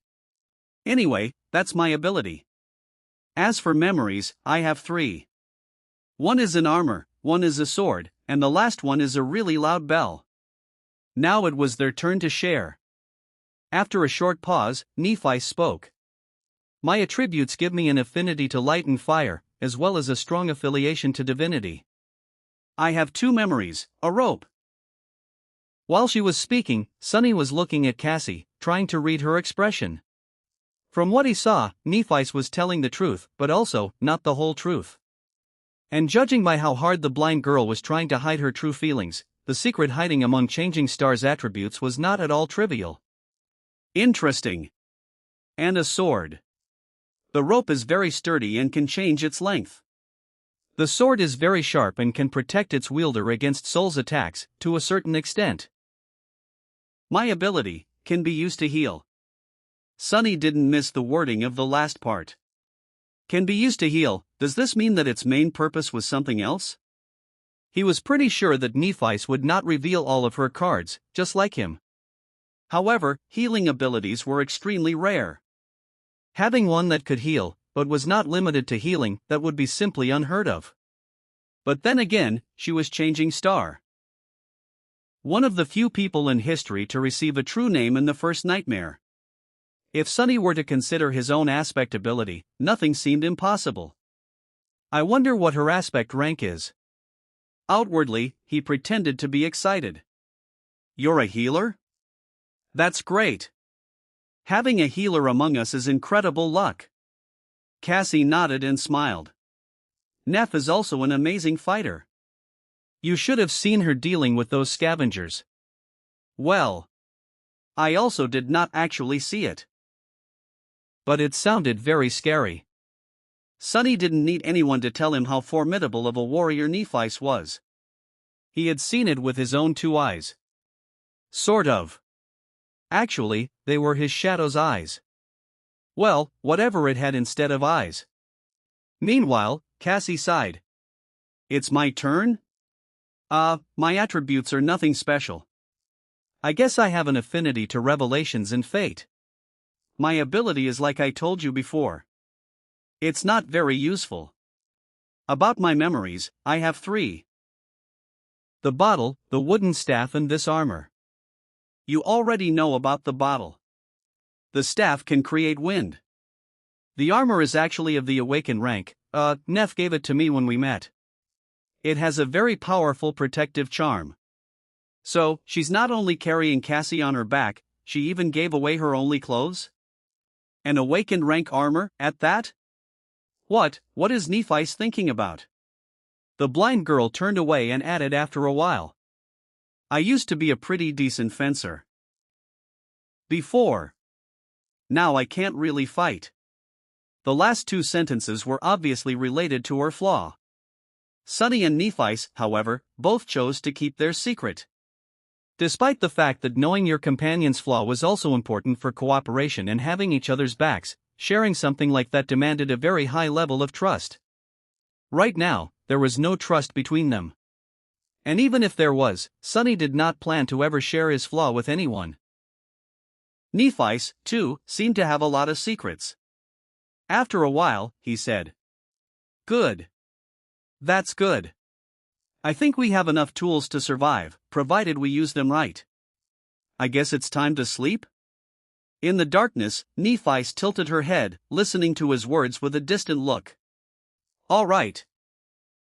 Anyway, that's my ability. As for memories, I have 3. One is an armor, one is a sword, and the last one is a really loud bell. Now it was their turn to share. After a short pause, Nephi spoke. My attributes give me an affinity to light and fire, as well as a strong affiliation to divinity. I have 2 memories, a rope. While she was speaking, Sonny was looking at Cassie, trying to read her expression. From what he saw, Nephis was telling the truth, but also, not the whole truth. And judging by how hard the blind girl was trying to hide her true feelings, the secret hiding among Changing Star's attributes was not at all trivial. Interesting. And a sword. The rope is very sturdy and can change its length. The sword is very sharp and can protect its wielder against soul's attacks, to a certain extent. My ability can be used to heal. Sonny didn't miss the wording of the last part. Can be used to heal, does this mean that its main purpose was something else? He was pretty sure that Nephis would not reveal all of her cards, just like him. However, healing abilities were extremely rare. Having one that could heal, but was not limited to healing, that would be simply unheard of. But then again, she was Changing Star. One of the few people in history to receive a true name in the first nightmare. If Sonny were to consider his own aspect ability, nothing seemed impossible. I wonder what her aspect rank is. Outwardly, he pretended to be excited. You're a healer? That's great. Having a healer among us is incredible luck. Cassie nodded and smiled. Neph is also an amazing fighter. You should have seen her dealing with those scavengers. Well, I also did not actually see it. But it sounded very scary. Sonny didn't need anyone to tell him how formidable of a warrior Nephis was. He had seen it with his own 2 eyes. Sort of. Actually, they were his shadow's eyes. Well, whatever it had instead of eyes. Meanwhile, Cassie sighed. It's my turn? My attributes are nothing special. I guess I have an affinity to revelations and fate. My ability is like I told you before. It's not very useful. About my memories, I have 3. The bottle, the wooden staff and this armor. You already know about the bottle. The staff can create wind. The armor is actually of the awakened rank, Neph gave it to me when we met. It has a very powerful protective charm. So, she's not only carrying Cassie on her back, she even gave away her only clothes? An awakened rank armor, at that? What is Nephis thinking about? The blind girl turned away and added after a while. I used to be a pretty decent fencer. Before. Now I can't really fight. The last 2 sentences were obviously related to her flaw. Sonny and Nephis, however, both chose to keep their secret. Despite the fact that knowing your companion's flaw was also important for cooperation and having each other's backs, sharing something like that demanded a very high level of trust. Right now, there was no trust between them. And even if there was, Sonny did not plan to ever share his flaw with anyone. Nephi, too, seemed to have a lot of secrets. After a while, he said, "Good. That's good. I think we have enough tools to survive, provided we use them right. I guess it's time to sleep?" In the darkness, Nephi tilted her head, listening to his words with a distant look. "All right.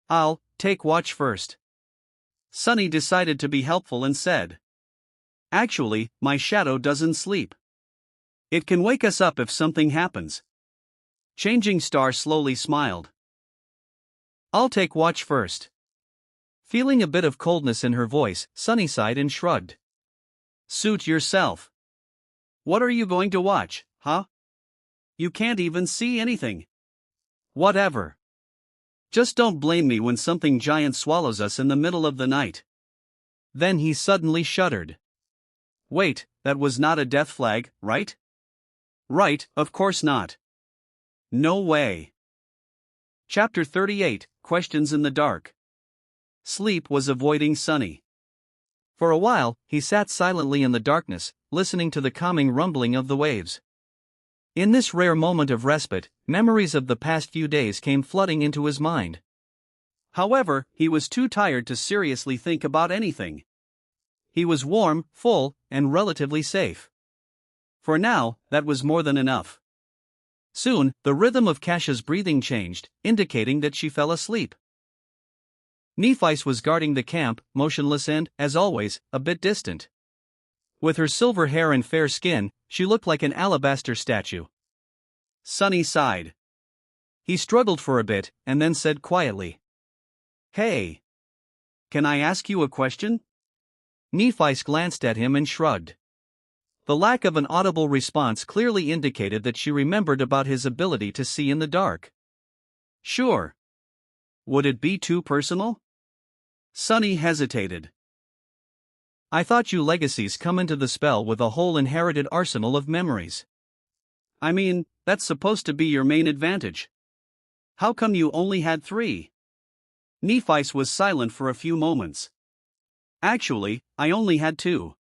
I'll take watch first." Sonny decided to be helpful and said, "Actually, my shadow doesn't sleep. It can wake us up if something happens." Changing Star slowly smiled. "I'll take watch first." Feeling a bit of coldness in her voice, Sonny sighed and shrugged. "Suit yourself. What are you going to watch, huh? You can't even see anything." "Whatever. Just don't blame me when something giant swallows us in the middle of the night." Then he suddenly shuddered. "Wait, that was not a death flag, right?" "Right, of course not. No way." Chapter 38, Questions in the Dark. Sleep was avoiding Sonny. For a while, he sat silently in the darkness, listening to the calming rumbling of the waves. In this rare moment of respite, memories of the past few days came flooding into his mind. However, he was too tired to seriously think about anything. He was warm, full, and relatively safe. For now, that was more than enough. Soon, the rhythm of Kasha's breathing changed, indicating that she fell asleep. Nephi was guarding the camp, motionless and, as always, a bit distant. With her silver hair and fair skin, she looked like an alabaster statue. Sonny sighed. He struggled for a bit, and then said quietly, "Hey. Can I ask you a question?" Nephi glanced at him and shrugged. The lack of an audible response clearly indicated that she remembered about his ability to see in the dark. "Sure. Would it be too personal?" Sonny hesitated. "I thought you legacies come into the spell with a whole inherited arsenal of memories. I mean, that's supposed to be your main advantage. How come you only had 3? Nephi was silent for a few moments. "Actually, I only had 2.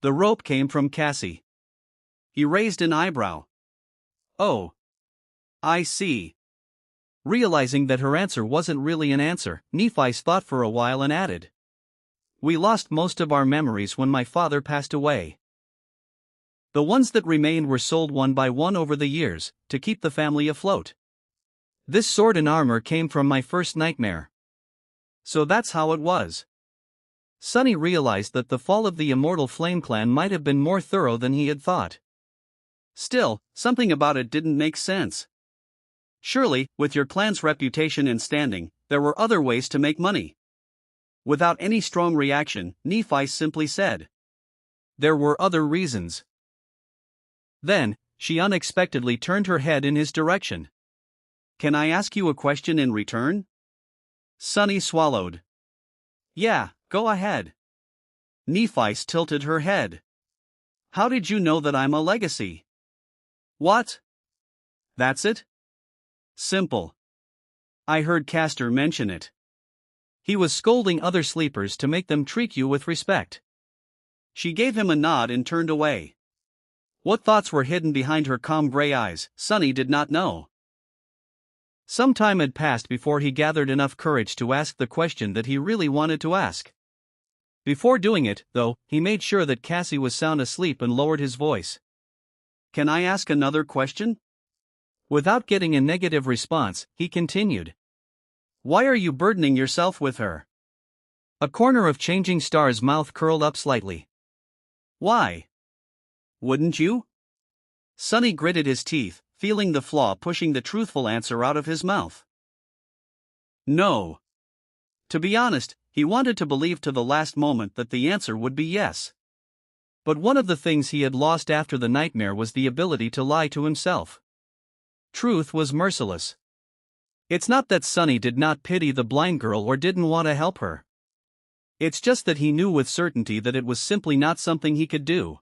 The rope came from Cassie." He raised an eyebrow. "Oh. I see." Realizing that her answer wasn't really an answer, Nephi thought for a while and added, "We lost most of our memories when my father passed away. The ones that remained were sold one by one over the years, to keep the family afloat. This sword and armor came from my first nightmare. So that's how it was." Sonny realized that the fall of the immortal Flame Clan might have been more thorough than he had thought. Still, something about it didn't make sense. Surely, with your clan's reputation and standing, there were other ways to make money. Without any strong reaction, Nephi simply said, "There were other reasons." Then, she unexpectedly turned her head in his direction. "Can I ask you a question in return?" Sonny swallowed. "Yeah, go ahead." Nephi tilted her head. "How did you know that I'm a legacy?" "What? That's it? Simple. I heard Castor mention it. He was scolding other sleepers to make them treat you with respect." She gave him a nod and turned away. What thoughts were hidden behind her calm gray eyes, Sonny did not know. Some time had passed before he gathered enough courage to ask the question that he really wanted to ask. Before doing it, though, he made sure that Cassie was sound asleep and lowered his voice. "Can I ask another question?" Without getting a negative response, he continued. "Why are you burdening yourself with her?" A corner of Changing Star's mouth curled up slightly. "Why? Wouldn't you?" Sonny gritted his teeth, feeling the flaw pushing the truthful answer out of his mouth. No. To be honest, he wanted to believe to the last moment that the answer would be yes. But one of the things he had lost after the nightmare was the ability to lie to himself. Truth was merciless. It's not that Sonny did not pity the blind girl or didn't want to help her. It's just that he knew with certainty that it was simply not something he could do.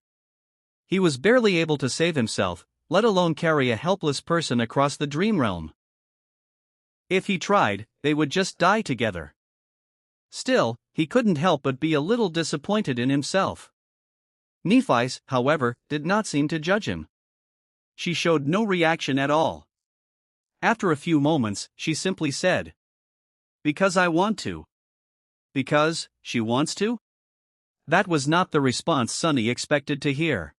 He was barely able to save himself, let alone carry a helpless person across the dream realm. If he tried, they would just die together. Still, he couldn't help but be a little disappointed in himself. Nephi, however, did not seem to judge him. She showed no reaction at all. After a few moments, she simply said, "Because I want to." Because she wants to? That was not the response Sunny expected to hear.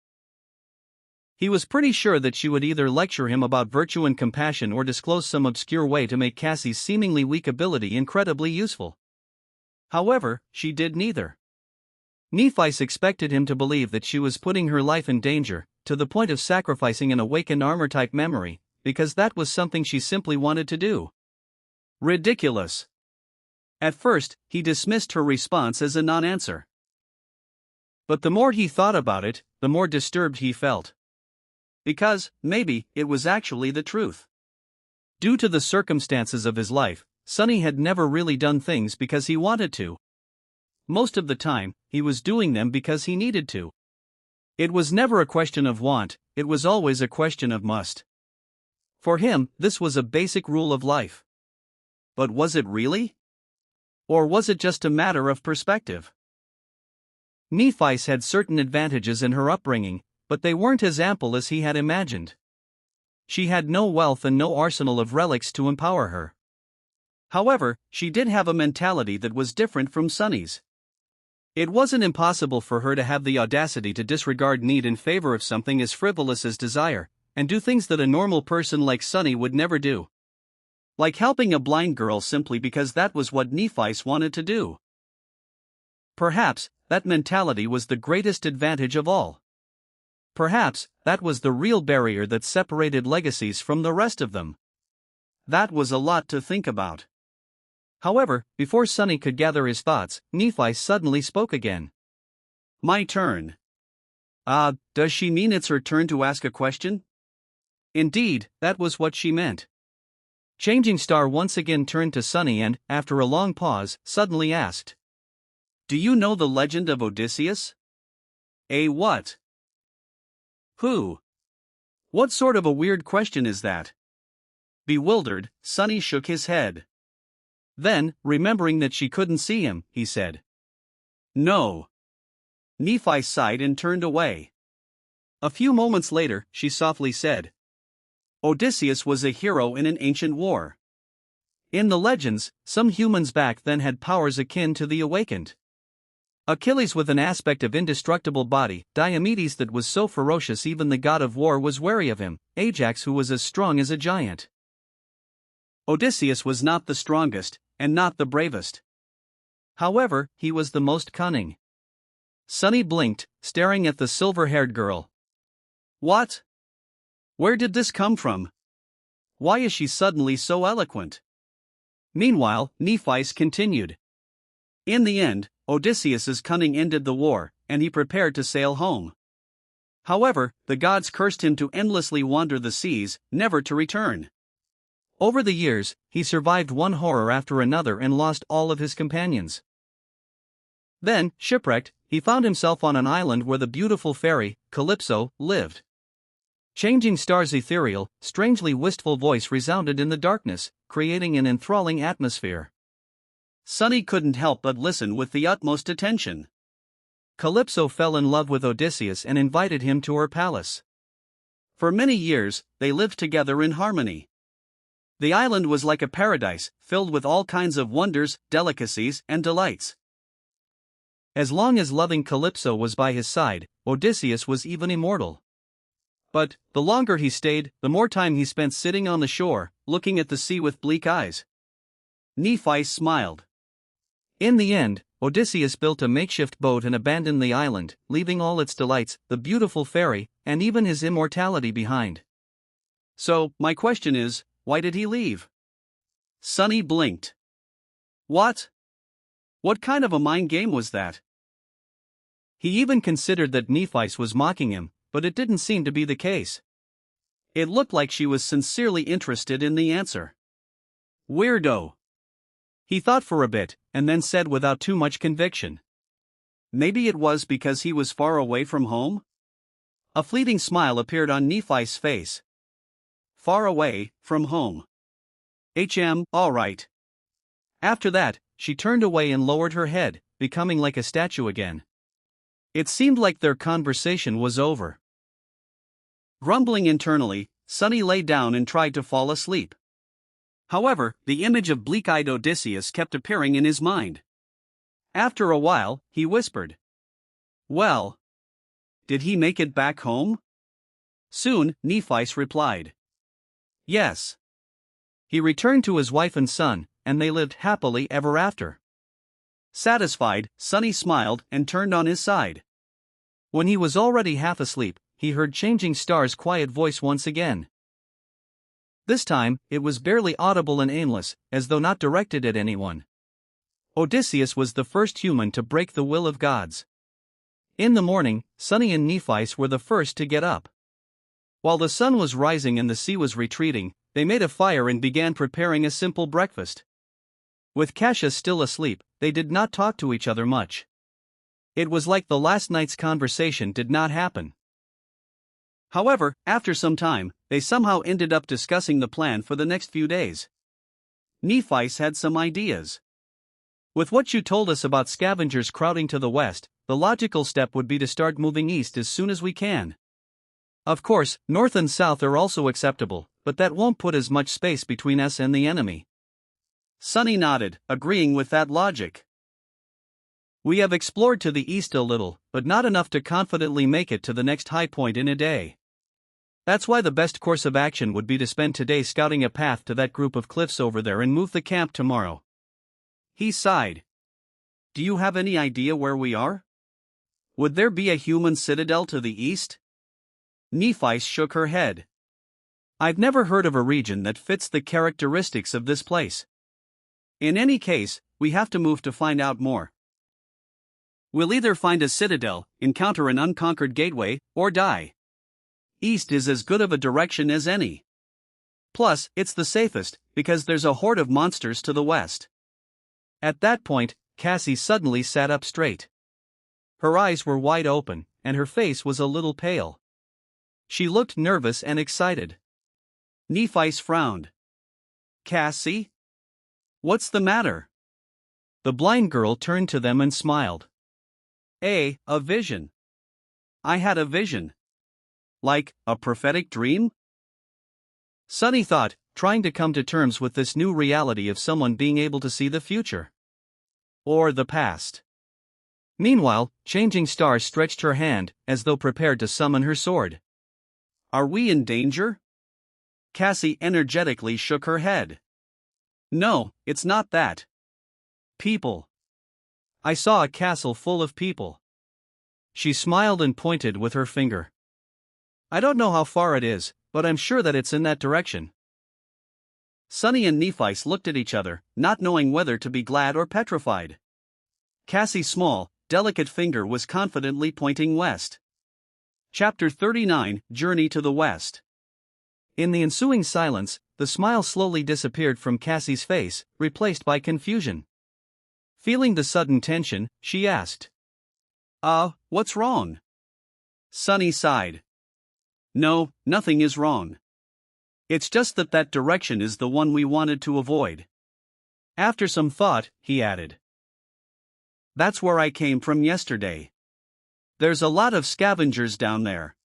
He was pretty sure that she would either lecture him about virtue and compassion or disclose some obscure way to make Cassie's seemingly weak ability incredibly useful. However, she did neither. Nephi expected him to believe that she was putting her life in danger, to the point of sacrificing an awakened armor-type memory, because that was something she simply wanted to do. Ridiculous. At first, he dismissed her response as a non-answer. But the more he thought about it, the more disturbed he felt. Because, maybe, it was actually the truth. Due to the circumstances of his life, Sunny had never really done things because he wanted to. Most of the time, he was doing them because he needed to. It was never a question of want, it was always a question of must. For him, this was a basic rule of life. But was it really? Or was it just a matter of perspective? Nephi had certain advantages in her upbringing, but they weren't as ample as he had imagined. She had no wealth and no arsenal of relics to empower her. However, she did have a mentality that was different from Sunny's. It wasn't impossible for her to have the audacity to disregard need in favor of something as frivolous as desire, and do things that a normal person like Sunny would never do. Like helping a blind girl simply because that was what Nephi wanted to do. Perhaps, that mentality was the greatest advantage of all. Perhaps, that was the real barrier that separated legacies from the rest of them. That was a lot to think about. However, before Sunny could gather his thoughts, Nephi suddenly spoke again. "My turn." Does she mean it's her turn to ask a question? Indeed, that was what she meant. Changing Star once again turned to Sunny and, after a long pause, suddenly asked, "Do you know the legend of Odysseus?" "A what?" "Who?" What sort of a weird question is that? Bewildered, Sunny shook his head. Then, remembering that she couldn't see him, he said, "No." Nephi sighed and turned away. A few moments later, she softly said, "Odysseus was a hero in an ancient war. In the legends, some humans back then had powers akin to the awakened. Achilles with an aspect of indestructible body, Diomedes that was so ferocious even the god of war was wary of him, Ajax who was as strong as a giant. Odysseus was not the strongest, and not the bravest. However, he was the most cunning." Sunny blinked, staring at the silver-haired girl. "What? Where did this come from? Why is she suddenly so eloquent?" Meanwhile, Nephi continued. "In the end, Odysseus's cunning ended the war, and he prepared to sail home. However, the gods cursed him to endlessly wander the seas, never to return. Over the years, he survived one horror after another and lost all of his companions. Then, shipwrecked, he found himself on an island where the beautiful fairy, Calypso, lived." Changing Star's ethereal, strangely wistful voice resounded in the darkness, creating an enthralling atmosphere. Sunny couldn't help but listen with the utmost attention. Calypso fell in love with Odysseus and invited him to her palace. For many years, they lived together in harmony. The island was like a paradise, filled with all kinds of wonders, delicacies, and delights. As long as loving Calypso was by his side, Odysseus was even immortal. But, the longer he stayed, the more time he spent sitting on the shore, looking at the sea with bleak eyes. Nephi smiled. In the end, Odysseus built a makeshift boat and abandoned the island, leaving all its delights, the beautiful fairy, and even his immortality behind. So, my question is, why did he leave? Sunny blinked. What? What kind of a mind game was that? He even considered that Nephi was mocking him, but it didn't seem to be the case. It looked like she was sincerely interested in the answer. Weirdo. He thought for a bit, and then said without too much conviction. Maybe it was because he was far away from home? A fleeting smile appeared on Nephi's face. Far away, from home. All right. After that, she turned away and lowered her head, becoming like a statue again. It seemed like their conversation was over. Grumbling internally, Sunny lay down and tried to fall asleep. However, the image of bleak-eyed Odysseus kept appearing in his mind. After a while, he whispered, "Well, did he make it back home?" Soon, Nephi replied, "Yes." He returned to his wife and son, and they lived happily ever after. Satisfied, Sunny smiled and turned on his side. When he was already half asleep, he heard Changing Star's quiet voice once again. This time, it was barely audible and aimless, as though not directed at anyone. Odysseus was the first human to break the will of gods. In the morning, Sunny and Nephi were the first to get up. While the sun was rising and the sea was retreating, they made a fire and began preparing a simple breakfast. With Cassius still asleep, they did not talk to each other much. It was like the last night's conversation did not happen. However, after some time, they somehow ended up discussing the plan for the next few days. Nephi had some ideas. With what you told us about scavengers crowding to the west, the logical step would be to start moving east as soon as we can. Of course, north and south are also acceptable, but that won't put as much space between us and the enemy. Sunny nodded, agreeing with that logic. We have explored to the east a little, but not enough to confidently make it to the next high point in a day. That's why the best course of action would be to spend today scouting a path to that group of cliffs over there and move the camp tomorrow. He sighed. Do you have any idea where we are? Would there be a human citadel to the east? Nephi shook her head. I've never heard of a region that fits the characteristics of this place. In any case, we have to move to find out more. We'll either find a citadel, encounter an unconquered gateway, or die. East is as good of a direction as any. Plus, it's the safest, because there's a horde of monsters to the west. At that point, Cassie suddenly sat up straight. Her eyes were wide open, and her face was a little pale. She looked nervous and excited. Nephi frowned. Cassie? What's the matter? The blind girl turned to them and smiled. A vision. I had a vision. Like, a prophetic dream? Sunny thought, trying to come to terms with this new reality of someone being able to see the future. Or the past. Meanwhile, Changing Star stretched her hand, as though prepared to summon her sword. Are we in danger? Cassie energetically shook her head. No, it's not that. People. I saw a castle full of people. She smiled and pointed with her finger. I don't know how far it is, but I'm sure that it's in that direction. Sunny and Nephi looked at each other, not knowing whether to be glad or petrified. Cassie's small, delicate finger was confidently pointing west. Chapter 39, Journey to the West. In the ensuing silence, the smile slowly disappeared from Cassie's face, replaced by confusion. Feeling the sudden tension, she asked, what's wrong? Sunny sighed. No, nothing is wrong. It's just that direction is the one we wanted to avoid. After some thought, he added. That's where I came from yesterday. There's a lot of scavengers down there.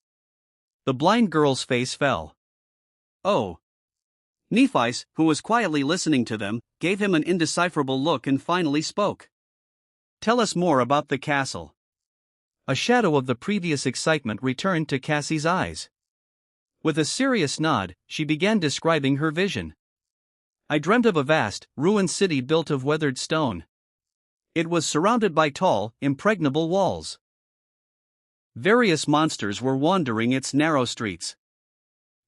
The blind girl's face fell. Oh. Nephi, who was quietly listening to them, gave him an indecipherable look and finally spoke. Tell us more about the castle. A shadow of the previous excitement returned to Cassie's eyes. With a serious nod, she began describing her vision. I dreamt of a vast, ruined city built of weathered stone. It was surrounded by tall, impregnable walls. Various monsters were wandering its narrow streets.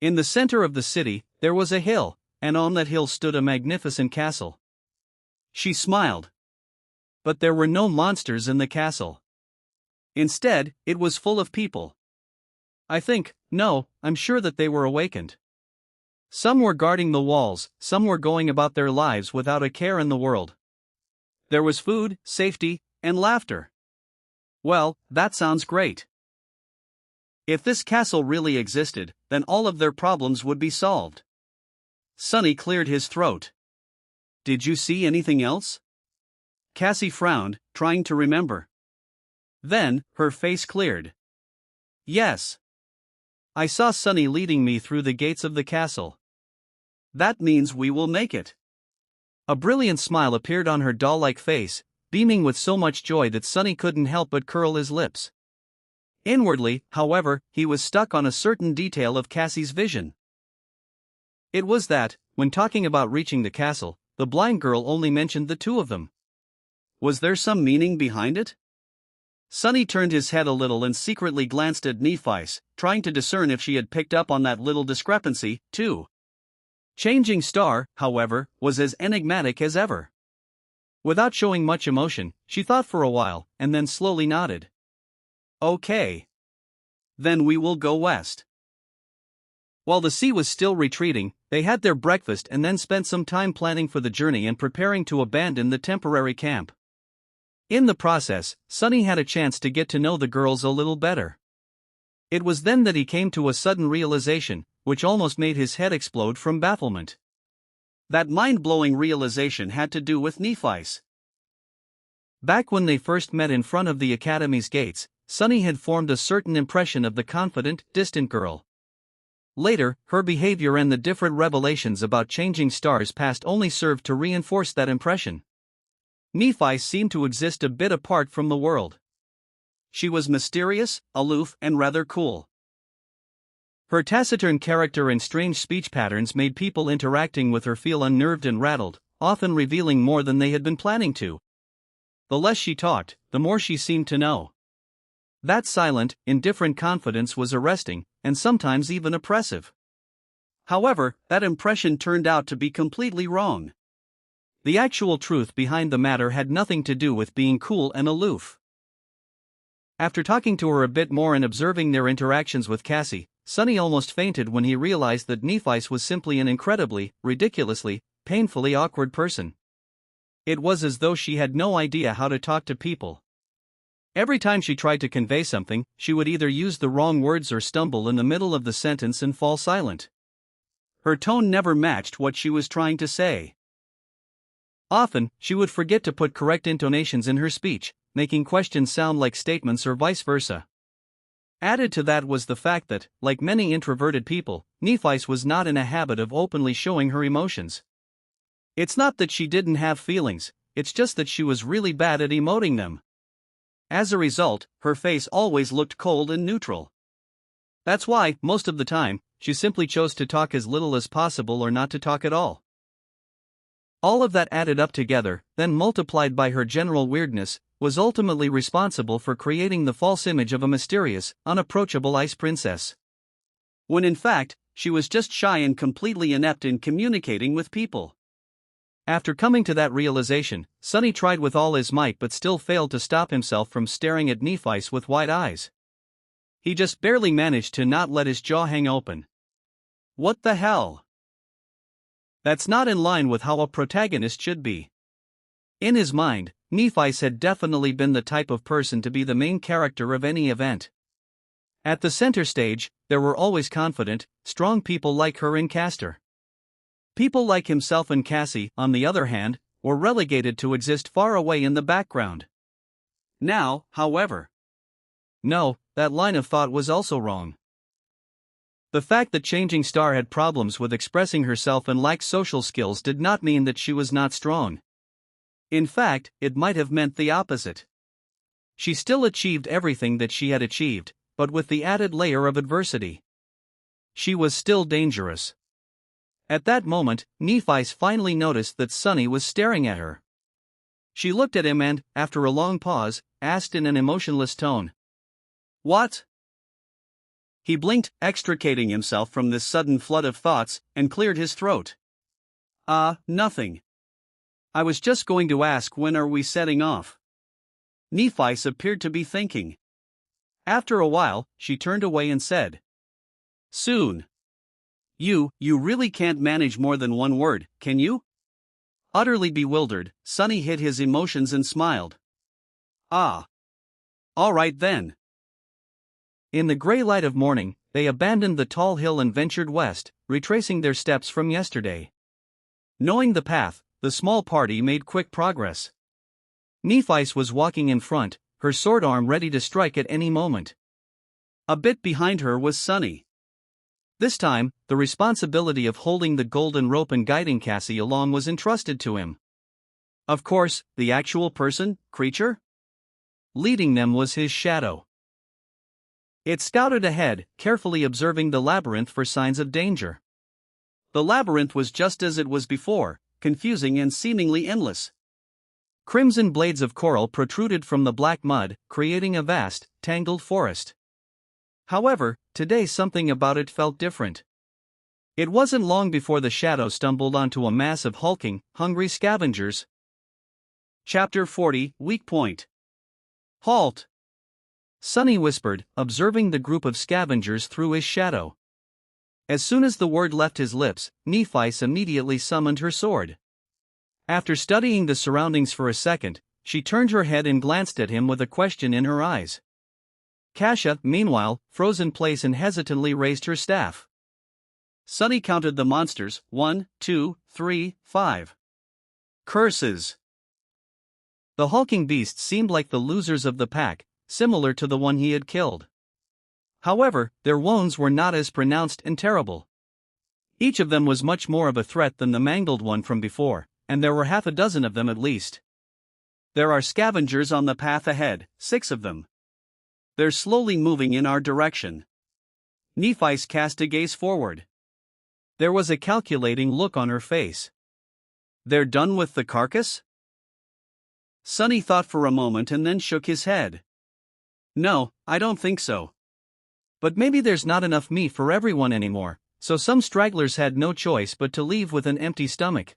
In the center of the city, there was a hill, and on that hill stood a magnificent castle. She smiled. But there were no monsters in the castle. Instead, it was full of people. I'm sure that they were awakened. Some were guarding the walls, some were going about their lives without a care in the world. There was food, safety, and laughter. Well, that sounds great. If this castle really existed, then all of their problems would be solved. Sunny cleared his throat. Did you see anything else? Cassie frowned, trying to remember. Then, her face cleared. Yes. I saw Sunny leading me through the gates of the castle. That means we will make it. A brilliant smile appeared on her doll-like face, beaming with so much joy that Sunny couldn't help but curl his lips. Inwardly, however, he was stuck on a certain detail of Cassie's vision. It was that, when talking about reaching the castle, the blind girl only mentioned the two of them. Was there some meaning behind it? Sunny turned his head a little and secretly glanced at Nephi's, trying to discern if she had picked up on that little discrepancy, too. Changing Star, however, was as enigmatic as ever. Without showing much emotion, she thought for a while, and then slowly nodded. Okay. Then we will go west. While the sea was still retreating, they had their breakfast and then spent some time planning for the journey and preparing to abandon the temporary camp. In the process, Sunny had a chance to get to know the girls a little better. It was then that he came to a sudden realization, which almost made his head explode from bafflement. That mind-blowing realization had to do with Nephi's. Back when they first met in front of the academy's gates, Sunny had formed a certain impression of the confident, distant girl. Later, her behavior and the different revelations about changing stars past only served to reinforce that impression. Nephi seemed to exist a bit apart from the world. She was mysterious, aloof, and rather cool. Her taciturn character and strange speech patterns made people interacting with her feel unnerved and rattled, often revealing more than they had been planning to. The less she talked, the more she seemed to know. That silent, indifferent confidence was arresting, and sometimes even oppressive. However, that impression turned out to be completely wrong. The actual truth behind the matter had nothing to do with being cool and aloof. After talking to her a bit more and observing their interactions with Cassie, Sunny almost fainted when he realized that Nephi was simply an incredibly, ridiculously, painfully awkward person. It was as though she had no idea how to talk to people. Every time she tried to convey something, she would either use the wrong words or stumble in the middle of the sentence and fall silent. Her tone never matched what she was trying to say. Often, she would forget to put correct intonations in her speech, making questions sound like statements or vice versa. Added to that was the fact that, like many introverted people, Nephi was not in a habit of openly showing her emotions. It's not that she didn't have feelings, it's just that she was really bad at emoting them. As a result, her face always looked cold and neutral. That's why, most of the time, she simply chose to talk as little as possible or not to talk at all. All of that added up together, then multiplied by her general weirdness, was ultimately responsible for creating the false image of a mysterious, unapproachable ice princess. When in fact, she was just shy and completely inept in communicating with people. After coming to that realization, Sunny tried with all his might but still failed to stop himself from staring at Nephi with wide eyes. He just barely managed to not let his jaw hang open. What the hell? That's not in line with how a protagonist should be. In his mind, Nephi had definitely been the type of person to be the main character of any event. At the center stage, there were always confident, strong people like her in Castor. People like himself and Cassie, on the other hand, were relegated to exist far away in the background. Now, however. No, that line of thought was also wrong. The fact that Changing Star had problems with expressing herself and lacked social skills did not mean that she was not strong. In fact, it might have meant the opposite. She still achieved everything that she had achieved, but with the added layer of adversity. She was still dangerous. At that moment, Nephi finally noticed that Sunny was staring at her. She looked at him and, after a long pause, asked in an emotionless tone, "What?" He blinked, extricating himself from this sudden flood of thoughts, and cleared his throat. Nothing. I was just going to ask, when are we setting off?" Nephi appeared to be thinking. After a while, she turned away and said, "Soon." You really can't manage more than one word, can you?" Utterly bewildered, Sunny hid his emotions and smiled. "Ah. All right then." In the gray light of morning, they abandoned the tall hill and ventured west, retracing their steps from yesterday. Knowing the path, the small party made quick progress. Nephi was walking in front, her sword arm ready to strike at any moment. A bit behind her was Sunny. This time, the responsibility of holding the golden rope and guiding Cassie along was entrusted to him. Of course, the actual person, creature? Leading them was his shadow. It scouted ahead, carefully observing the labyrinth for signs of danger. The labyrinth was just as it was before, confusing and seemingly endless. Crimson blades of coral protruded from the black mud, creating a vast, tangled forest. However, today something about it felt different. It wasn't long before the shadow stumbled onto a mass of hulking, hungry scavengers. Chapter 40, Weak Point. Halt! Sunny whispered, observing the group of scavengers through his shadow. As soon as the word left his lips, Nephi immediately summoned her sword. After studying the surroundings for a second, she turned her head and glanced at him with a question in her eyes. Kasha, meanwhile, froze in place and hesitantly raised her staff. Sunny counted the monsters, 1, 2, 3, 5. Curses! The hulking beasts seemed like the losers of the pack, similar to the one he had killed. However, their wounds were not as pronounced and terrible. Each of them was much more of a threat than the mangled one from before, and there were half a dozen of them at least. There are scavengers on the path ahead, 6 of them. They're slowly moving in our direction. Nephi cast a gaze forward. There was a calculating look on her face. They're done with the carcass? Sunny thought for a moment and then shook his head. No, I don't think so. But maybe there's not enough meat for everyone anymore, so some stragglers had no choice but to leave with an empty stomach.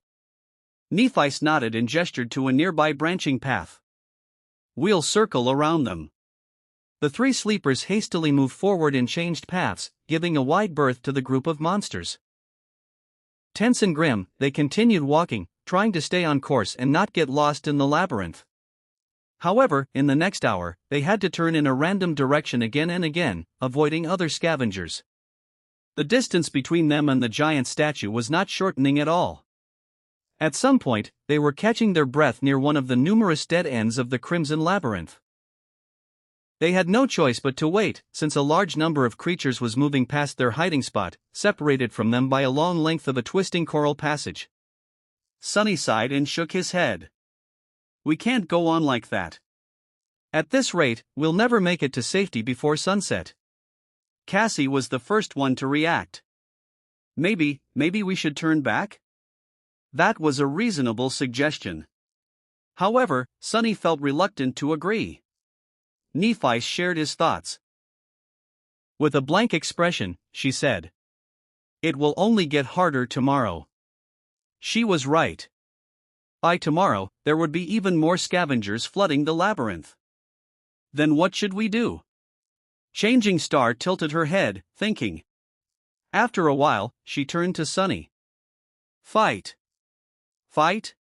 Nephi nodded and gestured to a nearby branching path. We'll circle around them. The 3 sleepers hastily moved forward and changed paths, giving a wide berth to the group of monsters. Tense and grim, they continued walking, trying to stay on course and not get lost in the labyrinth. However, in the next hour, they had to turn in a random direction again and again, avoiding other scavengers. The distance between them and the giant statue was not shortening at all. At some point, they were catching their breath near one of the numerous dead ends of the Crimson Labyrinth. They had no choice but to wait, since a large number of creatures was moving past their hiding spot, separated from them by a long length of a twisting coral passage. Sunny sighed and shook his head. We can't go on like that. At this rate, we'll never make it to safety before sunset. Cassie was the first one to react. Maybe we should turn back? That was a reasonable suggestion. However, Sunny felt reluctant to agree. Nephi shared his thoughts. With a blank expression, she said, "It will only get harder tomorrow." She was right. By tomorrow, there would be even more scavengers flooding the labyrinth. Then what should we do? Changing Star tilted her head, thinking. After a while, she turned to Sunny. Fight. Fight?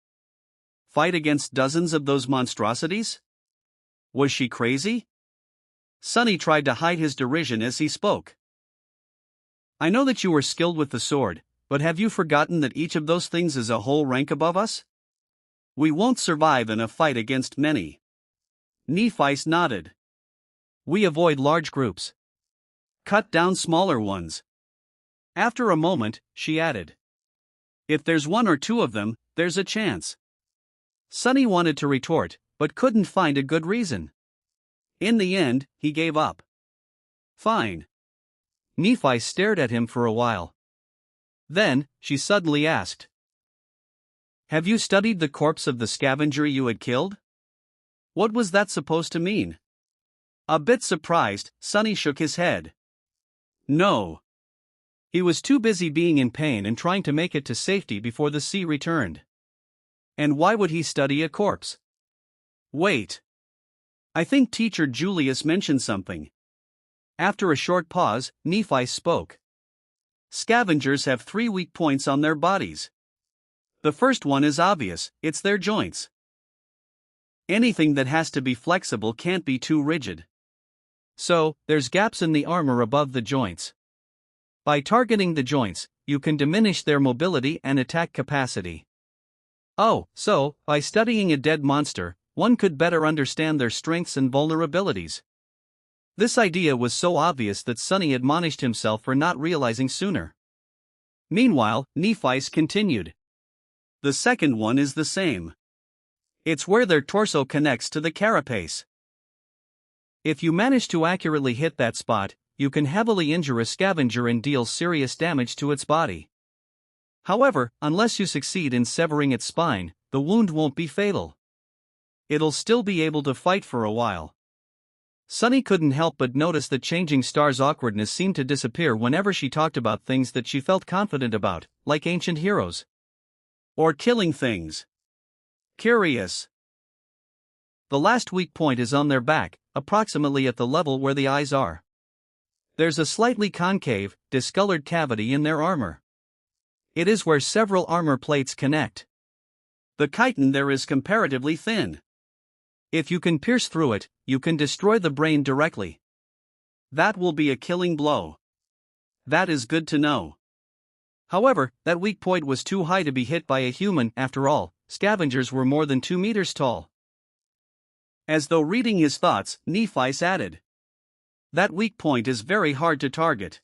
Fight against dozens of those monstrosities? Was she crazy? Sunny tried to hide his derision as he spoke. I know that you were skilled with the sword, but have you forgotten that each of those things is a whole rank above us? We won't survive in a fight against many. Nephi nodded. We avoid large groups. Cut down smaller ones. After a moment, she added. If there's 1 or 2 of them, there's a chance. Sunny wanted to retort, but couldn't find a good reason. In the end, he gave up. Fine. Nephi stared at him for a while. Then, she suddenly asked. Have you studied the corpse of the scavenger you had killed? What was that supposed to mean? A bit surprised, Sunny shook his head. No. He was too busy being in pain and trying to make it to safety before the sea returned. And why would he study a corpse? Wait. I think Teacher Julius mentioned something. After a short pause, Nephi spoke. Scavengers have 3 weak points on their bodies. The first one is obvious, it's their joints. Anything that has to be flexible can't be too rigid. So, there's gaps in the armor above the joints. By targeting the joints, you can diminish their mobility and attack capacity. Oh, so, by studying a dead monster, one could better understand their strengths and vulnerabilities. This idea was so obvious that Sonny admonished himself for not realizing sooner. Meanwhile, Nephi's continued. The second one is the same. It's where their torso connects to the carapace. If you manage to accurately hit that spot, you can heavily injure a scavenger and deal serious damage to its body. However, unless you succeed in severing its spine, the wound won't be fatal. It'll still be able to fight for a while. Sonny couldn't help but notice that Changing Star's awkwardness seemed to disappear whenever she talked about things that she felt confident about, like ancient heroes. Or killing things. Curious. The last weak point is on their back, approximately at the level where the eyes are. There's a slightly concave, discolored cavity in their armor. It is where several armor plates connect. The chitin there is comparatively thin. If you can pierce through it, you can destroy the brain directly. That will be a killing blow. That is good to know. However, that weak point was too high to be hit by a human. After all, scavengers were more than 2 meters tall. As though reading his thoughts, Nephi added. That weak point is very hard to target.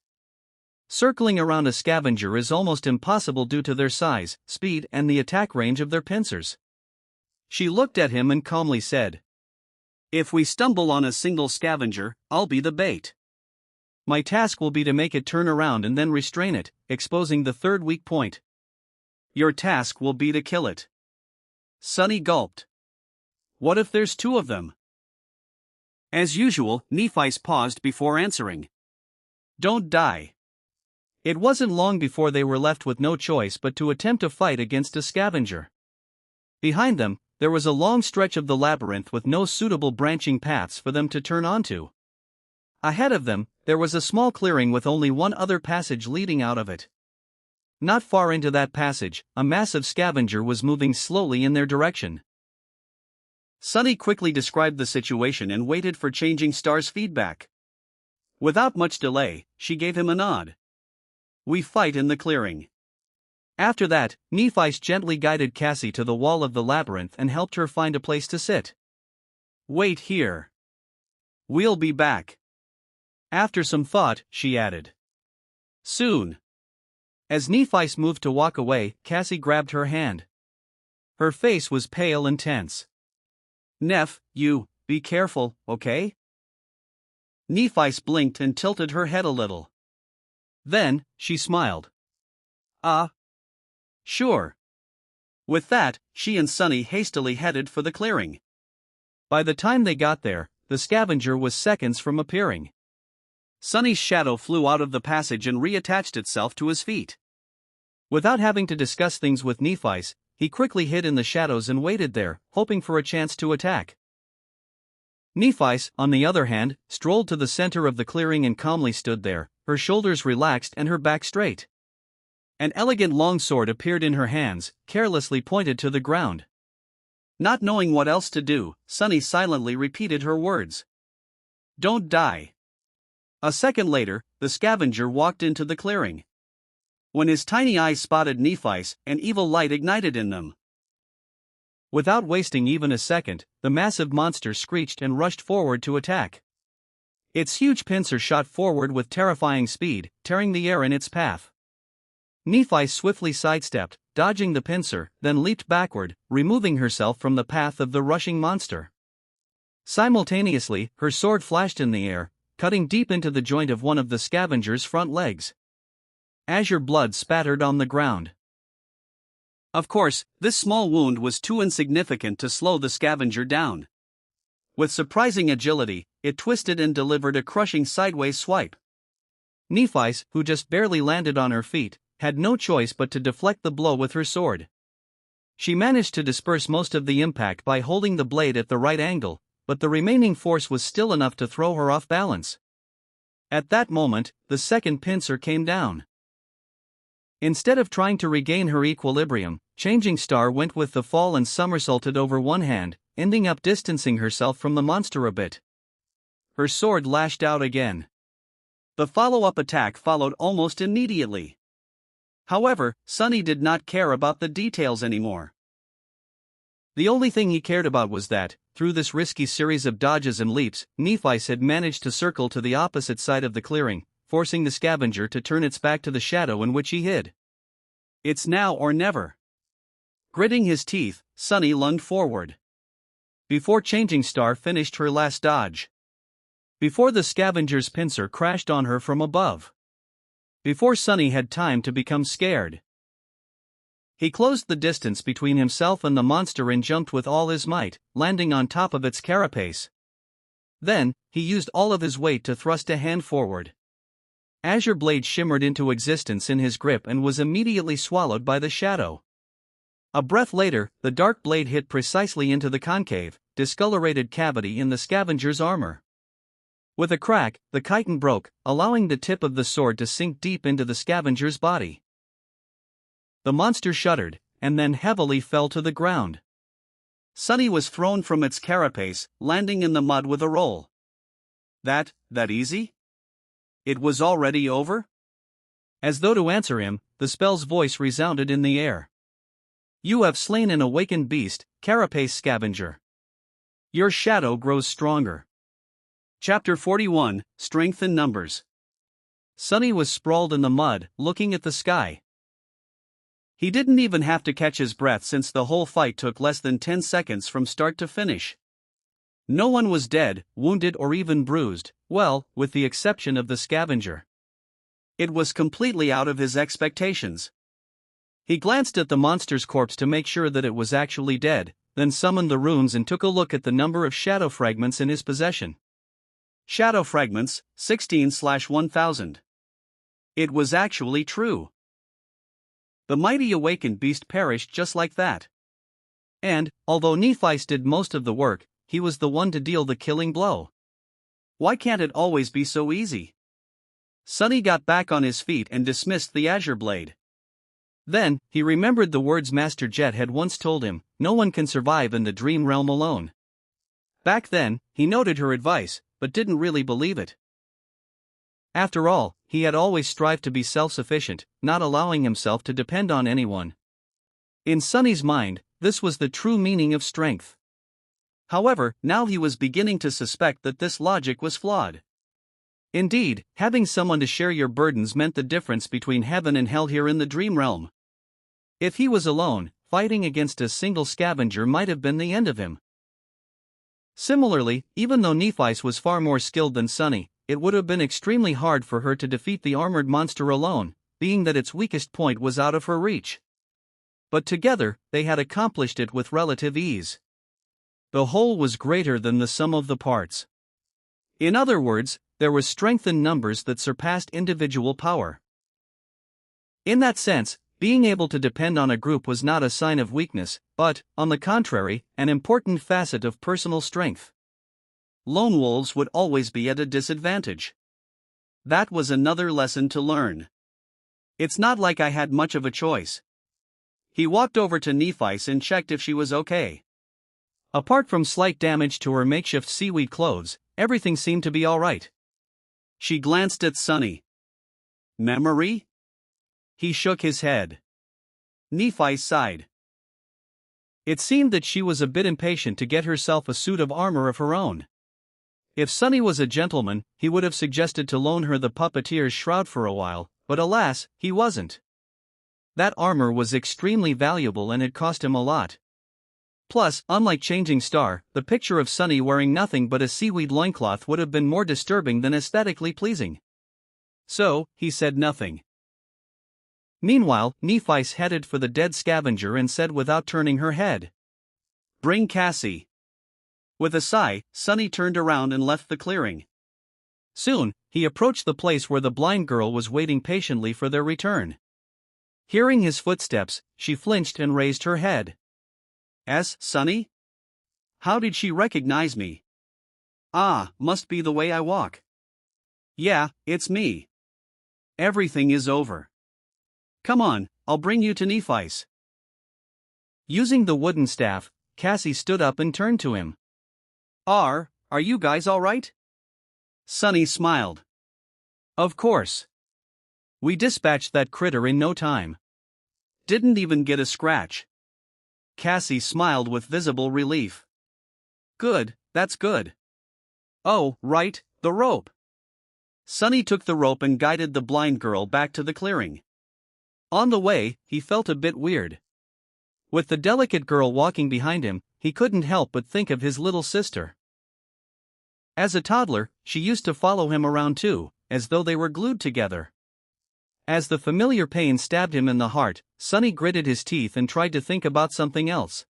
Circling around a scavenger is almost impossible due to their size, speed, and the attack range of their pincers. She looked at him and calmly said, If we stumble on a single scavenger, I'll be the bait. My task will be to make it turn around and then restrain it, exposing the third weak point. Your task will be to kill it. Sonny gulped. What if there's 2 of them? As usual, Nephi paused before answering. Don't die. It wasn't long before they were left with no choice but to attempt to fight against a scavenger. Behind them, there was a long stretch of the labyrinth with no suitable branching paths for them to turn onto. Ahead of them, there was a small clearing with only one other passage leading out of it. Not far into that passage, a massive scavenger was moving slowly in their direction. Sonny quickly described the situation and waited for Changing Star's feedback. Without much delay, she gave him a nod. We fight in the clearing. After that, Nephi gently guided Cassie to the wall of the labyrinth and helped her find a place to sit. Wait here. We'll be back. After some thought, she added. Soon. As Nephi moved to walk away, Cassie grabbed her hand. Her face was pale and tense. Neph, be careful, okay? Nephi blinked and tilted her head a little. Then, she smiled. Sure. With that, she and Sonny hastily headed for the clearing. By the time they got there, the scavenger was seconds from appearing. Sonny's shadow flew out of the passage and reattached itself to his feet. Without having to discuss things with Nephi, he quickly hid in the shadows and waited there, hoping for a chance to attack. Nephi, on the other hand, strolled to the center of the clearing and calmly stood there, her shoulders relaxed and her back straight. An elegant long sword appeared in her hands, carelessly pointed to the ground. Not knowing what else to do, Sonny silently repeated her words. Don't die. A second later, the scavenger walked into the clearing. When his tiny eyes spotted Nephi, an evil light ignited in them. Without wasting even a second, the massive monster screeched and rushed forward to attack. Its huge pincer shot forward with terrifying speed, tearing the air in its path. Nephi swiftly sidestepped, dodging the pincer, then leaped backward, removing herself from the path of the rushing monster. Simultaneously, her sword flashed in the air, cutting deep into the joint of one of the scavenger's front legs. Azure blood spattered on the ground. Of course, this small wound was too insignificant to slow the scavenger down. With surprising agility, it twisted and delivered a crushing sideways swipe. Nephi, who just barely landed on her feet, had no choice but to deflect the blow with her sword. She managed to disperse most of the impact by holding the blade at the right angle, but the remaining force was still enough to throw her off balance. At that moment, the second pincer came down. Instead of trying to regain her equilibrium, Changing Star went with the fall and somersaulted over one hand, ending up distancing herself from the monster a bit. her sword lashed out again. The follow-up attack followed almost immediately. However, Sunny did not care about the details anymore. The only thing he cared about was that, through this risky series of dodges and leaps, Nephi's had managed to circle to the opposite side of the clearing, forcing the scavenger to turn its back to the shadow in which he hid. It's now or never. Gritting his teeth, Sunny lunged forward. Before Changing Star finished her last dodge. Before the scavenger's pincer crashed on her from above. Before Sunny had time to become scared. He closed the distance between himself and the monster and jumped with all his might, landing on top of its carapace. Then, he used all of his weight to thrust a hand forward. Azure Blade shimmered into existence in his grip and was immediately swallowed by the shadow. A breath later, the dark blade hit precisely into the concave, discolorated cavity in the scavenger's armor. With a crack, the chitin broke, allowing the tip of the sword to sink deep into the scavenger's body. The monster shuddered, and then heavily fell to the ground. Sunny was thrown from its carapace, landing in the mud with a roll. That easy? It was already over? As though to answer him, the spell's voice resounded in the air. You have slain an awakened beast, carapace scavenger. Your shadow grows stronger. Chapter 41, Strength in Numbers. Sunny was sprawled in the mud, looking at the sky. He didn't even have to catch his breath since the whole fight took less than 10 seconds from start to finish. No one was dead, wounded or even bruised, well, with the exception of the scavenger. It was completely out of his expectations. He glanced at the monster's corpse to make sure that it was actually dead, then summoned the runes and took a look at the number of shadow fragments in his possession. Shadow fragments, 16/1000. It was actually true. The mighty awakened beast perished just like that. And, although Nephis did most of the work, he was the one to deal the killing blow. Why can't it always be so easy? Sunny got back on his feet and dismissed the Azure Blade. Then, he remembered the words Master Jet had once told him, no one can survive in the dream realm alone. Back then, he noted her advice, but didn't really believe it. After all, he had always strived to be self-sufficient, not allowing himself to depend on anyone. In Sunny's mind, this was the true meaning of strength. However, now he was beginning to suspect that this logic was flawed. Indeed, having someone to share your burdens meant the difference between heaven and hell here in the dream realm. If he was alone, fighting against a single scavenger might have been the end of him. Similarly, even though Nephis was far more skilled than Sunny, it would have been extremely hard for her to defeat the armored monster alone, being that its weakest point was out of her reach. But together, they had accomplished it with relative ease. The whole was greater than the sum of the parts. In other words, there was strength in numbers that surpassed individual power. In that sense, being able to depend on a group was not a sign of weakness, but, on the contrary, an important facet of personal strength. Lone wolves would always be at a disadvantage. That was another lesson to learn. It's not like I had much of a choice. He walked over to Nephis and checked if she was okay. Apart from slight damage to her makeshift seaweed clothes, everything seemed to be all right. She glanced at Sunny. Memory? He shook his head. Nephi sighed. It seemed that she was a bit impatient to get herself a suit of armor of her own. If Sunny was a gentleman, he would have suggested to loan her the puppeteer's shroud for a while, but alas, he wasn't. That armor was extremely valuable and it cost him a lot. Plus, unlike Changing Star, the picture of Sunny wearing nothing but a seaweed loincloth would have been more disturbing than aesthetically pleasing. So, he said nothing. Meanwhile, Nephis headed for the dead scavenger and said without turning her head, "Bring Cassie." With a sigh, Sunny turned around and left the clearing. Soon, he approached the place where the blind girl was waiting patiently for their return. Hearing his footsteps, she flinched and raised her head. Sunny? How did she recognize me? Ah, must be the way I walk. Yeah, it's me. Everything is over. Come on, I'll bring you to Nephis. Using the wooden staff, Cassie stood up and turned to him. Are you guys all right? Sunny smiled. Of course. We dispatched that critter in no time. Didn't even get a scratch. Cassie smiled with visible relief. Good, that's good. Oh, right, the rope. Sunny took the rope and guided the blind girl back to the clearing. On the way, he felt a bit weird. With the delicate girl walking behind him, he couldn't help but think of his little sister. As a toddler, she used to follow him around too, as though they were glued together. As the familiar pain stabbed him in the heart, Sunny gritted his teeth and tried to think about something else.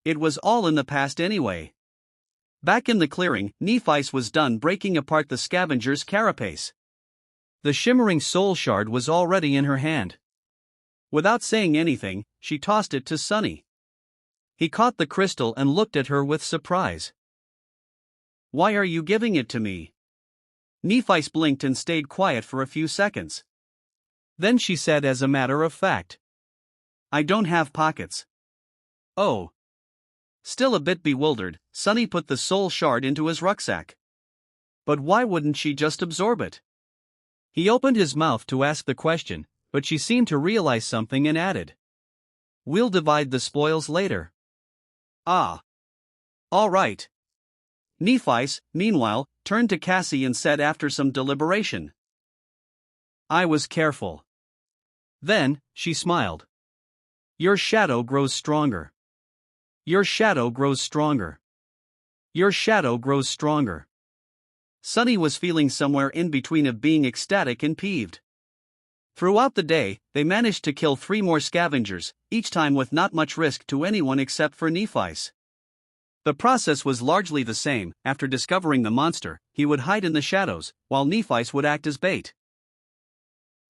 It was all in the past anyway. Back in the clearing, Nephice was done breaking apart the scavenger's carapace. The shimmering soul shard was already in her hand. Without saying anything, she tossed it to Sunny. He caught the crystal and looked at her with surprise. Why are you giving it to me? Nephice blinked and stayed quiet for a few seconds. Then she said as a matter of fact. I don't have pockets. Oh. Still a bit bewildered, Sunny put the soul shard into his rucksack. But why wouldn't she just absorb it? He opened his mouth to ask the question, but she seemed to realize something and added. We'll divide the spoils later. Ah. All right. Nephice, meanwhile, turned to Cassie and said after some deliberation. I was careful. Then, she smiled. Your shadow grows stronger. Your shadow grows stronger. Your shadow grows stronger. Sunny was feeling somewhere in between of being ecstatic and peeved. Throughout the day, they managed to kill 3 more scavengers, each time with not much risk to anyone except for Nephice. The process was largely the same. After discovering the monster, he would hide in the shadows, while Nephice would act as bait.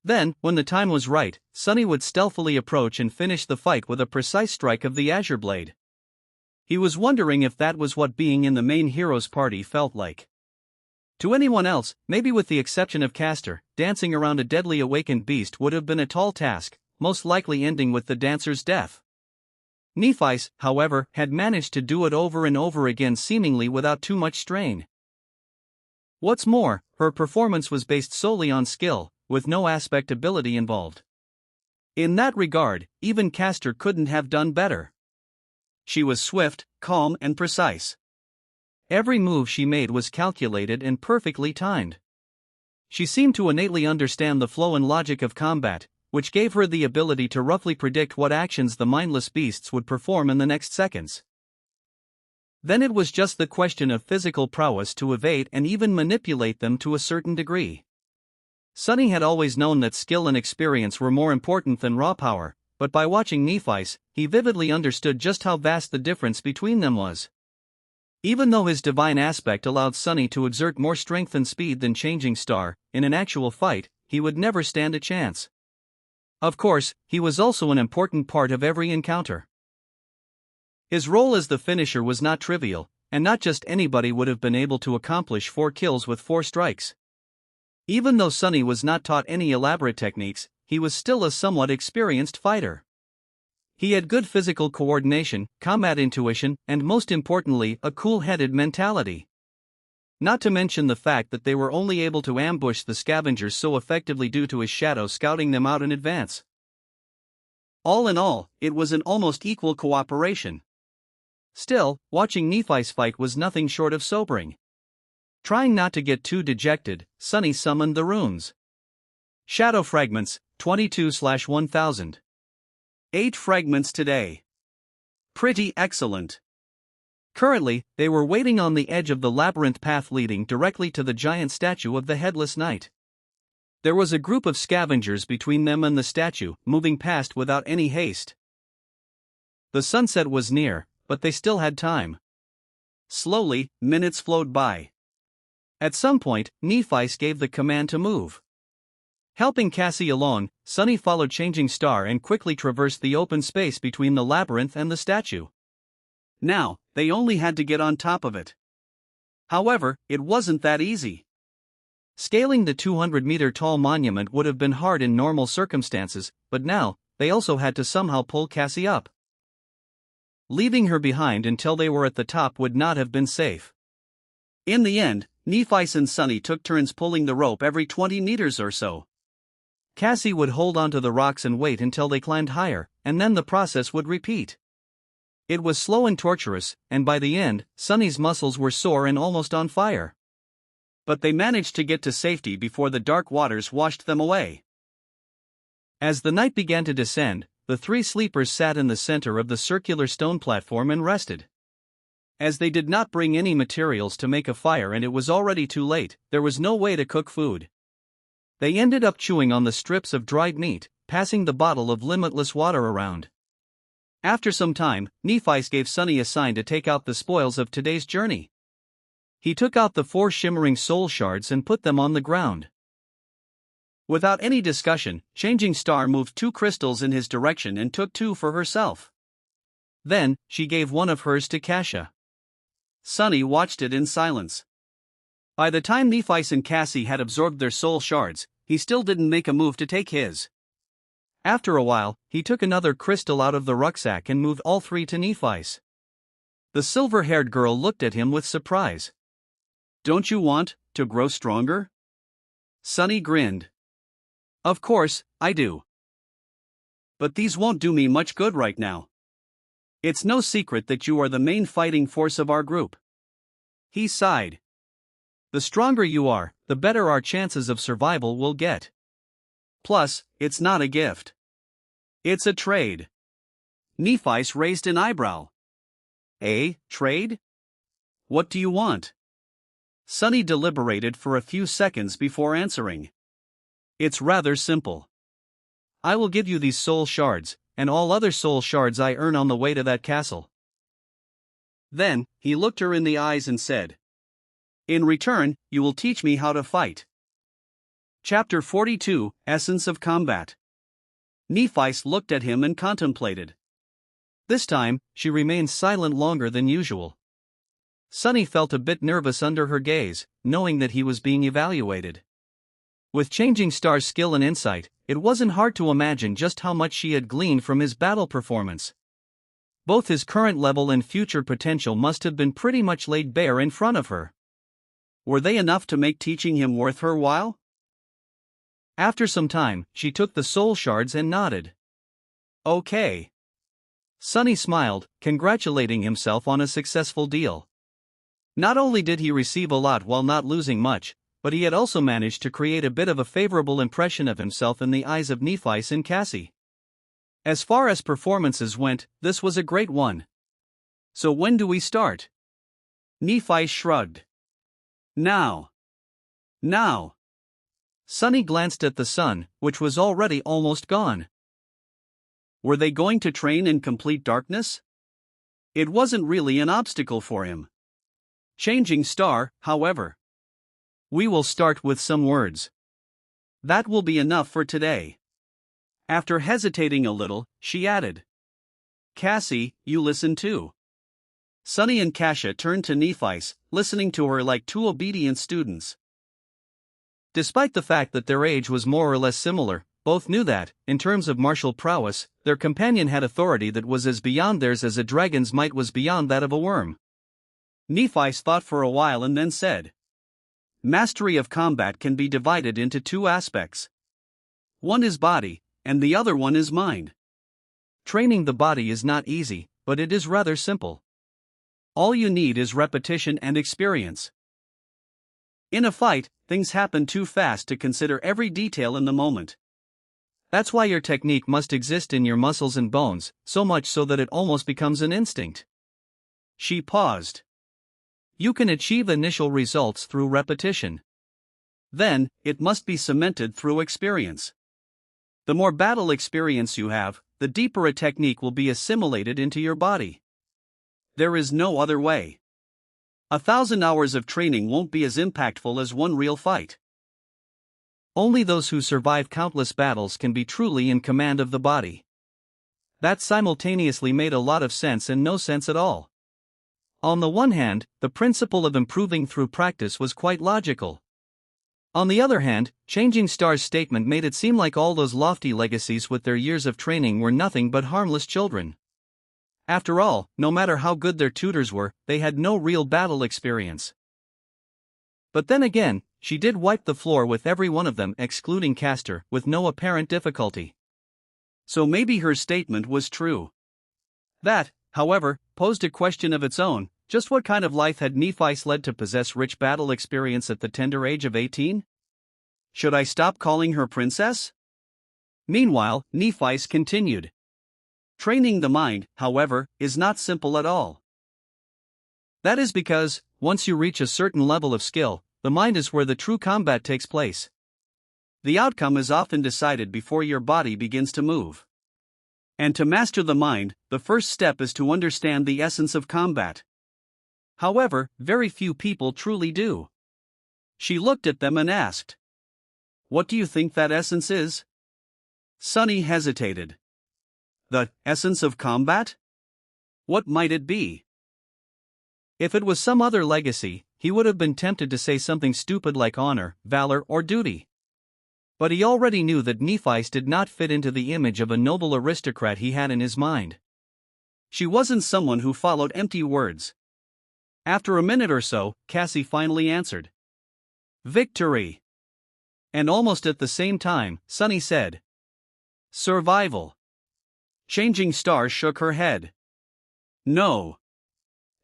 Then, when the time was right, Sunny would stealthily approach and finish the fight with a precise strike of the azure blade. He was wondering if that was what being in the main hero's party felt like. To anyone else, maybe with the exception of Castor, dancing around a deadly awakened beast would have been a tall task, most likely ending with the dancer's death. Nephice, however, had managed to do it over and over again seemingly without too much strain. What's more, her performance was based solely on skill, with no aspect ability involved. In that regard, even Castor couldn't have done better. She was swift, calm, and precise. Every move she made was calculated and perfectly timed. She seemed to innately understand the flow and logic of combat, which gave her the ability to roughly predict what actions the mindless beasts would perform in the next seconds. Then it was just the question of physical prowess to evade and even manipulate them to a certain degree. Sunny had always known that skill and experience were more important than raw power, but by watching Nephice, he vividly understood just how vast the difference between them was. Even though his divine aspect allowed Sunny to exert more strength and speed than Changing Star, in an actual fight, he would never stand a chance. Of course, he was also an important part of every encounter. His role as the finisher was not trivial, and not just anybody would have been able to accomplish 4 kills with 4 strikes. Even though Sunny was not taught any elaborate techniques, he was still a somewhat experienced fighter. He had good physical coordination, combat intuition, and most importantly, a cool-headed mentality. Not to mention the fact that they were only able to ambush the scavengers so effectively due to his shadow scouting them out in advance. All in all, it was an almost equal cooperation. Still, watching Nephice fight was nothing short of sobering. Trying not to get too dejected, Sunny summoned the runes. Shadow Fragments, 22/1000. 8 fragments today. Pretty excellent. Currently, they were waiting on the edge of the labyrinth path leading directly to the giant statue of the Headless Knight. There was a group of scavengers between them and the statue, moving past without any haste. The sunset was near, but they still had time. Slowly, minutes flowed by. At some point, Nephice gave the command to move. Helping Cassie along, Sunny followed Changing Star and quickly traversed the open space between the labyrinth and the statue. Now, they only had to get on top of it. However, it wasn't that easy. Scaling the 200-meter-tall monument would have been hard in normal circumstances, but now, they also had to somehow pull Cassie up. Leaving her behind until they were at the top would not have been safe. In the end, Nephi and Sunny took turns pulling the rope every 20 meters or so. Cassie would hold onto the rocks and wait until they climbed higher, and then the process would repeat. It was slow and torturous, and by the end, Sunny's muscles were sore and almost on fire. But they managed to get to safety before the dark waters washed them away. As the night began to descend, the three sleepers sat in the center of the circular stone platform and rested. As they did not bring any materials to make a fire and it was already too late, there was no way to cook food. They ended up chewing on the strips of dried meat, passing the bottle of limitless water around. After some time, Nephi gave Sunny a sign to take out the spoils of today's journey. He took out the 4 shimmering soul shards and put them on the ground. Without any discussion, Changing Star moved 2 crystals in his direction and took 2 for herself. Then, she gave one of hers to Kasha. Sunny watched it in silence. By the time Nephi and Cassie had absorbed their soul shards, he still didn't make a move to take his. After a while, he took another crystal out of the rucksack and moved all 3 to Nephi's. The silver-haired girl looked at him with surprise. "Don't you want to grow stronger?" Sunny grinned. "Of course, I do. But these won't do me much good right now. It's no secret that you are the main fighting force of our group." He sighed. "The stronger you are, the better our chances of survival will get. Plus, it's not a gift. It's a trade." Nephi raised an eyebrow. "A trade? What do you want?" Sunny deliberated for a few seconds before answering. "It's rather simple. I will give you these soul shards, and all other soul shards I earn on the way to that castle." Then, he looked her in the eyes and said, "In return, you will teach me how to fight." Chapter 42, Essence of Combat. Nephi looked at him and contemplated. This time, she remained silent longer than usual. Sunny felt a bit nervous under her gaze, knowing that he was being evaluated. With Changing Star's skill and insight, it wasn't hard to imagine just how much she had gleaned from his battle performance. Both his current level and future potential must have been pretty much laid bare in front of her. Were they enough to make teaching him worth her while? After some time, she took the soul shards and nodded. "Okay." Sunny smiled, congratulating himself on a successful deal. Not only did he receive a lot while not losing much, but he had also managed to create a bit of a favorable impression of himself in the eyes of Nephi and Cassie. As far as performances went, this was a great one. "So when do we start?" Nephi shrugged. Now. Now." Sunny glanced at the sun, which was already almost gone. Were they going to train in complete darkness? It wasn't really an obstacle for him. Changing Star, however. "We will start with some words. That will be enough for today." After hesitating a little, she added, "Cassie, you listen too." Sunny and Kasha turned to Nephi, listening to her like 2 obedient students. Despite the fact that their age was more or less similar, both knew that, in terms of martial prowess, their companion had authority that was as beyond theirs as a dragon's might was beyond that of a worm. Nephi thought for a while and then said, "Mastery of combat can be divided into 2 aspects. One is body, and the other one is mind. Training the body is not easy, but it is rather simple. All you need is repetition and experience. In a fight, things happen too fast to consider every detail in the moment. That's why your technique must exist in your muscles and bones, so much so that it almost becomes an instinct." She paused. "You can achieve initial results through repetition. Then, it must be cemented through experience. The more battle experience you have, the deeper a technique will be assimilated into your body. There is no other way. 1,000 hours of training won't be as impactful as one real fight. Only those who survive countless battles can be truly in command of the body." That simultaneously made a lot of sense and no sense at all. On the one hand, the principle of improving through practice was quite logical. On the other hand, Changing Star's statement made it seem like all those lofty legacies with their years of training were nothing but harmless children. After all, no matter how good their tutors were, they had no real battle experience. But then again, she did wipe the floor with every one of them excluding Castor with no apparent difficulty. So maybe her statement was true. That, however, posed a question of its own: just what kind of life had Nephi led to possess rich battle experience at the tender age of 18? Should I stop calling her princess? Meanwhile, Nephi continued. Training the mind, however, is not simple at all. That is because, once you reach a certain level of skill, the mind is where the true combat takes place. The outcome is often decided before your body begins to move. And to master the mind, the first step is to understand the essence of combat. However, very few people truly do. She looked at them and asked, "What do you think that essence is?" Sunny hesitated. The essence of combat? What might it be? If it was some other legacy, he would have been tempted to say something stupid like honor, valor, or duty. But he already knew that Nephi did not fit into the image of a noble aristocrat he had in his mind. She wasn't someone who followed empty words. After a minute or so, Cassie finally answered. Victory. And almost at the same time, Sunny said. Survival. Changing Star shook her head. No.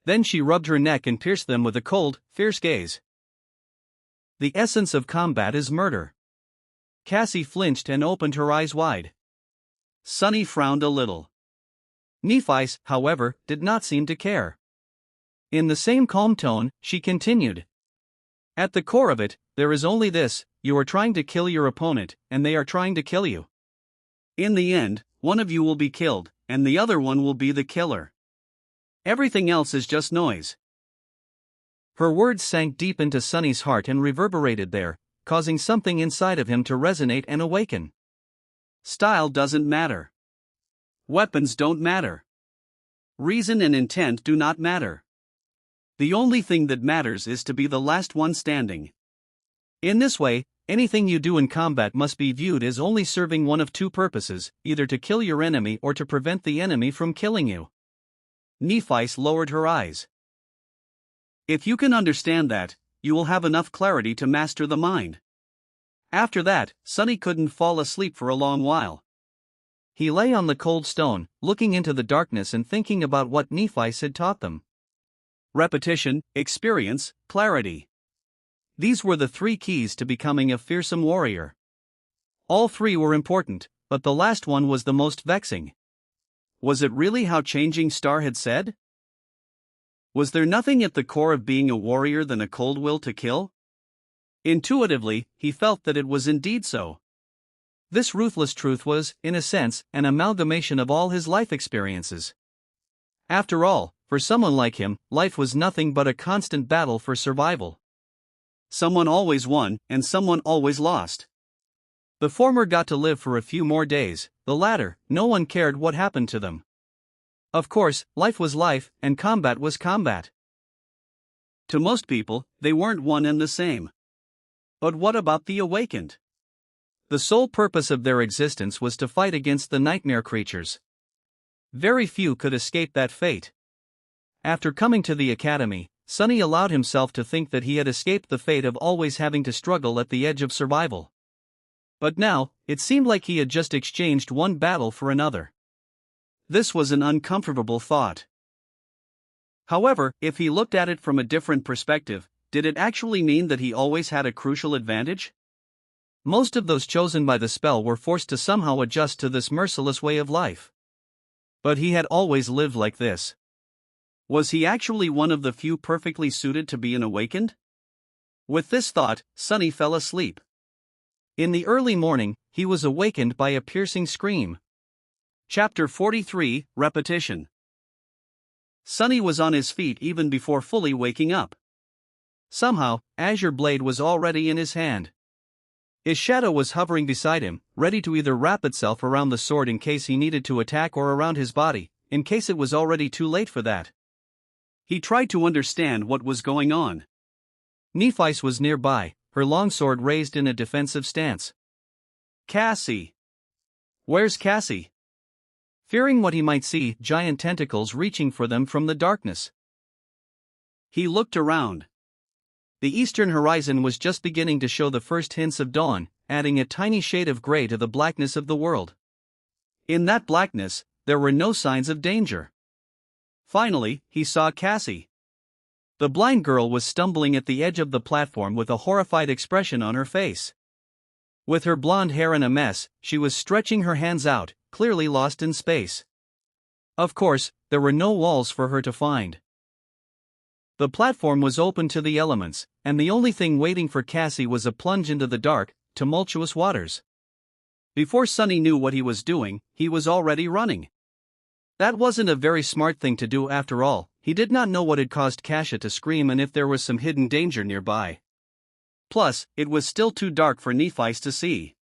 Then she rubbed her neck and pierced them with a cold, fierce gaze. The essence of combat is murder. Cassie flinched and opened her eyes wide. Sunny frowned a little. Nephi, however, did not seem to care. In the same calm tone, she continued. At the core of it, there is only this: you are trying to kill your opponent, and they are trying to kill you. In the end, one of you will be killed, and the other one will be the killer. Everything else is just noise. Her words sank deep into Sunny's heart and reverberated there, causing something inside of him to resonate and awaken. Style doesn't matter. Weapons don't matter. Reason and intent do not matter. The only thing that matters is to be the last one standing. In this way, anything you do in combat must be viewed as only serving one of two purposes, either to kill your enemy or to prevent the enemy from killing you. Nephi lowered her eyes. If you can understand that, you will have enough clarity to master the mind. After that, Sunny couldn't fall asleep for a long while. He lay on the cold stone, looking into the darkness and thinking about what Nephi had taught them. Repetition, experience, clarity. These were the three keys to becoming a fearsome warrior. All three were important, but the last one was the most vexing. Was it really how Changing Star had said? Was there nothing at the core of being a warrior than a cold will to kill? Intuitively, he felt that it was indeed so. This ruthless truth was, in a sense, an amalgamation of all his life experiences. After all, for someone like him, life was nothing but a constant battle for survival. Someone always won, and someone always lost. The former got to live for a few more days, the latter, no one cared what happened to them. Of course, life was life, and combat was combat. To most people, they weren't one and the same. But what about the awakened? The sole purpose of their existence was to fight against the nightmare creatures. Very few could escape that fate. After coming to the academy, Sunny allowed himself to think that he had escaped the fate of always having to struggle at the edge of survival. But now, it seemed like he had just exchanged one battle for another. This was an uncomfortable thought. However, if he looked at it from a different perspective, did it actually mean that he always had a crucial advantage? Most of those chosen by the spell were forced to somehow adjust to this merciless way of life. But he had always lived like this. Was he actually one of the few perfectly suited to be an awakened? With this thought, Sunny fell asleep. In the early morning, he was awakened by a piercing scream. Chapter 43, Repetition. Sunny was on his feet even before fully waking up. Somehow, Azure Blade was already in his hand. His shadow was hovering beside him, ready to either wrap itself around the sword in case he needed to attack or around his body, in case it was already too late for that. He tried to understand what was going on. Nephi was nearby, her longsword raised in a defensive stance. Cassie. Where's Cassie? Fearing what he might see, giant tentacles reaching for them from the darkness. He looked around. The eastern horizon was just beginning to show the first hints of dawn, adding a tiny shade of gray to the blackness of the world. In that blackness, there were no signs of danger. Finally, he saw Cassie. The blind girl was stumbling at the edge of the platform with a horrified expression on her face. With her blonde hair in a mess, she was stretching her hands out, clearly lost in space. Of course, there were no walls for her to find. The platform was open to the elements, and the only thing waiting for Cassie was a plunge into the dark, tumultuous waters. Before Sunny knew what he was doing, he was already running. That wasn't a very smart thing to do after all. He did not know what had caused Kasia to scream and if there was some hidden danger nearby. Plus, it was still too dark for Nephi's to see.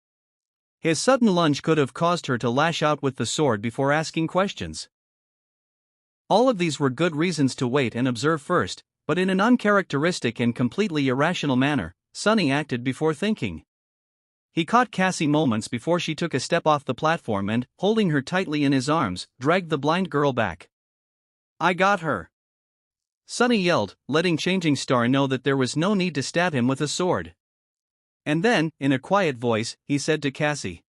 His sudden lunge could have caused her to lash out with the sword before asking questions. All of these were good reasons to wait and observe first, but in an uncharacteristic and completely irrational manner, Sunny acted before thinking. He caught Cassie moments before she took a step off the platform and, holding her tightly in his arms, dragged the blind girl back. "I got her!" Sunny yelled, letting Changing Star know that there was no need to stab him with a sword. And then, in a quiet voice, he said to Cassie,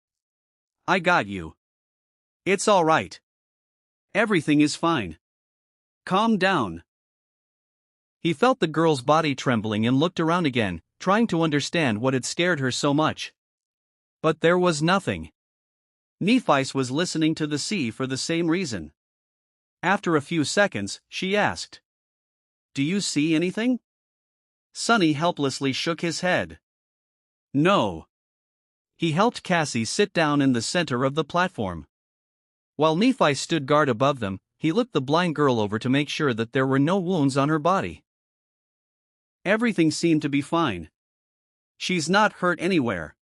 "I got you. It's all right. Everything is fine. Calm down." He felt the girl's body trembling and looked around again, trying to understand what had scared her so much. But there was nothing. Nephi was listening to the sea for the same reason. After a few seconds, she asked, "Do you see anything?" Sunny helplessly shook his head. "No." He helped Cassie sit down in the center of the platform. While Nephi stood guard above them, he looked the blind girl over to make sure that there were no wounds on her body. Everything seemed to be fine. "She's not hurt anywhere."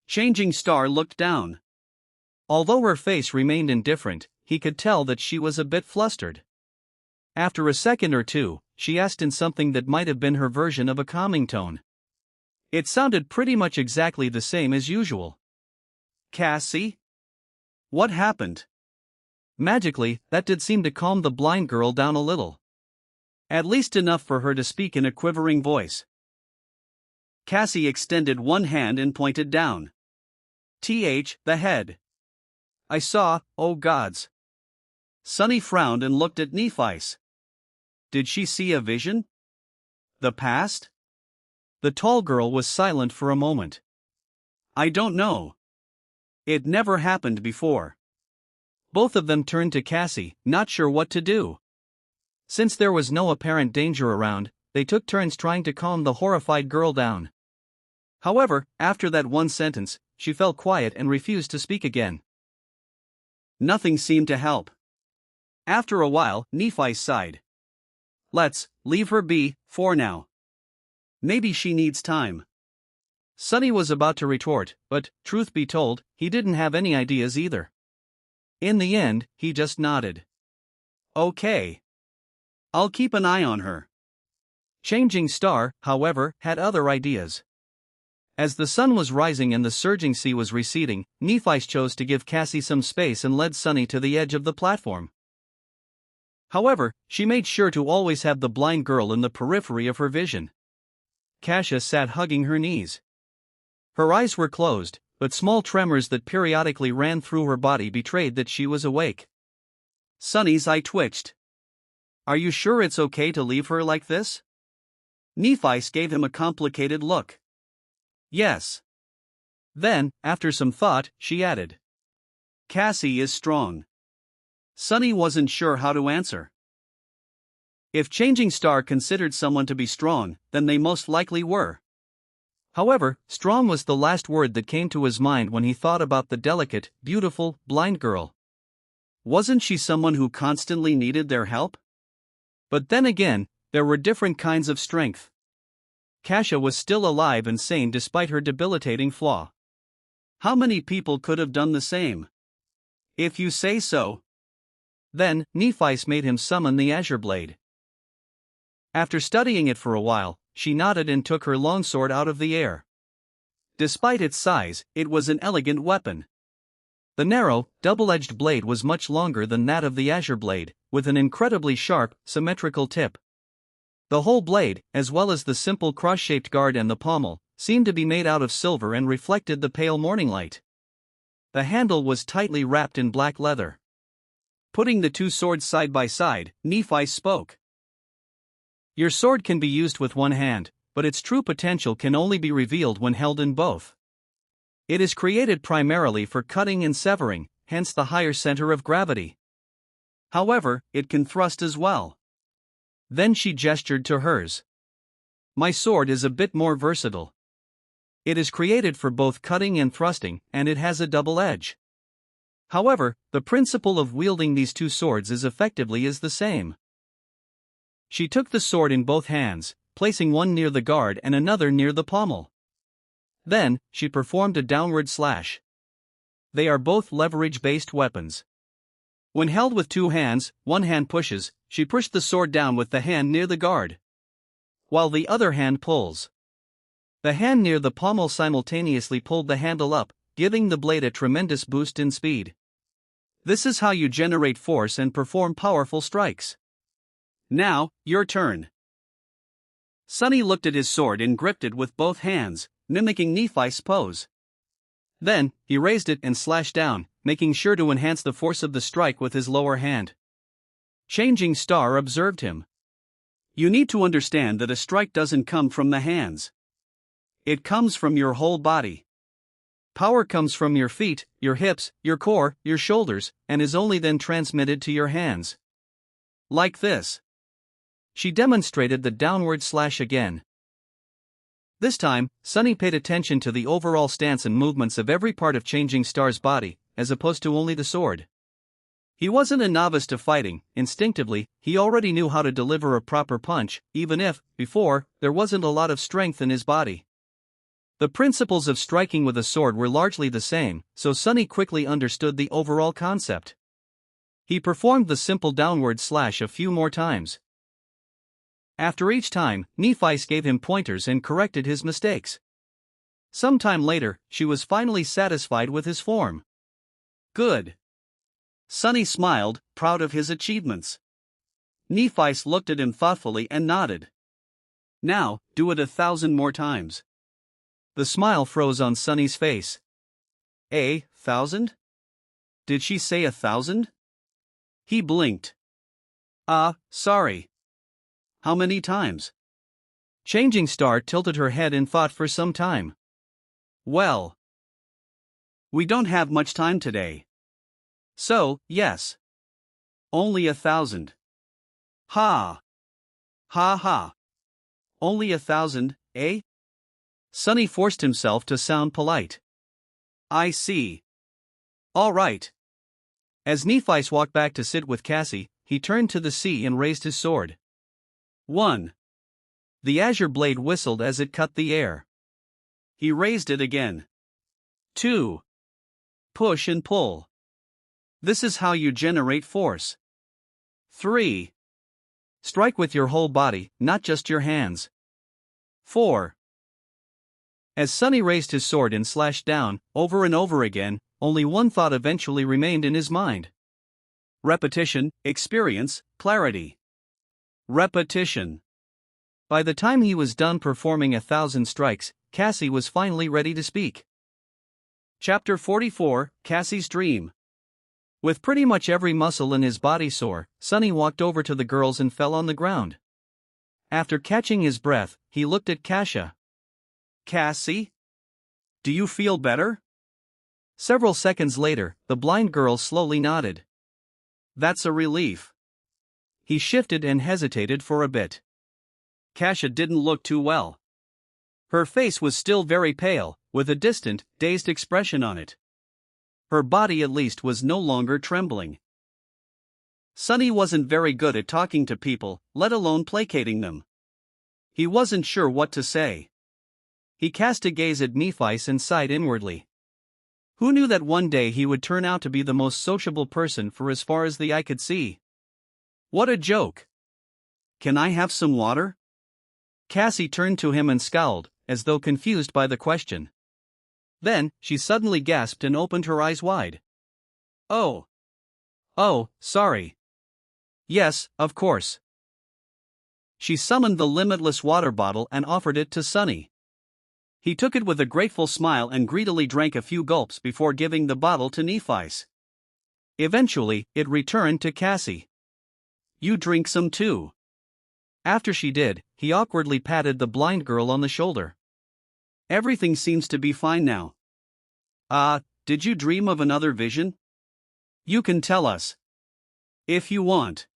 Changing Star looked down. Although her face remained indifferent, he could tell that she was a bit flustered. After a second or two, she asked in something that might have been her version of a calming tone. It sounded pretty much exactly the same as usual. "Cassie? What happened?" Magically, that did seem to calm the blind girl down a little. At least enough for her to speak in a quivering voice. Cassie extended one hand and pointed down. The head. "I saw, oh gods." Sunny frowned and looked at Nephi. Did she see a vision? The past? The tall girl was silent for a moment. "I don't know. It never happened before." Both of them turned to Cassie, not sure what to do. Since there was no apparent danger around, they took turns trying to calm the horrified girl down. However, after that one sentence, she fell quiet and refused to speak again. Nothing seemed to help. After a while, Nephi sighed. "Let's leave her be, for now. Maybe she needs time." Sunny was about to retort, but, truth be told, he didn't have any ideas either. In the end, he just nodded. "Okay. I'll keep an eye on her." Changing Star, however, had other ideas. As the sun was rising and the surging sea was receding, Nephi chose to give Cassie some space and led Sunny to the edge of the platform. However, she made sure to always have the blind girl in the periphery of her vision. Kasia sat hugging her knees. Her eyes were closed, but small tremors that periodically ran through her body betrayed that she was awake. Sunny's eye twitched. "Are you sure it's okay to leave her like this?" Nephi gave him a complicated look. "Yes." Then, after some thought, she added, "Cassie is strong." Sunny wasn't sure how to answer. If Changing Star considered someone to be strong, then they most likely were. However, strong was the last word that came to his mind when he thought about the delicate, beautiful, blind girl. Wasn't she someone who constantly needed their help? But then again, there were different kinds of strength. Kasia was still alive and sane despite her debilitating flaw. How many people could have done the same? If you say so. Then, Nephi made him summon the Azure Blade. After studying it for a while, she nodded and took her longsword out of the air. Despite its size, it was an elegant weapon. The narrow, double-edged blade was much longer than that of the Azure Blade, with an incredibly sharp, symmetrical tip. The whole blade, as well as the simple cross-shaped guard and the pommel, seemed to be made out of silver and reflected the pale morning light. The handle was tightly wrapped in black leather. Putting the two swords side by side, Nephi spoke. Your sword can be used with one hand, but its true potential can only be revealed when held in both. It is created primarily for cutting and severing, hence the higher center of gravity. However, it can thrust as well. Then she gestured to hers. My sword is a bit more versatile. It is created for both cutting and thrusting, and it has a double edge. However, the principle of wielding these two swords is effectively the same. She took the sword in both hands, placing one near the guard and another near the pommel. Then, she performed a downward slash. They are both leverage-based weapons. When held with two hands, one hand pushes, she pushed the sword down with the hand near the guard, while the other hand pulls. The hand near the pommel simultaneously pulled the handle up, giving the blade a tremendous boost in speed. This is how you generate force and perform powerful strikes. Now, your turn. Sonny looked at his sword and gripped it with both hands, mimicking Nephi's pose. Then, he raised it and slashed down, making sure to enhance the force of the strike with his lower hand. Changing Star observed him. You need to understand that a strike doesn't come from the hands. It comes from your whole body. Power comes from your feet, your hips, your core, your shoulders, and is only then transmitted to your hands. Like this. She demonstrated the downward slash again. This time, Sonny paid attention to the overall stance and movements of every part of Changing Star's body, as opposed to only the sword. He wasn't a novice to fighting. Instinctively, he already knew how to deliver a proper punch, even if, before, there wasn't a lot of strength in his body. The principles of striking with a sword were largely the same, so Sonny quickly understood the overall concept. He performed the simple downward slash a few more times. After each time, Nephi gave him pointers and corrected his mistakes. Sometime later, she was finally satisfied with his form. Good. Sonny smiled, proud of his achievements. Nephi looked at him thoughtfully and nodded. Now, do it 1,000 more times. The smile froze on Sonny's face. 1,000? Did she say 1,000? He blinked. Sorry. How many times? Changing Star tilted her head in thought for some time. Well, we don't have much time today. So, yes. Only 1,000. Ha! Ha ha! Only 1,000, eh? Sonny forced himself to sound polite. I see. All right. As Nephi walked back to sit with Cassie, he turned to the sea and raised his sword. 1. The azure blade whistled as it cut the air. He raised it again. 2. Push and pull. This is how you generate force. 3. Strike with your whole body, not just your hands. 4. As Sonny raised his sword and slashed down, over and over again, only one thought eventually remained in his mind. Repetition, experience, clarity. Repetition. By the time he was done performing 1,000 strikes, Cassie was finally ready to speak. Chapter 44, Cassie's Dream. With pretty much every muscle in his body sore, Sonny walked over to the girls and fell on the ground. After catching his breath, he looked at Kasia. Cassie? Do you feel better? Several seconds later, the blind girl slowly nodded. That's a relief. He shifted and hesitated for a bit. Kasia didn't look too well. Her face was still very pale, with a distant, dazed expression on it. Her body at least was no longer trembling. Sonny wasn't very good at talking to people, let alone placating them. He wasn't sure what to say. He cast a gaze at Nephi and sighed inwardly. Who knew that one day he would turn out to be the most sociable person for as far as the eye could see? What a joke! Can I have some water? Cassie turned to him and scowled, as though confused by the question. Then, she suddenly gasped and opened her eyes wide. Oh, sorry. Yes, of course. She summoned the limitless water bottle and offered it to Sunny. He took it with a grateful smile and greedily drank a few gulps before giving the bottle to Nephi. Eventually, it returned to Cassie. "You drink some too." After she did, he awkwardly patted the blind girl on the shoulder. "Everything seems to be fine now." Did you dream of another vision?" "You can tell us. If you want."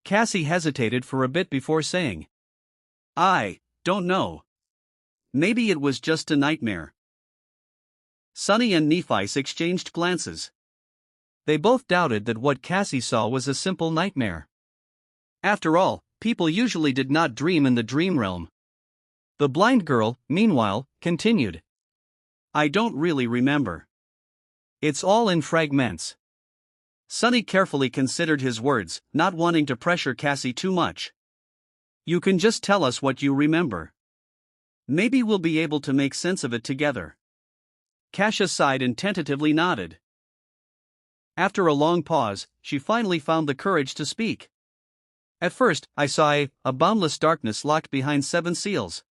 Cassie hesitated for a bit before saying, "I don't know. Maybe it was just a nightmare." Sunny and Nephi exchanged glances. They both doubted that what Cassie saw was a simple nightmare. After all, people usually did not dream in the dream realm. The blind girl, meanwhile, continued, "I don't really remember. It's all in fragments." Sunny carefully considered his words, not wanting to pressure Cassie too much. "You can just tell us what you remember. Maybe we'll be able to make sense of it together." Kasia sighed and tentatively nodded. After a long pause, she finally found the courage to speak. "At first, I saw a boundless darkness locked behind 7 seals.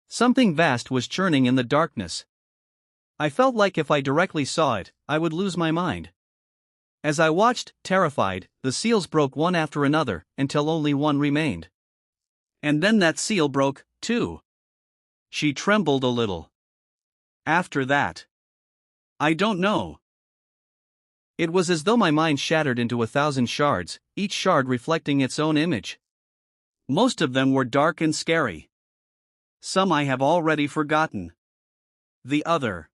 Something vast was churning in the darkness. I felt like if I directly saw it, I would lose my mind. As I watched, terrified, the seals broke one after another, until only one remained. And then that seal broke, too." She trembled a little. "After that, I don't know. It was as though my mind shattered into 1,000 shards, each shard reflecting its own image. Most of them were dark and scary. Some I have already forgotten. The other."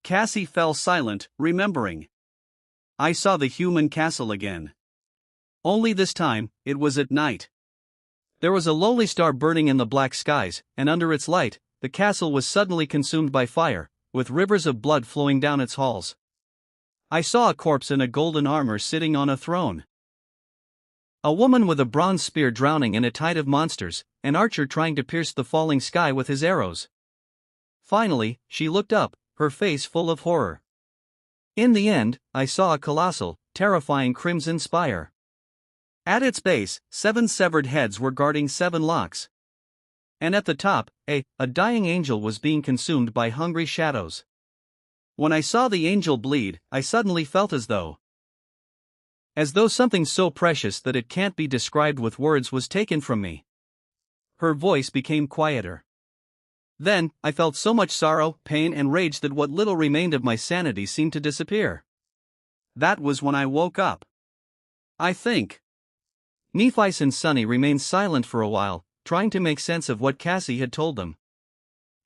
Cassie fell silent, remembering. "I saw the human castle again. Only this time, it was at night. There was a lowly star burning in the black skies, and under its light, the castle was suddenly consumed by fire, with rivers of blood flowing down its halls. I saw a corpse in a golden armor sitting on a throne. A woman with a bronze spear drowning in a tide of monsters, an archer trying to pierce the falling sky with his arrows. Finally, she looked up, her face full of horror. In the end, I saw a colossal, terrifying crimson spire. At its base, 7 severed heads were guarding 7 locks. And at the top, a dying angel was being consumed by hungry shadows. When I saw the angel bleed, I suddenly felt as though something so precious that it can't be described with words was taken from me." Her voice became quieter. "Then, I felt so much sorrow, pain and rage that what little remained of my sanity seemed to disappear. That was when I woke up. I think." Nephi and Sunny remained silent for a while, trying to make sense of what Cassie had told them.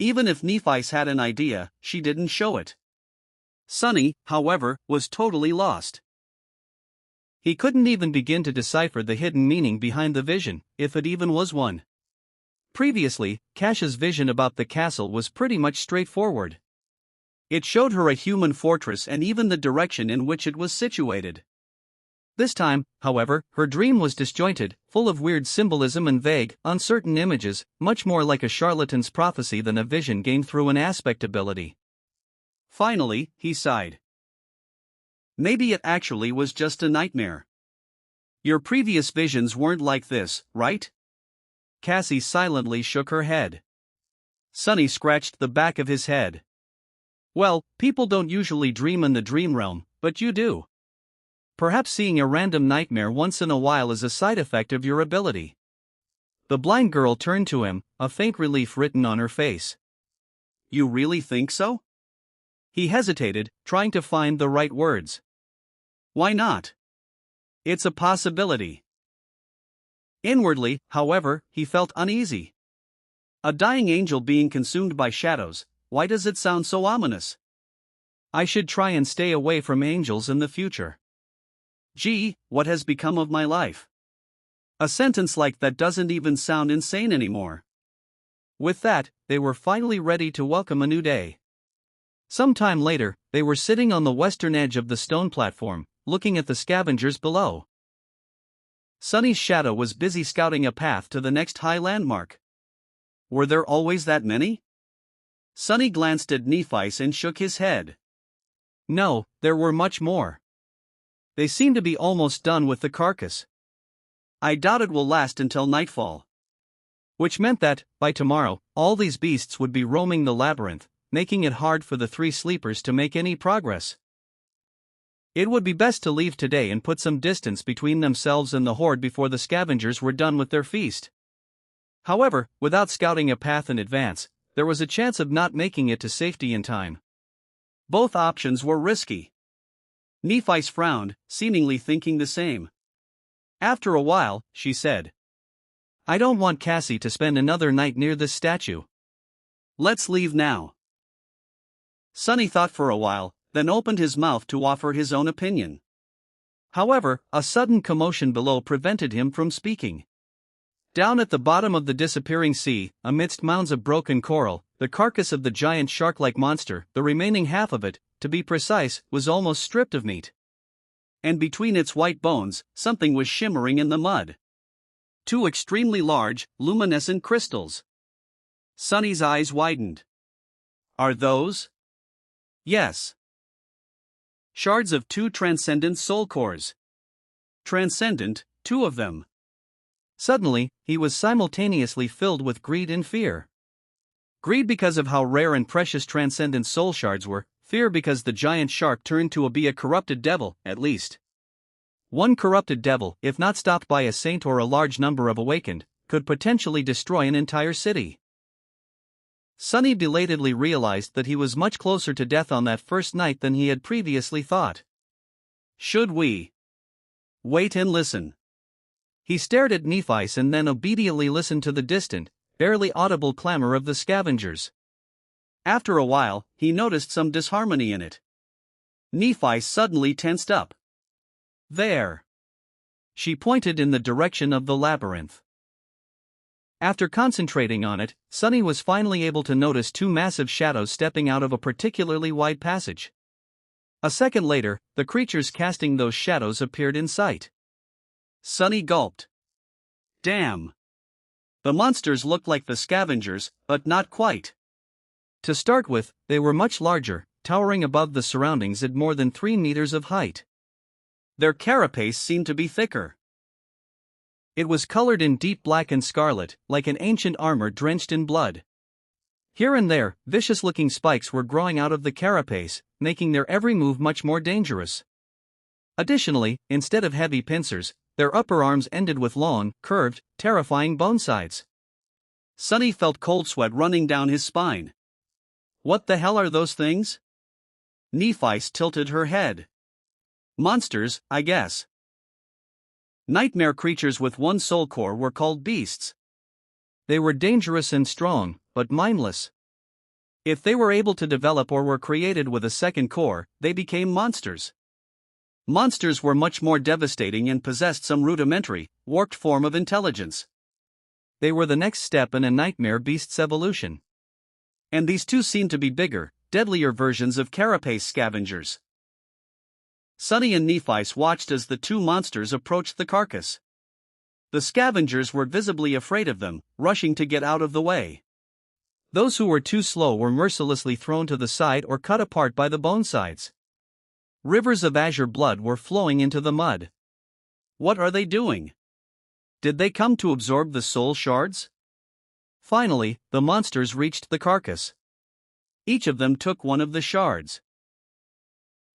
Even if Nephi had an idea, she didn't show it. Sunny, however, was totally lost. He couldn't even begin to decipher the hidden meaning behind the vision, if it even was one. Previously, Kasia's vision about the castle was pretty much straightforward. It showed her a human fortress and even the direction in which it was situated. This time, however, her dream was disjointed, full of weird symbolism and vague, uncertain images, much more like a charlatan's prophecy than a vision gained through an aspect ability. Finally, he sighed. "Maybe it actually was just a nightmare. Your previous visions weren't like this, right?" Cassie silently shook her head. Sunny scratched the back of his head. "Well, people don't usually dream in the dream realm, but you do. Perhaps seeing a random nightmare once in a while is a side effect of your ability." The blind girl turned to him, a faint relief written on her face. "You really think so?" He hesitated, trying to find the right words. "Why not? It's a possibility." Inwardly, however, he felt uneasy. A dying angel being consumed by shadows, why does it sound so ominous? I should try and stay away from angels in the future. Gee, what has become of my life? A sentence like that doesn't even sound insane anymore. With that, they were finally ready to welcome a new day. Some time later, they were sitting on the western edge of the stone platform, looking at the scavengers below. Sunny's shadow was busy scouting a path to the next high landmark. Were there always that many? Sunny glanced at Nephi and shook his head. No, there were much more. They seemed to be almost done with the carcass. I doubt it will last until nightfall. Which meant that, by tomorrow, all these beasts would be roaming the labyrinth, making it hard for the three sleepers to make any progress. It would be best to leave today and put some distance between themselves and the horde before the scavengers were done with their feast. However, without scouting a path in advance, there was a chance of not making it to safety in time. Both options were risky. Nephi's frowned, seemingly thinking the same. After a while, she said, I don't want Cassie to spend another night near this statue. Let's leave now. Sonny thought for a while, then opened his mouth to offer his own opinion. However, a sudden commotion below prevented him from speaking. Down at the bottom of the disappearing sea, amidst mounds of broken coral, the carcass of the giant shark-like monster, the remaining half of it, to be precise, was almost stripped of meat. And between its white bones, something was shimmering in the mud. Two extremely large, luminescent crystals. Sonny's eyes widened. Are those? Yes. Shards of two transcendent soul cores. Transcendent, two of them. Suddenly, he was simultaneously filled with greed and fear. Greed because of how rare and precious transcendent soul shards were, fear because the giant shark turned to be a corrupted devil, at least. One corrupted devil, if not stopped by a saint or a large number of awakened, could potentially destroy an entire city. Sonny belatedly realized that he was much closer to death on that first night than he had previously thought. Should we wait and listen? He stared at Nephis and then obediently listened to the distant, barely audible clamor of the scavengers. After a while, he noticed some disharmony in it. Nephis suddenly tensed up. There. She pointed in the direction of the labyrinth. After concentrating on it, Sonny was finally able to notice two massive shadows stepping out of a particularly wide passage. A second later, the creatures casting those shadows appeared in sight. Sonny gulped. Damn. The monsters looked like the scavengers, but not quite. To start with, they were much larger, towering above the surroundings at more than 3 meters of height. Their carapace seemed to be thicker. It was colored in deep black and scarlet, like an ancient armor drenched in blood. Here and there, vicious-looking spikes were growing out of the carapace, making their every move much more dangerous. Additionally, instead of heavy pincers, their upper arms ended with long, curved, terrifying bone sides. Sonny felt cold sweat running down his spine. What the hell are those things? Nephis tilted her head. Monsters, I guess. Nightmare creatures with one soul core were called beasts. They were dangerous and strong, but mindless. If they were able to develop or were created with a second core, they became monsters. Monsters were much more devastating and possessed some rudimentary, warped form of intelligence. They were the next step in a nightmare beast's evolution. And these two seemed to be bigger, deadlier versions of carapace scavengers. Sonny and Nephis watched as the two monsters approached the carcass. The scavengers were visibly afraid of them, rushing to get out of the way. Those who were too slow were mercilessly thrown to the side or cut apart by the bone sides. Rivers of azure blood were flowing into the mud. What are they doing? Did they come to absorb the soul shards? Finally, the monsters reached the carcass. Each of them took one of the shards.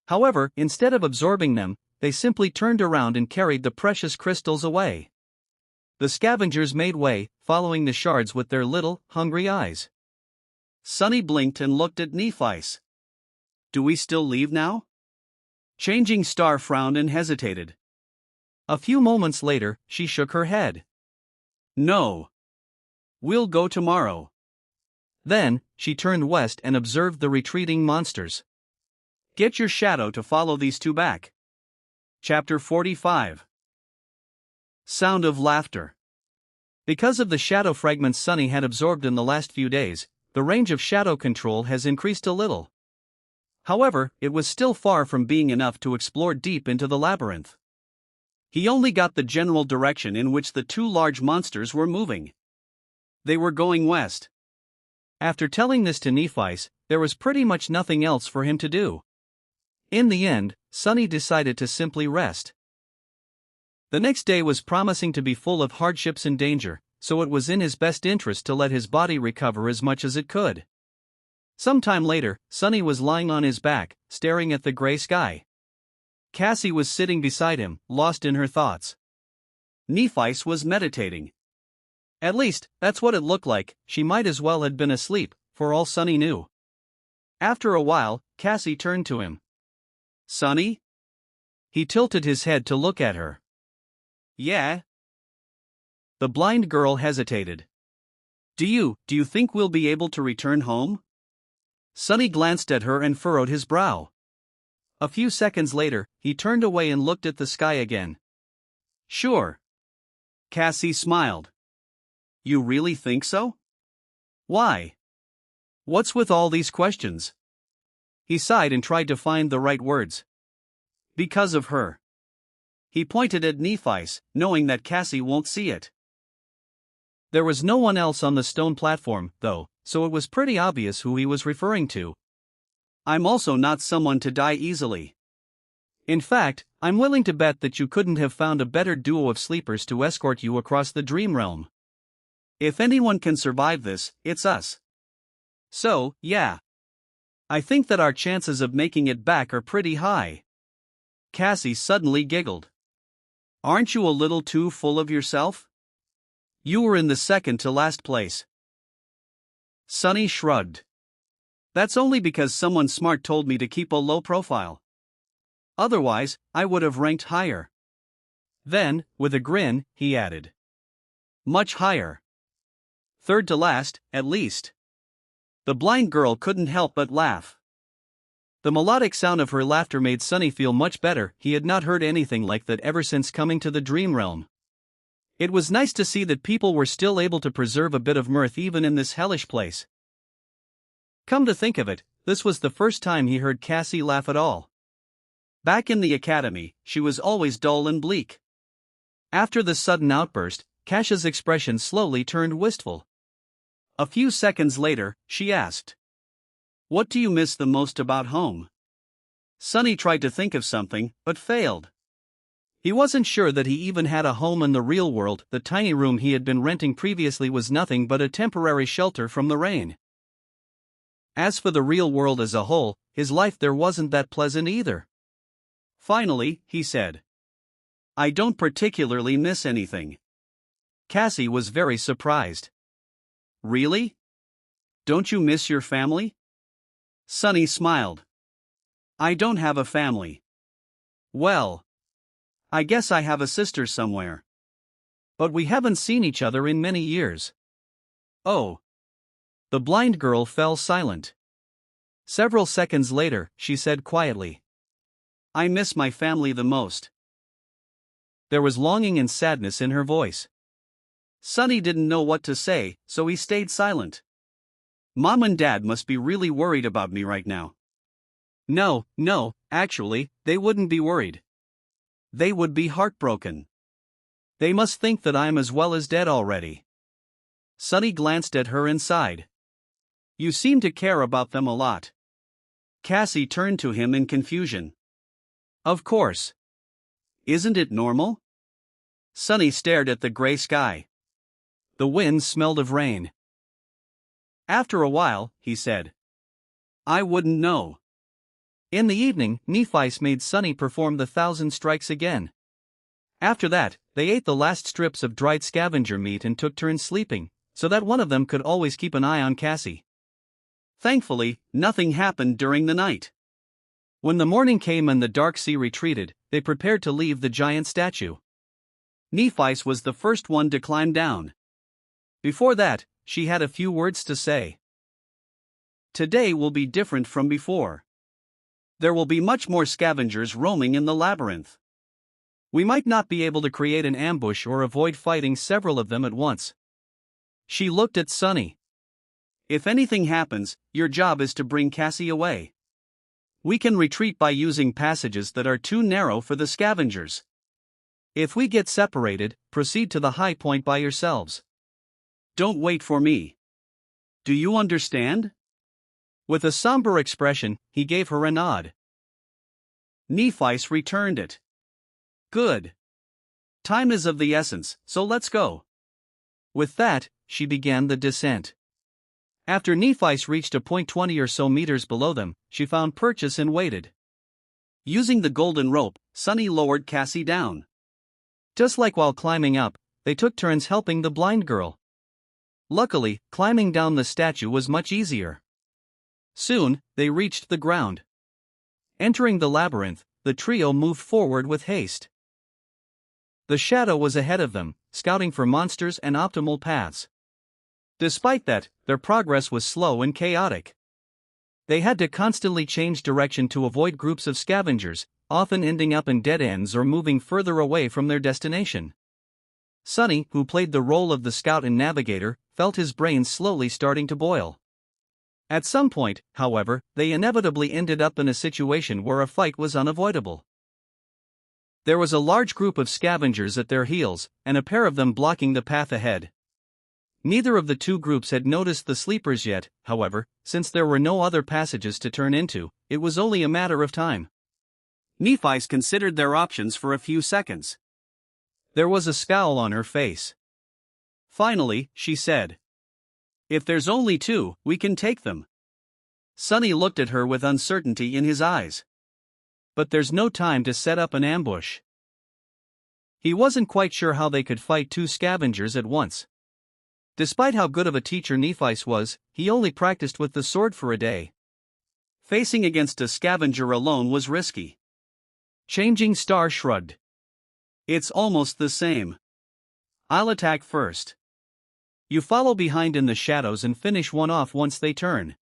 However, instead of absorbing them, they simply turned around and carried the precious crystals away. The scavengers made way, following the shards with their little, hungry eyes. Sonny blinked and looked at Nephis. Do we still leave now? Changing Star frowned and hesitated. A few moments later, she shook her head. No. We'll go tomorrow. Then, she turned west and observed the retreating monsters. Get your shadow to follow these two back. Chapter 45. Sound of laughter. Because of the shadow fragments Sonny had absorbed in the last few days, the range of shadow control has increased a little. However, it was still far from being enough to explore deep into the labyrinth. He only got the general direction in which the two large monsters were moving. They were going west. After telling this to Nephis, there was pretty much nothing else for him to do. In the end, Sonny decided to simply rest. The next day was promising to be full of hardships and danger, so it was in his best interest to let his body recover as much as it could. Sometime later, Sonny was lying on his back, staring at the gray sky. Cassie was sitting beside him, lost in her thoughts. Nephi was meditating. At least, that's what it looked like. She might as well have been asleep, for all Sonny knew. After a while, Cassie turned to him. "Sonny?" He tilted his head to look at her. "Yeah?" The blind girl hesitated. Do you think we'll be able to return home?" Sonny glanced at her and furrowed his brow. A few seconds later, he turned away and looked at the sky again. "Sure." Cassie smiled. "You really think so? Why? What's with all these questions?" He sighed and tried to find the right words. "Because of her." He pointed at Nephi, knowing that Cassie won't see it. There was no one else on the stone platform, though, so it was pretty obvious who he was referring to. "I'm also not someone to die easily. In fact, I'm willing to bet that you couldn't have found a better duo of sleepers to escort you across the dream realm. If anyone can survive this, it's us. So, yeah. I think that our chances of making it back are pretty high." Cassie suddenly giggled. "Aren't you a little too full of yourself? You were in the second to last place." Sonny shrugged. "That's only because someone smart told me to keep a low profile. Otherwise, I would have ranked higher." Then, with a grin, he added, "Much higher. Third to last, at least." The blind girl couldn't help but laugh. The melodic sound of her laughter made Sonny feel much better. He had not heard anything like that ever since coming to the dream realm. It was nice to see that people were still able to preserve a bit of mirth even in this hellish place. Come to think of it, this was the first time he heard Cassie laugh at all. Back in the academy, she was always dull and bleak. After the sudden outburst, Kassia's expression slowly turned wistful. A few seconds later, she asked, "What do you miss the most about home?" Sonny tried to think of something, but failed. He wasn't sure that he even had a home in the real world. The tiny room he had been renting previously was nothing but a temporary shelter from the rain. As for the real world as a whole, his life there wasn't that pleasant either. Finally, he said, "I don't particularly miss anything." Cassie was very surprised. "Really? Don't you miss your family?" Sonny smiled. "I don't have a family. Well, I guess I have a sister somewhere. But we haven't seen each other in many years." "Oh." The blind girl fell silent. Several seconds later, she said quietly, "I miss my family the most." There was longing and sadness in her voice. Sonny didn't know what to say, so he stayed silent. "Mom and Dad must be really worried about me right now." No, actually, they wouldn't be worried. They would be heartbroken. They must think that I'm as well as dead already. Sonny glanced at her and sighed. "You seem to care about them a lot." Cassie turned to him in confusion. "Of course. Isn't it normal?" Sonny stared at the gray sky. The wind smelled of rain. After a while, he said, "I wouldn't know." In the evening, Nephi made Sonny perform the 1,000 strikes again. After that, they ate the last strips of dried scavenger meat and took turns sleeping, so that one of them could always keep an eye on Cassie. Thankfully, nothing happened during the night. When the morning came and the dark sea retreated, they prepared to leave the giant statue. Nephi was the first one to climb down. Before that, she had a few words to say. "Today will be different from before. There will be much more scavengers roaming in the labyrinth. We might not be able to create an ambush or avoid fighting several of them at once." She looked at Sonny. "If anything happens, your job is to bring Cassie away. We can retreat by using passages that are too narrow for the scavengers. If we get separated, proceed to the high point by yourselves. Don't wait for me. Do you understand?" With a somber expression, he gave her a nod. Nephi returned it. "Good. Time is of the essence, so let's go. With that, she began the descent. After Nephi's reached a point 20 or so meters below them, she found purchase and waited. Using the golden rope, Sunny lowered Cassie down. Just like while climbing up, they took turns helping the blind girl. Luckily, climbing down the statue was much easier. Soon, they reached the ground. Entering the labyrinth, the trio moved forward with haste. The shadow was ahead of them, scouting for monsters and optimal paths. Despite that, their progress was slow and chaotic. They had to constantly change direction to avoid groups of scavengers, often ending up in dead ends or moving further away from their destination. Sunny, who played the role of the scout and navigator, felt his brain slowly starting to boil. At some point, however, they inevitably ended up in a situation where a fight was unavoidable. There was a large group of scavengers at their heels, and a pair of them blocking the path ahead. Neither of the two groups had noticed the sleepers yet, however, since there were no other passages to turn into, it was only a matter of time. Nephi considered their options for a few seconds. There was a scowl on her face. Finally, she said, "If there's only two, we can take them." Sunny looked at her with uncertainty in his eyes. "But there's no time to set up an ambush." He wasn't quite sure how they could fight two scavengers at once. Despite how good of a teacher Nephi was, he only practiced with the sword for a day. Facing against a scavenger alone was risky. Changing Star shrugged. "It's almost the same. I'll attack first. You follow behind in the shadows and finish one off once they turn.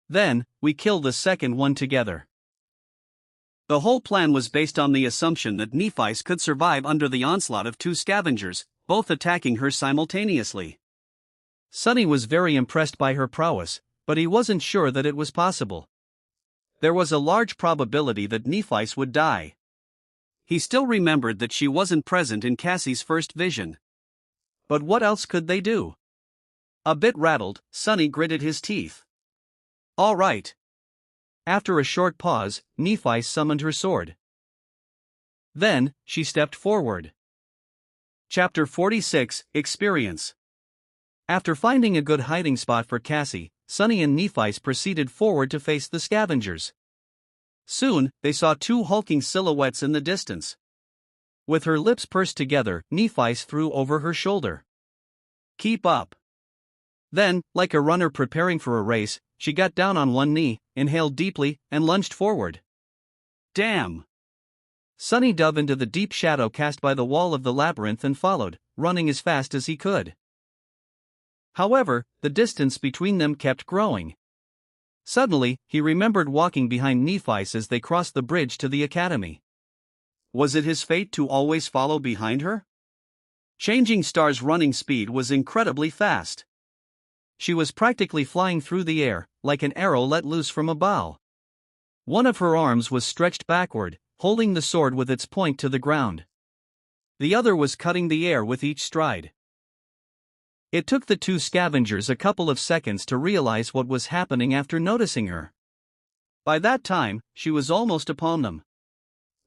Then, we kill the second one together." The whole plan was based on the assumption that Nephi could survive under the onslaught of two scavengers, both attacking her simultaneously. Sunny was very impressed by her prowess, but he wasn't sure that it was possible. There was a large probability that Nephi would die. He still remembered that she wasn't present in Cassie's first vision. But what else could they do? A bit rattled, Sunny gritted his teeth. "All right." After a short pause, Nephi summoned her sword. Then, she stepped forward. Chapter 46, Experience. After finding a good hiding spot for Cassie, Sunny and Nephi proceeded forward to face the scavengers. Soon, they saw two hulking silhouettes in the distance. With her lips pursed together, Nephi threw over her shoulder, "Keep up." Then, like a runner preparing for a race, she got down on one knee, inhaled deeply, and lunged forward. "Damn!" Sunny dove into the deep shadow cast by the wall of the labyrinth and followed, running as fast as he could. However, the distance between them kept growing. Suddenly, he remembered walking behind Nephi as they crossed the bridge to the academy. Was it his fate to always follow behind her? Changing Star's running speed was incredibly fast. She was practically flying through the air, like an arrow let loose from a bow. One of her arms was stretched backward, holding the sword with its point to the ground. The other was cutting the air with each stride. It took the two scavengers a couple of seconds to realize what was happening after noticing her. By that time, she was almost upon them.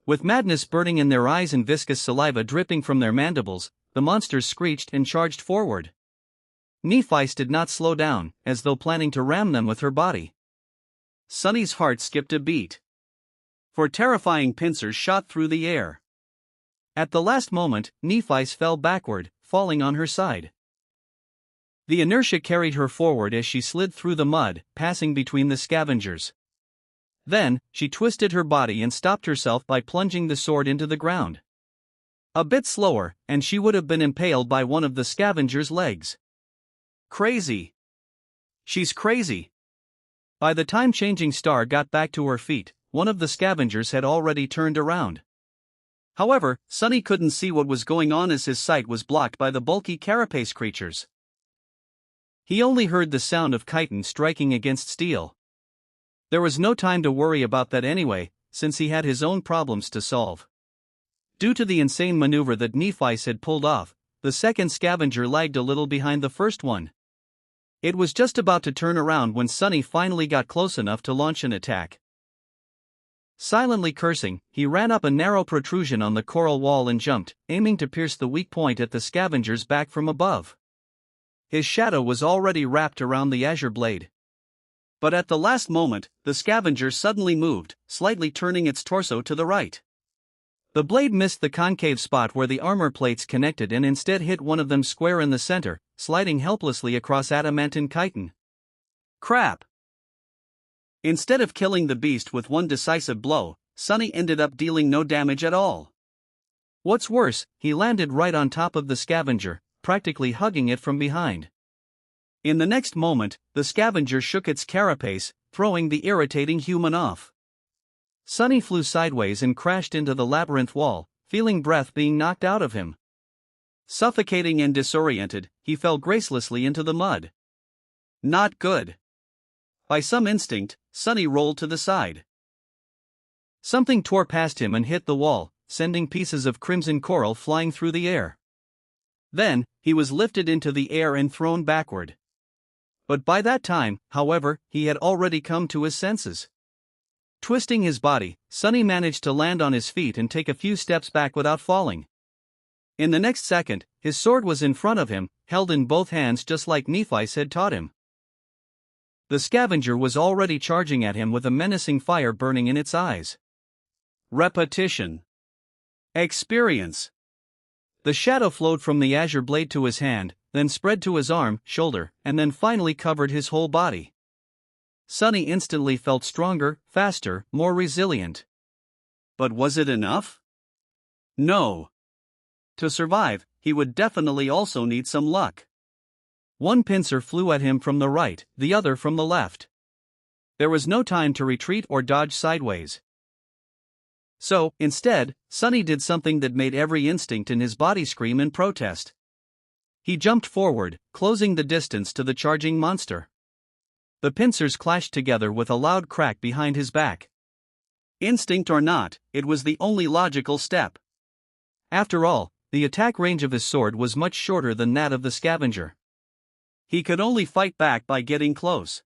With madness burning in their eyes and viscous saliva dripping from their mandibles, the monsters screeched and charged forward. Nephi did not slow down, as though planning to ram them with her body. Sunny's heart skipped a beat. For terrifying pincers shot through the air. At the last moment, Nephi fell backward, falling on her side. The inertia carried her forward as she slid through the mud, passing between the scavengers. Then, she twisted her body and stopped herself by plunging the sword into the ground. A bit slower, and she would have been impaled by one of the scavengers' legs. Crazy. She's crazy. By the time Changing Star got back to her feet, one of the scavengers had already turned around. However, Sunny couldn't see what was going on as his sight was blocked by the bulky carapace creatures. He only heard the sound of chitin striking against steel. There was no time to worry about that anyway, since he had his own problems to solve. Due to the insane maneuver that Nephi had pulled off, the second scavenger lagged a little behind the first one. It was just about to turn around when Sunny finally got close enough to launch an attack. Silently cursing, he ran up a narrow protrusion on the coral wall and jumped, aiming to pierce the weak point at the scavenger's back from above. His shadow was already wrapped around the azure blade. But at the last moment, the scavenger suddenly moved, slightly turning its torso to the right. The blade missed the concave spot where the armor plates connected and instead hit one of them square in the center, sliding helplessly across adamantine chitin. Crap! Instead of killing the beast with one decisive blow, Sunny ended up dealing no damage at all. What's worse, he landed right on top of the scavenger, practically hugging it from behind. In the next moment, the scavenger shook its carapace, throwing the irritating human off. Sunny flew sideways and crashed into the labyrinth wall, feeling breath being knocked out of him. Suffocating and disoriented, he fell gracelessly into the mud. Not good. By some instinct, Sunny rolled to the side. Something tore past him and hit the wall, sending pieces of crimson coral flying through the air. Then, he was lifted into the air and thrown backward. But by that time, however, he had already come to his senses. Twisting his body, Sunny managed to land on his feet and take a few steps back without falling. In the next second, his sword was in front of him, held in both hands just like Nephi's had taught him. The scavenger was already charging at him with a menacing fire burning in its eyes. Repetition. Experience. The shadow flowed from the azure blade to his hand, then spread to his arm, shoulder, and then finally covered his whole body. Sunny instantly felt stronger, faster, more resilient. But was it enough? No. To survive, he would definitely also need some luck. One pincer flew at him from the right, the other from the left. There was no time to retreat or dodge sideways. So, instead, Sunny did something that made every instinct in his body scream in protest. He jumped forward, closing the distance to the charging monster. The pincers clashed together with a loud crack behind his back. Instinct or not, it was the only logical step. After all, the attack range of his sword was much shorter than that of the scavenger. He could only fight back by getting close.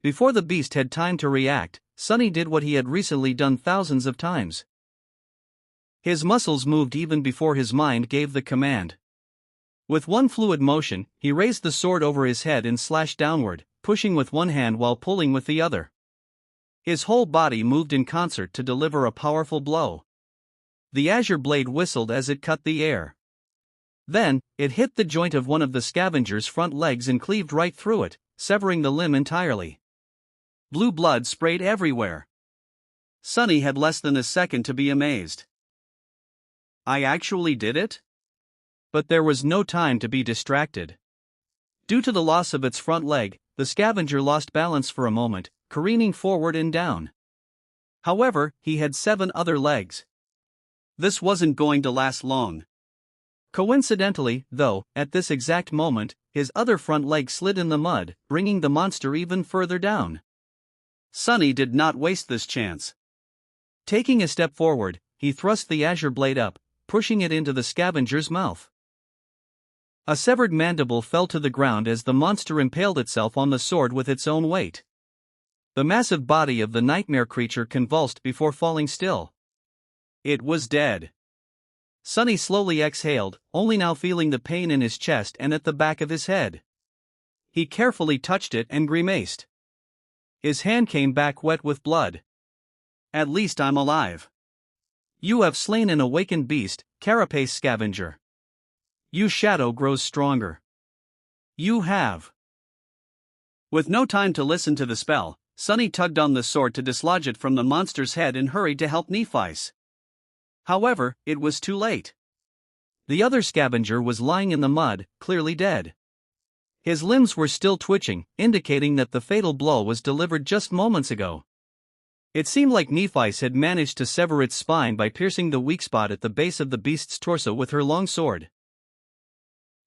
Before the beast had time to react, Sunny did what he had recently done thousands of times. His muscles moved even before his mind gave the command. With one fluid motion, he raised the sword over his head and slashed downward, pushing with one hand while pulling with the other. His whole body moved in concert to deliver a powerful blow. The azure blade whistled as it cut the air. Then, it hit the joint of one of the scavenger's front legs and cleaved right through it, severing the limb entirely. Blue blood sprayed everywhere. Sunny had less than a second to be amazed. I actually did it? But there was no time to be distracted. Due to the loss of its front leg, the scavenger lost balance for a moment, careening forward and down. However, he had 7 other legs. This wasn't going to last long. Coincidentally, though, at this exact moment, his other front leg slid in the mud, bringing the monster even further down. Sunny did not waste this chance. Taking a step forward, he thrust the azure blade up, pushing it into the scavenger's mouth. A severed mandible fell to the ground as the monster impaled itself on the sword with its own weight. The massive body of the nightmare creature convulsed before falling still. It was dead. Sunny slowly exhaled, only now feeling the pain in his chest and at the back of his head. He carefully touched it and grimaced. His hand came back wet with blood. At least I'm alive. You have slain an awakened beast, carapace scavenger. Your shadow grows stronger. You have. With no time to listen to the spell, Sunny tugged on the sword to dislodge it from the monster's head and hurried to help Nephi's. However, it was too late. The other scavenger was lying in the mud, clearly dead. His limbs were still twitching, indicating that the fatal blow was delivered just moments ago. It seemed like Nephi's had managed to sever its spine by piercing the weak spot at the base of the beast's torso with her long sword.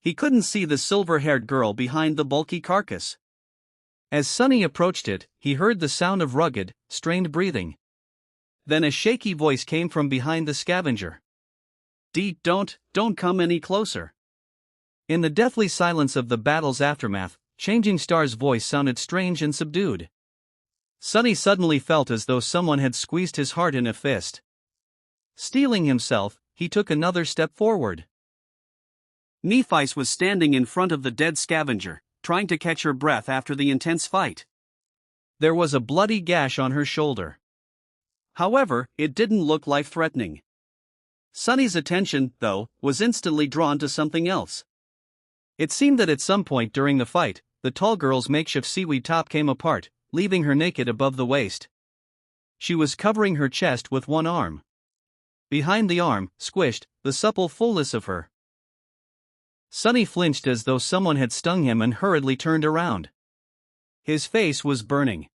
He couldn't see the silver-haired girl behind the bulky carcass. As Sunny approached it, he heard the sound of rugged, strained breathing. Then a shaky voice came from behind the scavenger. Don't come any closer." In the deathly silence of the battle's aftermath, Changing Star's voice sounded strange and subdued. Sonny suddenly felt as though someone had squeezed his heart in a fist. Steeling himself, he took another step forward. Nephi's was standing in front of the dead scavenger, trying to catch her breath after the intense fight. There was a bloody gash on her shoulder. However, it didn't look life-threatening. Sonny's attention, though, was instantly drawn to something else. It seemed that at some point during the fight, the tall girl's makeshift seaweed top came apart, leaving her naked above the waist. She was covering her chest with one arm. Behind the arm, squished, the supple fullness of her. Sonny flinched as though someone had stung him and hurriedly turned around. His face was burning.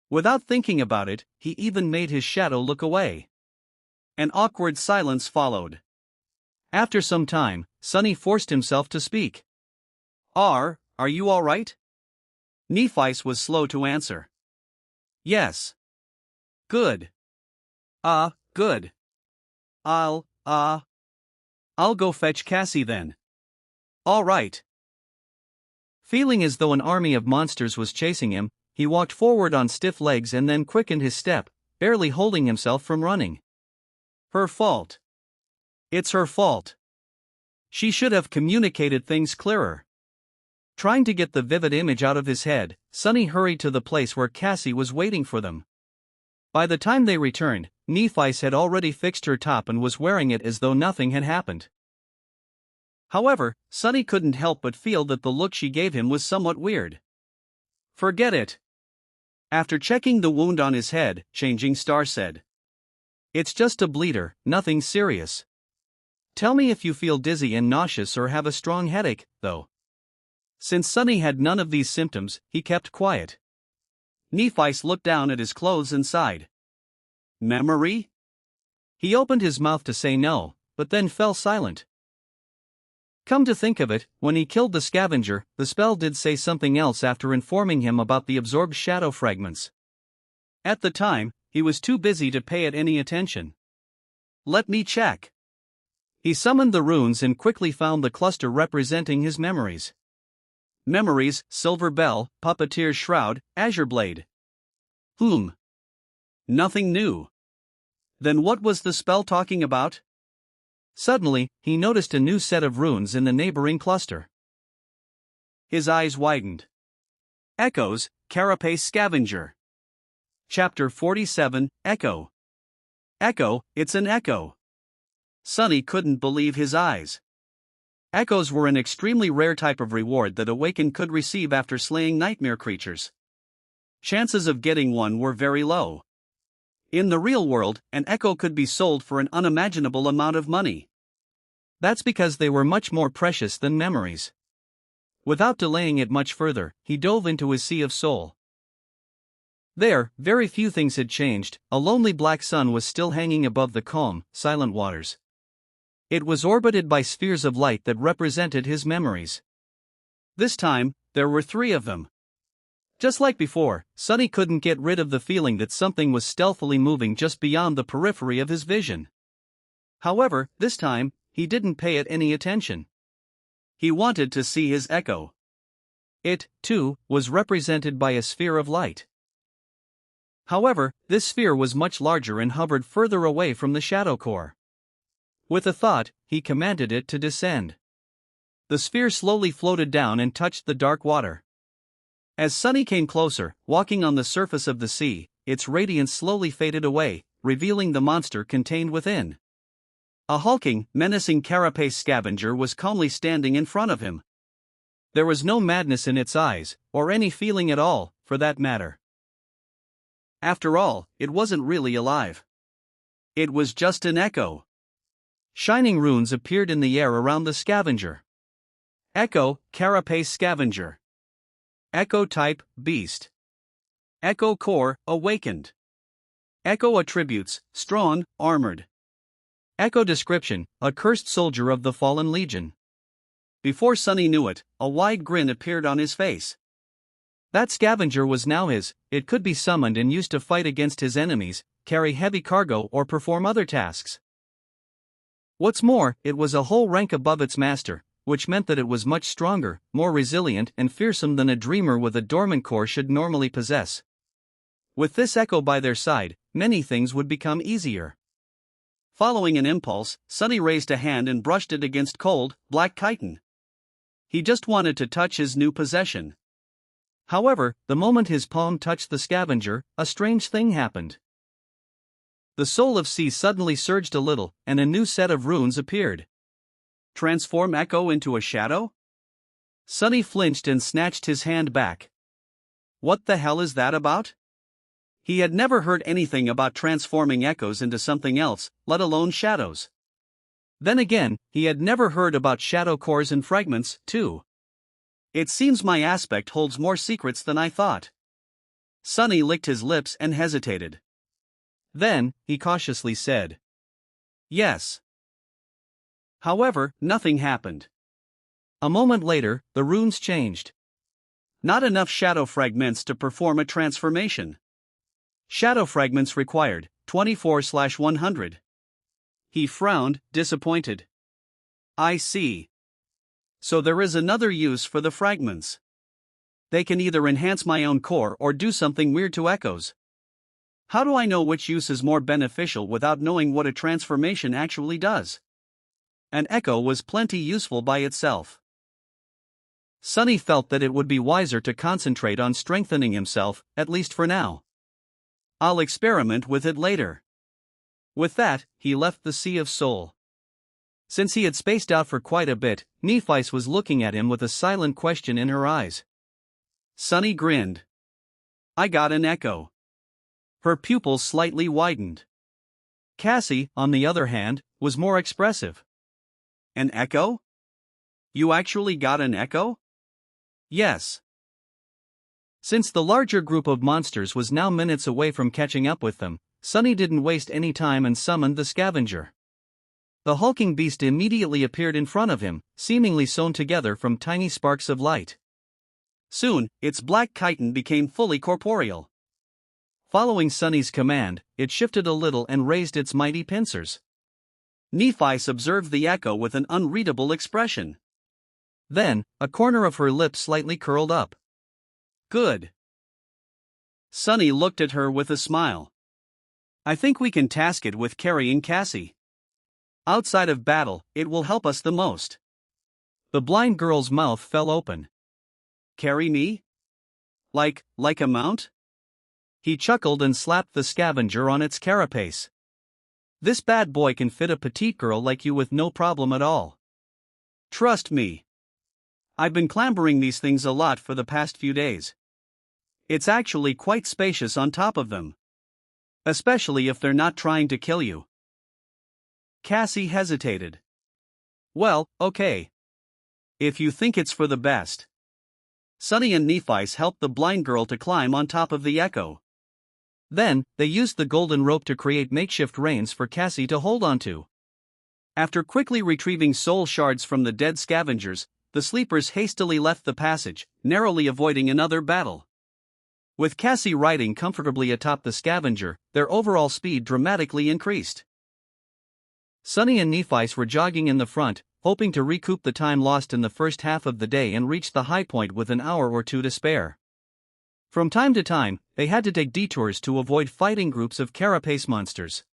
Without thinking about it, he even made his shadow look away. An awkward silence followed. After some time, Sonny forced himself to speak. Are you all right? Nephi was slow to answer. Yes. Good. Good. I'll go fetch Cassie then. All right. Feeling as though an army of monsters was chasing him, he walked forward on stiff legs and then quickened his step, barely holding himself from running. Her fault. It's her fault. She should have communicated things clearer. Trying to get the vivid image out of his head, Sonny hurried to the place where Cassie was waiting for them. By the time they returned, Nephi had already fixed her top and was wearing it as though nothing had happened. However, Sonny couldn't help but feel that the look she gave him was somewhat weird. Forget it. After checking the wound on his head, Changing Star said. It's just a bleeder, nothing serious. Tell me if you feel dizzy and nauseous or have a strong headache, though. Since Sonny had none of these symptoms, he kept quiet. Nephi looked down at his clothes and sighed. Memory? He opened his mouth to say no, but then fell silent. Come to think of it, when he killed the scavenger, the spell did say something else after informing him about the absorbed shadow fragments. At the time, he was too busy to pay it any attention. Let me check. He summoned the runes and quickly found the cluster representing his memories. Memories, Silver Bell, Puppeteer's Shroud, Azure Blade. Nothing new. Then what was the spell talking about? Suddenly, he noticed a new set of runes in the neighboring cluster. His eyes widened. Echoes, Carapace Scavenger. Chapter 47, Echo. Echo, it's an echo. Sonny couldn't believe his eyes. Echoes were an extremely rare type of reward that Awakened could receive after slaying nightmare creatures. Chances of getting one were very low. In the real world, an echo could be sold for an unimaginable amount of money. That's because they were much more precious than memories. Without delaying it much further, he dove into his sea of soul. There, very few things had changed. A lonely black sun was still hanging above the calm, silent waters. It was orbited by spheres of light that represented his memories. This time, there were 3 of them. Just like before, Sonny couldn't get rid of the feeling that something was stealthily moving just beyond the periphery of his vision. However, this time, he didn't pay it any attention. He wanted to see his echo. It, too, was represented by a sphere of light. However, this sphere was much larger and hovered further away from the shadow core. With a thought, he commanded it to descend. The sphere slowly floated down and touched the dark water. As Sonny came closer, walking on the surface of the sea, its radiance slowly faded away, revealing the monster contained within. A hulking, menacing carapace scavenger was calmly standing in front of him. There was no madness in its eyes, or any feeling at all, for that matter. After all, it wasn't really alive. It was just an echo. Shining runes appeared in the air around the scavenger. Echo, Carapace Scavenger. Echo Type, Beast. Echo Core, Awakened. Echo Attributes, Strong, Armored. Echo Description, a cursed soldier of the Fallen Legion. Before Sonny knew it, a wide grin appeared on his face. That scavenger was now his. It could be summoned and used to fight against his enemies, carry heavy cargo or perform other tasks. What's more, it was a whole rank above its master, which meant that it was much stronger, more resilient and fearsome than a dreamer with a dormant core should normally possess. With this echo by their side, many things would become easier. Following an impulse, Sunny raised a hand and brushed it against cold, black chitin. He just wanted to touch his new possession. However, the moment his palm touched the scavenger, a strange thing happened. The soul of C suddenly surged a little, and a new set of runes appeared. Transform Echo into a shadow? Sunny flinched and snatched his hand back. What the hell is that about? He had never heard anything about transforming echoes into something else, let alone shadows. Then again, he had never heard about shadow cores and fragments, too. It seems my aspect holds more secrets than I thought. Sunny licked his lips and hesitated. Then, he cautiously said, yes. However, nothing happened. A moment later, the runes changed. Not enough shadow fragments to perform a transformation. Shadow fragments required, 24/100. He frowned, disappointed. I see. So there is another use for the fragments. They can either enhance my own core or do something weird to echoes. How do I know which use is more beneficial without knowing what a transformation actually does? An echo was plenty useful by itself. Sunny felt that it would be wiser to concentrate on strengthening himself, at least for now. I'll experiment with it later. With that, he left the Sea of Soul. Since he had spaced out for quite a bit, Nephice was looking at him with a silent question in her eyes. Sunny grinned. I got an echo. Her pupils slightly widened. Cassie, on the other hand, was more expressive. An echo? You actually got an echo? Yes. Since the larger group of monsters was now minutes away from catching up with them, Sunny didn't waste any time and summoned the scavenger. The hulking beast immediately appeared in front of him, seemingly sewn together from tiny sparks of light. Soon, its black chitin became fully corporeal. Following Sunny's command, it shifted a little and raised its mighty pincers. Nephice observed the echo with an unreadable expression. Then, a corner of her lips slightly curled up. Good. Sunny looked at her with a smile. I think we can task it with carrying Cassie. Outside of battle, it will help us the most. The blind girl's mouth fell open. Carry me? Like a mount? He chuckled and slapped the scavenger on its carapace. This bad boy can fit a petite girl like you with no problem at all. Trust me. I've been clambering these things a lot for the past few days. It's actually quite spacious on top of them. Especially if they're not trying to kill you. Cassie hesitated. Well, okay. If you think it's for the best. Sunny and Nephice helped the blind girl to climb on top of the echo. Then, they used the golden rope to create makeshift reins for Cassie to hold onto. After quickly retrieving soul shards from the dead scavengers, the sleepers hastily left the passage, narrowly avoiding another battle. With Cassie riding comfortably atop the scavenger, their overall speed dramatically increased. Sunny and Nephice were jogging in the front, hoping to recoup the time lost in the first half of the day and reach the high point with an hour or two to spare. From time to time, they had to take detours to avoid fighting groups of carapace monsters.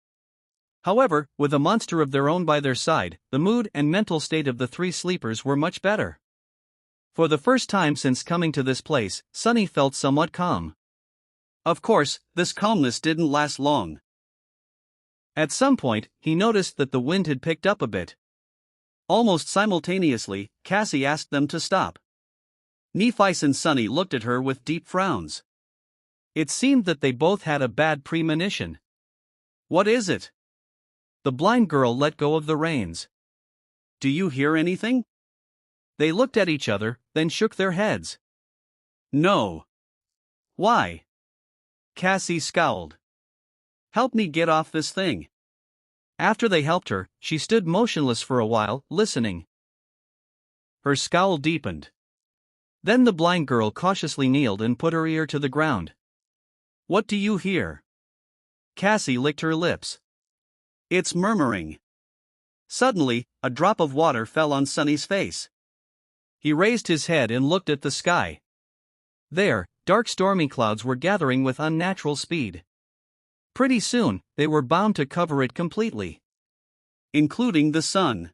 However, with a monster of their own by their side, the mood and mental state of the three sleepers were much better. For the first time since coming to this place, Sunny felt somewhat calm. Of course, this calmness didn't last long. At some point, he noticed that the wind had picked up a bit. Almost simultaneously, Cassie asked them to stop. Nephice and Sunny looked at her with deep frowns. It seemed that they both had a bad premonition. What is it? The blind girl let go of the reins. Do you hear anything? They looked at each other, then shook their heads. No. Why? Cassie scowled. Help me get off this thing. After they helped her, she stood motionless for a while, listening. Her scowl deepened. Then the blind girl cautiously kneeled and put her ear to the ground. What do you hear? Cassie licked her lips. It's murmuring. Suddenly, a drop of water fell on Sunny's face. He raised his head and looked at the sky. There, dark stormy clouds were gathering with unnatural speed. Pretty soon, they were bound to cover it completely, including the sun.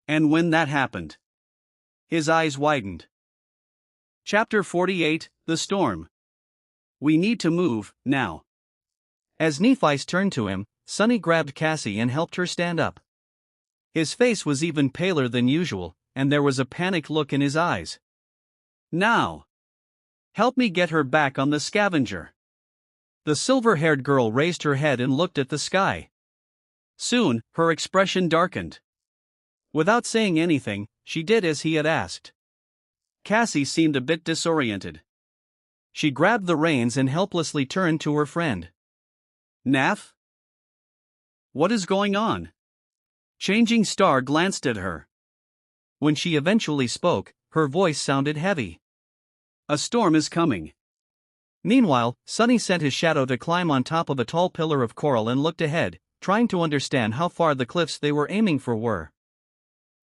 And when that happened, his eyes widened. Chapter 48, The Storm. We need to move, now. As Nephi turned to him, Sonny grabbed Cassie and helped her stand up. His face was even paler than usual, and there was a panicked look in his eyes. Now! Help me get her back on the scavenger. The silver-haired girl raised her head and looked at the sky. Soon, her expression darkened. Without saying anything, she did as he had asked. Cassie seemed a bit disoriented. She grabbed the reins and helplessly turned to her friend. Naph? What is going on? Changing Star glanced at her. When she eventually spoke, her voice sounded heavy. A storm is coming. Meanwhile, Sonny sent his shadow to climb on top of a tall pillar of coral and looked ahead, trying to understand how far the cliffs they were aiming for were.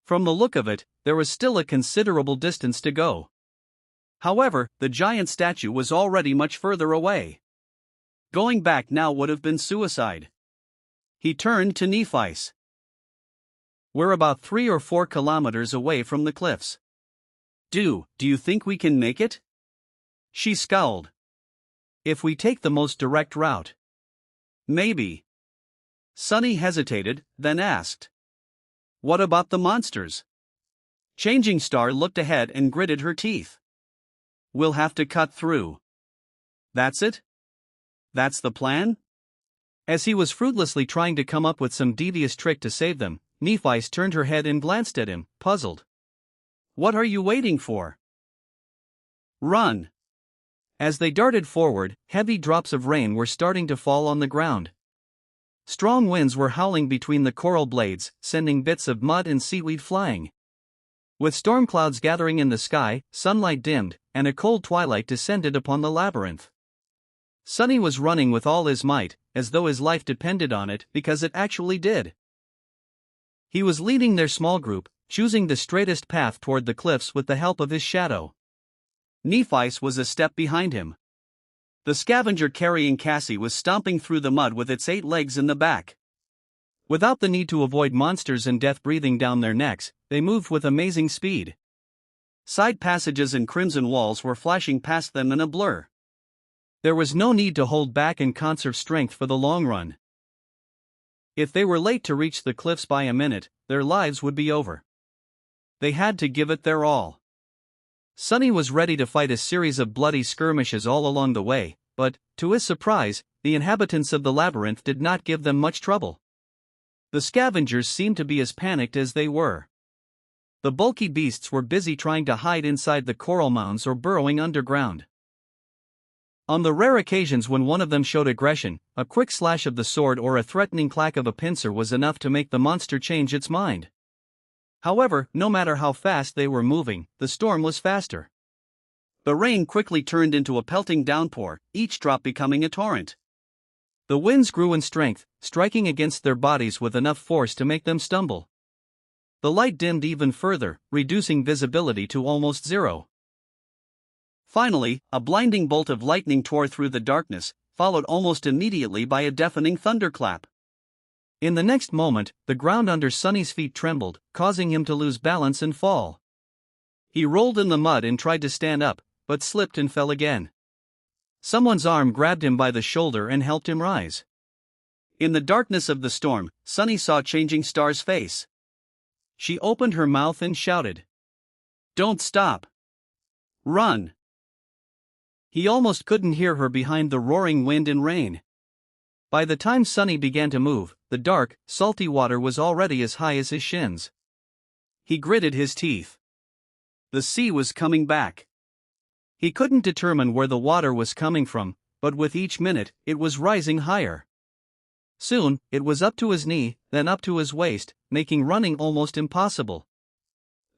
From the look of it, there was still a considerable distance to go. However, the giant statue was already much further away. Going back now would have been suicide. He turned to Nephi. We're about 3 or 4 kilometers away from the cliffs. Do you think we can make it? She scowled. If we take the most direct route. Maybe. Sonny hesitated, then asked. What about the monsters? Changing Star looked ahead and gritted her teeth. We'll have to cut through. That's it? That's the plan? As he was fruitlessly trying to come up with some devious trick to save them, Nephi turned her head and glanced at him, puzzled. What are you waiting for? Run! As they darted forward, heavy drops of rain were starting to fall on the ground. Strong winds were howling between the coral blades, sending bits of mud and seaweed flying. With storm clouds gathering in the sky, sunlight dimmed, and a cold twilight descended upon the labyrinth. Sonny was running with all his might, as though his life depended on it, because it actually did. He was leading their small group, choosing the straightest path toward the cliffs with the help of his shadow. Nephi was a step behind him. The scavenger carrying Cassie was stomping through the mud with its 8 legs in the back. Without the need to avoid monsters and death breathing down their necks, they moved with amazing speed. Side passages and crimson walls were flashing past them in a blur. There was no need to hold back and conserve strength for the long run. If they were late to reach the cliffs by a minute, their lives would be over. They had to give it their all. Sonny was ready to fight a series of bloody skirmishes all along the way, but, to his surprise, the inhabitants of the labyrinth did not give them much trouble. The scavengers seemed to be as panicked as they were. The bulky beasts were busy trying to hide inside the coral mounds or burrowing underground. On the rare occasions when one of them showed aggression, a quick slash of the sword or a threatening clack of a pincer was enough to make the monster change its mind. However, no matter how fast they were moving, the storm was faster. The rain quickly turned into a pelting downpour, each drop becoming a torrent. The winds grew in strength, striking against their bodies with enough force to make them stumble. The light dimmed even further, reducing visibility to almost zero. Finally, a blinding bolt of lightning tore through the darkness, followed almost immediately by a deafening thunderclap. In the next moment, the ground under Sonny's feet trembled, causing him to lose balance and fall. He rolled in the mud and tried to stand up, but slipped and fell again. Someone's arm grabbed him by the shoulder and helped him rise. In the darkness of the storm, Sonny saw Changing Star's face. She opened her mouth and shouted. Don't stop! Run! He almost couldn't hear her behind the roaring wind and rain. By the time Sonny began to move, the dark, salty water was already as high as his shins. He gritted his teeth. The sea was coming back. He couldn't determine where the water was coming from, but with each minute, it was rising higher. Soon, it was up to his knee, then up to his waist, making running almost impossible.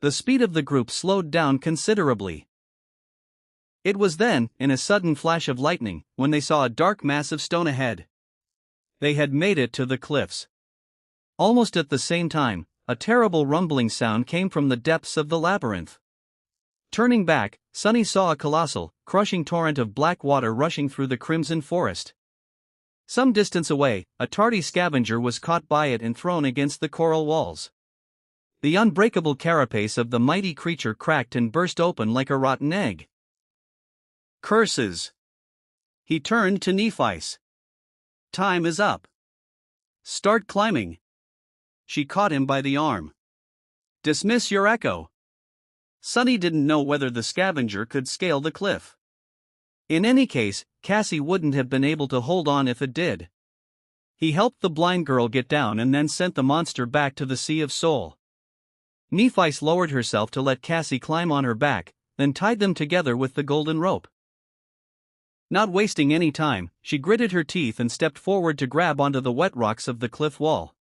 The speed of the group slowed down considerably. It was then, in a sudden flash of lightning, when they saw a dark mass of stone ahead. They had made it to the cliffs. Almost at the same time, a terrible rumbling sound came from the depths of the labyrinth. Turning back, Sunny saw a colossal, crushing torrent of black water rushing through the crimson forest. Some distance away, a tardy scavenger was caught by it and thrown against the coral walls. The unbreakable carapace of the mighty creature cracked and burst open like a rotten egg. Curses! He turned to Nephi's. Time is up. Start climbing. She caught him by the arm. Dismiss your echo. Sunny didn't know whether the scavenger could scale the cliff. In any case, Cassie wouldn't have been able to hold on if it did. He helped the blind girl get down and then sent the monster back to the Sea of Soul. Nephis lowered herself to let Cassie climb on her back, then tied them together with the golden rope. Not wasting any time, she gritted her teeth and stepped forward to grab onto the wet rocks of the cliff wall.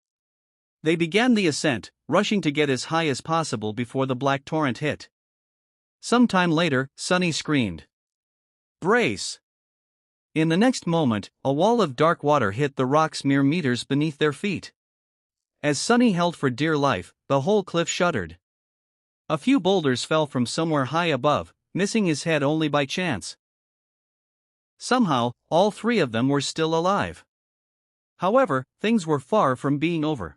They began the ascent, rushing to get as high as possible before the black torrent hit. Some time later, Sunny screamed, "Brace!" In the next moment, a wall of dark water hit the rocks mere meters beneath their feet. As Sunny held for dear life, the whole cliff shuddered. A few boulders fell from somewhere high above, missing his head only by chance. Somehow, all three of them were still alive. However, things were far from being over.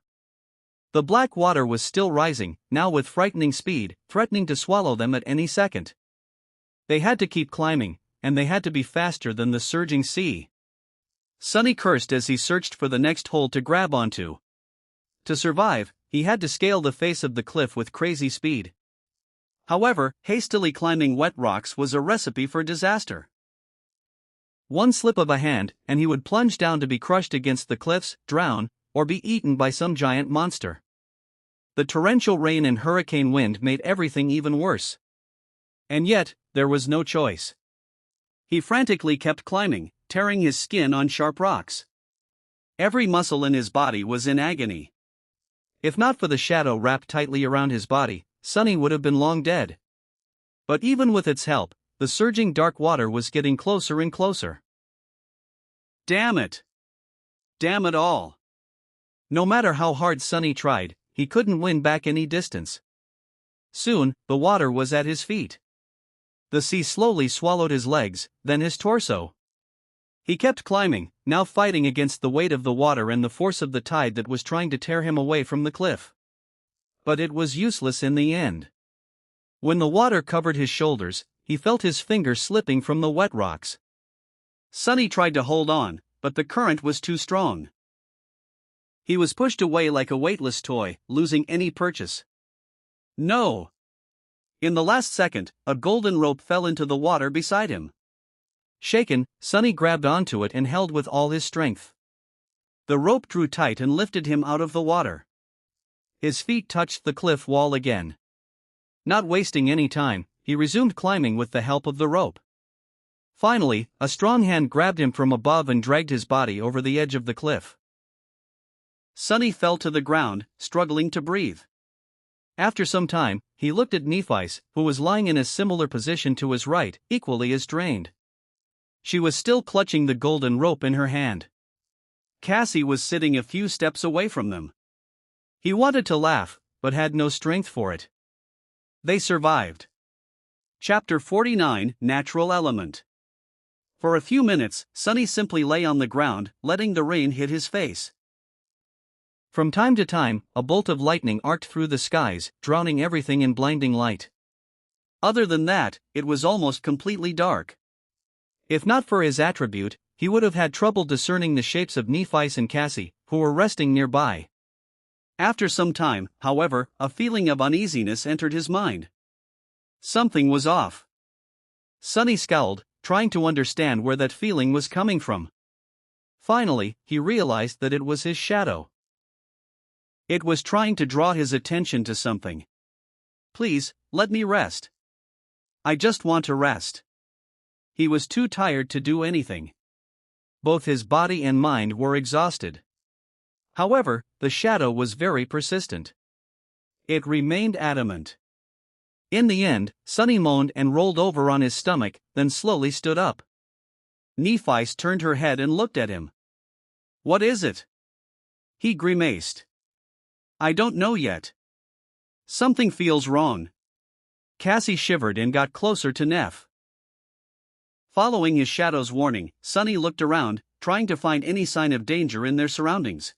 The black water was still rising, now with frightening speed, threatening to swallow them at any second. They had to keep climbing, and they had to be faster than the surging sea. Sunny cursed as he searched for the next hole to grab onto. To survive, he had to scale the face of the cliff with crazy speed. However, hastily climbing wet rocks was a recipe for disaster. One slip of a hand, and he would plunge down to be crushed against the cliffs, drown, or be eaten by some giant monster. The torrential rain and hurricane wind made everything even worse. And yet, there was no choice. He frantically kept climbing, tearing his skin on sharp rocks. Every muscle in his body was in agony. If not for the shadow wrapped tightly around his body, Sunny would have been long dead. But even with its help, the surging dark water was getting closer and closer. Damn it! Damn it all! No matter how hard Sunny tried, he couldn't win back any distance. Soon, the water was at his feet. The sea slowly swallowed his legs, then his torso. He kept climbing, now fighting against the weight of the water and the force of the tide that was trying to tear him away from the cliff. But it was useless in the end. When the water covered his shoulders, he felt his fingers slipping from the wet rocks. Sunny tried to hold on, but the current was too strong. He was pushed away like a weightless toy, losing any purchase. No! In the last second, a golden rope fell into the water beside him. Shaken, Sunny grabbed onto it and held with all his strength. The rope drew tight and lifted him out of the water. His feet touched the cliff wall again. Not wasting any time, he resumed climbing with the help of the rope. Finally, a strong hand grabbed him from above and dragged his body over the edge of the cliff. Sunny fell to the ground, struggling to breathe. After some time, he looked at Nephis, who was lying in a similar position to his right, equally as drained. She was still clutching the golden rope in her hand. Cassie was sitting a few steps away from them. He wanted to laugh, but had no strength for it. They survived. Chapter 49, Natural Element. For a few minutes, Sunny simply lay on the ground, letting the rain hit his face. From time to time, a bolt of lightning arced through the skies, drowning everything in blinding light. Other than that, it was almost completely dark. If not for his attribute, he would have had trouble discerning the shapes of Nephis and Cassie, who were resting nearby. After some time, however, a feeling of uneasiness entered his mind. Something was off. Sunny scowled, trying to understand where that feeling was coming from. Finally, he realized that it was his shadow. It was trying to draw his attention to something. Please, let me rest. I just want to rest. He was too tired to do anything. Both his body and mind were exhausted. However, the shadow was very persistent. It remained adamant. In the end, Sunny moaned and rolled over on his stomach, then slowly stood up. Nephis turned her head and looked at him. What is it? He grimaced. I don't know yet. Something feels wrong. Cassie shivered and got closer to Neff. Following his shadow's warning, Sonny looked around, trying to find any sign of danger in their surroundings.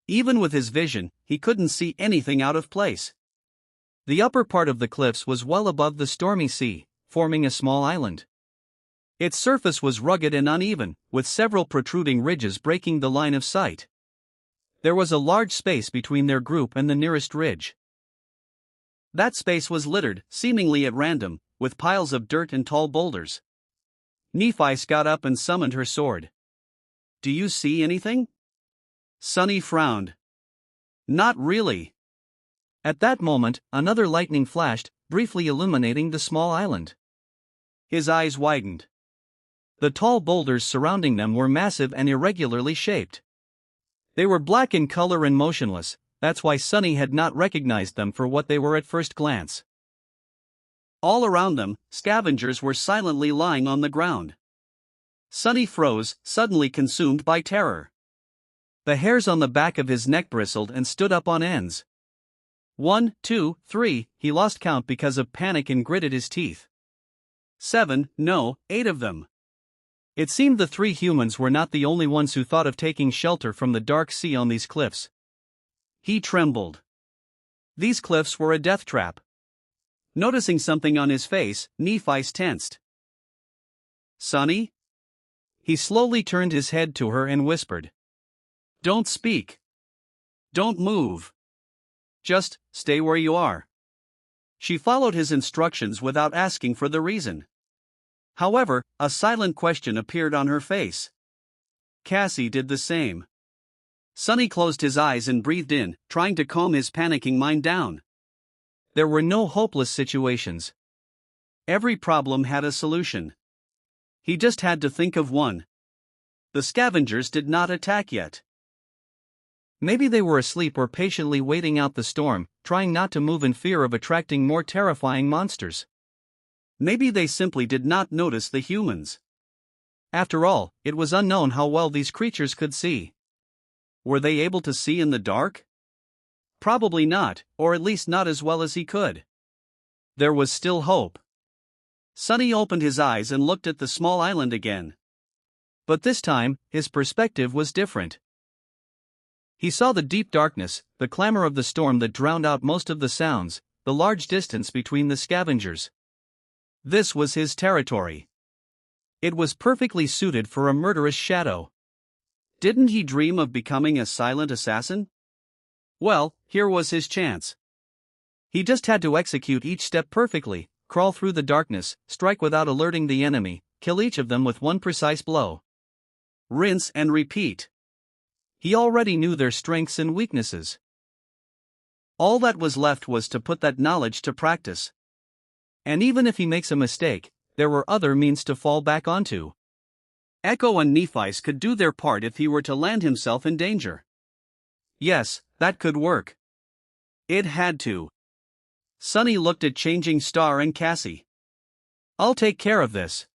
Even with his vision, he couldn't see anything out of place. The upper part of the cliffs was well above the stormy sea, forming a small island. Its surface was rugged and uneven, with several protruding ridges breaking the line of sight. There was a large space between their group and the nearest ridge. That space was littered, seemingly at random, with piles of dirt and tall boulders. Nephi got up and summoned her sword. "Do you see anything?" Sonny frowned. "Not really." At that moment, another lightning flashed, briefly illuminating the small island. His eyes widened. The tall boulders surrounding them were massive and irregularly shaped. They were black in color and motionless, that's why Sonny had not recognized them for what they were at first glance. All around them, scavengers were silently lying on the ground. Sonny froze, suddenly consumed by terror. The hairs on the back of his neck bristled and stood up on ends. 1, 2, 3, he lost count because of panic and gritted his teeth. 7, no, 8 of them. It seemed the 3 humans were not the only ones who thought of taking shelter from the dark sea on these cliffs. He trembled. These cliffs were a death trap. Noticing something on his face, Nephi tensed. "Sonny?" He slowly turned his head to her and whispered. "Don't speak. Don't move. Just stay where you are." She followed his instructions without asking for the reason. However, a silent question appeared on her face. Cassie did the same. Sonny closed his eyes and breathed in, trying to calm his panicking mind down. There were no hopeless situations. Every problem had a solution. He just had to think of one. The scavengers did not attack yet. Maybe they were asleep or patiently waiting out the storm, trying not to move in fear of attracting more terrifying monsters. Maybe they simply did not notice the humans. After all, it was unknown how well these creatures could see. Were they able to see in the dark? Probably not, or at least not as well as he could. There was still hope. Sonny opened his eyes and looked at the small island again. But this time, his perspective was different. He saw the deep darkness, the clamor of the storm that drowned out most of the sounds, the large distance between the scavengers. This was his territory. It was perfectly suited for a murderous shadow. Didn't he dream of becoming a silent assassin? Well, here was his chance. He just had to execute each step perfectly, crawl through the darkness, strike without alerting the enemy, kill each of them with one precise blow. Rinse and repeat. He already knew their strengths and weaknesses. All that was left was to put that knowledge to practice. And even if he makes a mistake, there were other means to fall back onto. Echo and Nephi could do their part if he were to land himself in danger. Yes, that could work. It had to. Sonny looked at Changing Star and Cassie. "I'll take care of this."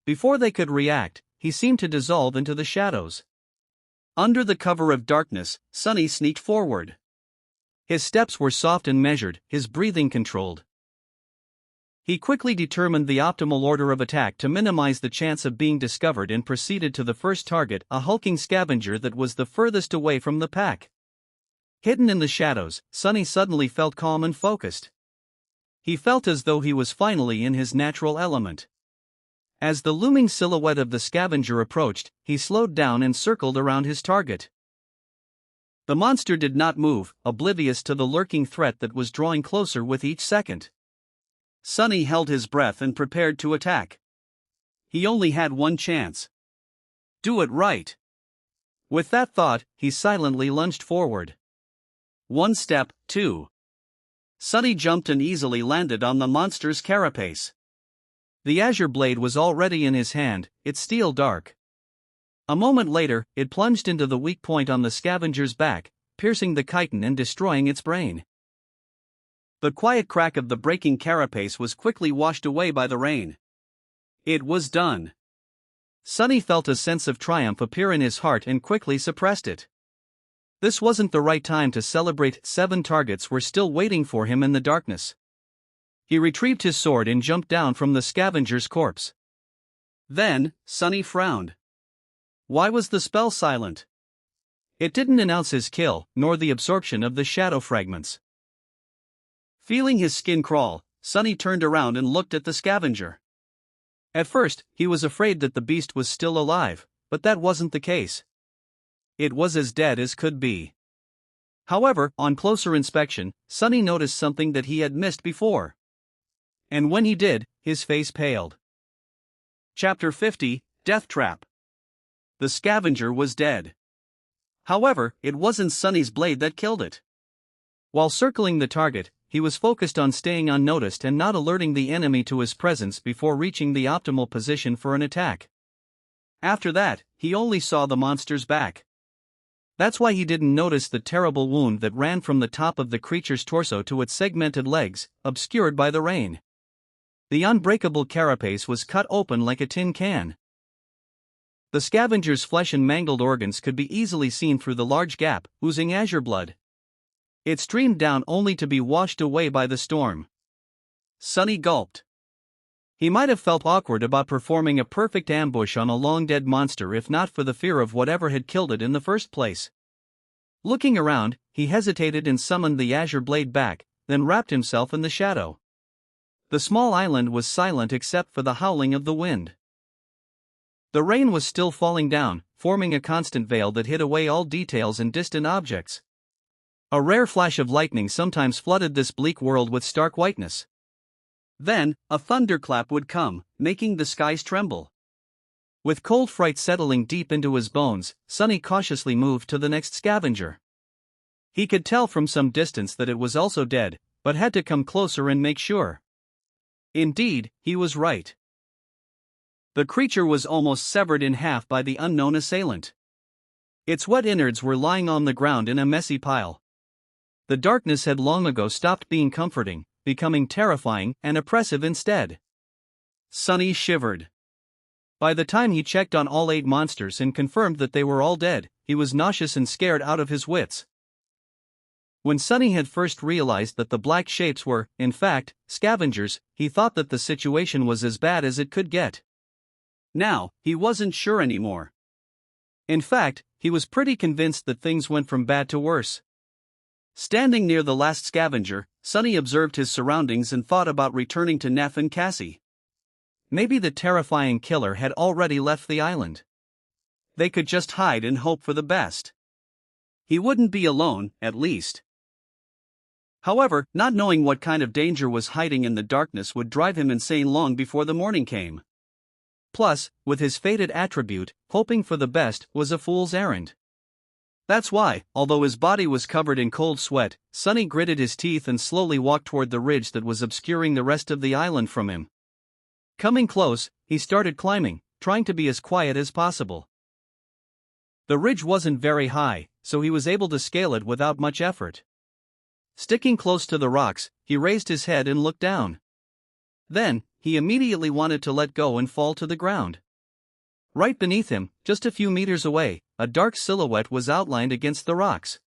Before they could react, he seemed to dissolve into the shadows. Under the cover of darkness, Sonny sneaked forward. His steps were soft and measured, his breathing controlled. He quickly determined the optimal order of attack to minimize the chance of being discovered and proceeded to the first target, a hulking scavenger that was the furthest away from the pack. Hidden in the shadows, Sonny suddenly felt calm and focused. He felt as though he was finally in his natural element. As the looming silhouette of the scavenger approached, he slowed down and circled around his target. The monster did not move, oblivious to the lurking threat that was drawing closer with each second. Sonny held his breath and prepared to attack. He only had one chance. Do it right. With that thought, he silently lunged forward. One step, 2. Sonny jumped and easily landed on the monster's carapace. The azure blade was already in his hand, its steel dark. A moment later, it plunged into the weak point on the scavenger's back, piercing the chitin and destroying its brain. The quiet crack of the breaking carapace was quickly washed away by the rain. It was done. Sonny felt a sense of triumph appear in his heart and quickly suppressed it. This wasn't the right time to celebrate. 7 targets were still waiting for him in the darkness. He retrieved his sword and jumped down from the scavenger's corpse. Then, Sonny frowned. Why was the spell silent? It didn't announce his kill, nor the absorption of the shadow fragments. Feeling his skin crawl, Sonny turned around and looked at the scavenger. At first, he was afraid that the beast was still alive, but that wasn't the case. It was as dead as could be. However, on closer inspection, Sonny noticed something that he had missed before. And when he did, his face paled. Chapter 50, Death Trap. The scavenger was dead. However, it wasn't Sonny's blade that killed it. While circling the target, he was focused on staying unnoticed and not alerting the enemy to his presence before reaching the optimal position for an attack. After that, he only saw the monster's back. That's why he didn't notice the terrible wound that ran from the top of the creature's torso to its segmented legs, obscured by the rain. The unbreakable carapace was cut open like a tin can. The scavenger's flesh and mangled organs could be easily seen through the large gap, oozing azure blood. It streamed down only to be washed away by the storm. Sonny gulped. He might have felt awkward about performing a perfect ambush on a long-dead monster if not for the fear of whatever had killed it in the first place. Looking around, he hesitated and summoned the azure blade back, then wrapped himself in the shadow. The small island was silent except for the howling of the wind. The rain was still falling down, forming a constant veil that hid away all details and distant objects. A rare flash of lightning sometimes flooded this bleak world with stark whiteness. Then, a thunderclap would come, making the skies tremble. With cold fright settling deep into his bones, Sonny cautiously moved to the next scavenger. He could tell from some distance that it was also dead, but had to come closer and make sure. Indeed, he was right. The creature was almost severed in half by the unknown assailant. Its wet innards were lying on the ground in a messy pile. The darkness had long ago stopped being comforting, becoming terrifying and oppressive instead. Sonny shivered. By the time he checked on all 8 monsters and confirmed that they were all dead, he was nauseous and scared out of his wits. When Sonny had first realized that the black shapes were, in fact, scavengers, he thought that the situation was as bad as it could get. Now, he wasn't sure anymore. In fact, he was pretty convinced that things went from bad to worse. Standing near the last scavenger, Sonny observed his surroundings and thought about returning to Neff and Cassie. Maybe the terrifying killer had already left the island. They could just hide and hope for the best. He wouldn't be alone, at least. However, not knowing what kind of danger was hiding in the darkness would drive him insane long before the morning came. Plus, with his fated attribute, hoping for the best was a fool's errand. That's why, although his body was covered in cold sweat, Sonny gritted his teeth and slowly walked toward the ridge that was obscuring the rest of the island from him. Coming close, he started climbing, trying to be as quiet as possible. The ridge wasn't very high, so he was able to scale it without much effort. Sticking close to the rocks, he raised his head and looked down. Then, he immediately wanted to let go and fall to the ground. Right beneath him, just a few meters away, a dark silhouette was outlined against the rocks.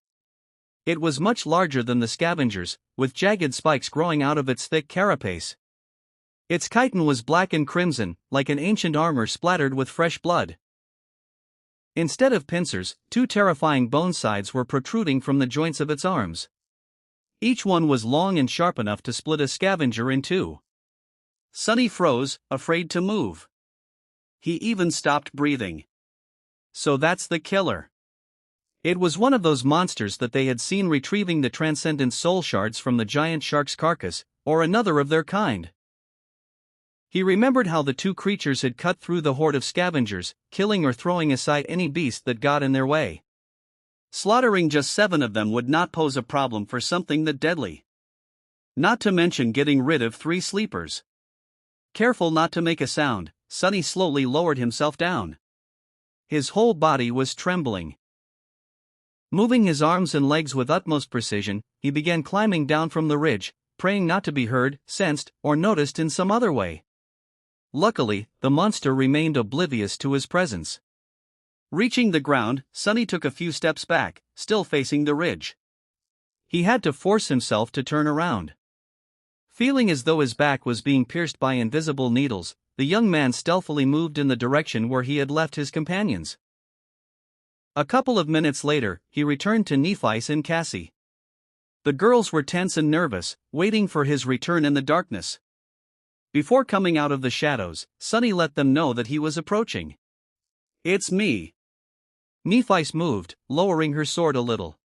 It was much larger than the scavengers, with jagged spikes growing out of its thick carapace. Its chitin was black and crimson, like an ancient armor splattered with fresh blood. Instead of pincers, 2 terrifying bone sides were protruding from the joints of its arms. Each one was long and sharp enough to split a scavenger in 2. Sonny froze, afraid to move. He even stopped breathing. So that's the killer. It was one of those monsters that they had seen retrieving the transcendent soul shards from the giant shark's carcass, or another of their kind. He remembered how the 2 creatures had cut through the horde of scavengers, killing or throwing aside any beast that got in their way. Slaughtering just 7 of them would not pose a problem for something that deadly. Not to mention getting rid of 3 sleepers. Careful not to make a sound, Sonny slowly lowered himself down. His whole body was trembling. Moving his arms and legs with utmost precision, he began climbing down from the ridge, praying not to be heard, sensed, or noticed in some other way. Luckily, the monster remained oblivious to his presence. Reaching the ground, Sonny took a few steps back, still facing the ridge. He had to force himself to turn around. Feeling as though his back was being pierced by invisible needles, the young man stealthily moved in the direction where he had left his companions. A couple of minutes later, he returned to Nephi and Cassie. The girls were tense and nervous, waiting for his return in the darkness. Before coming out of the shadows, Sonny let them know that he was approaching. "It's me." Nephi moved, lowering her sword a little.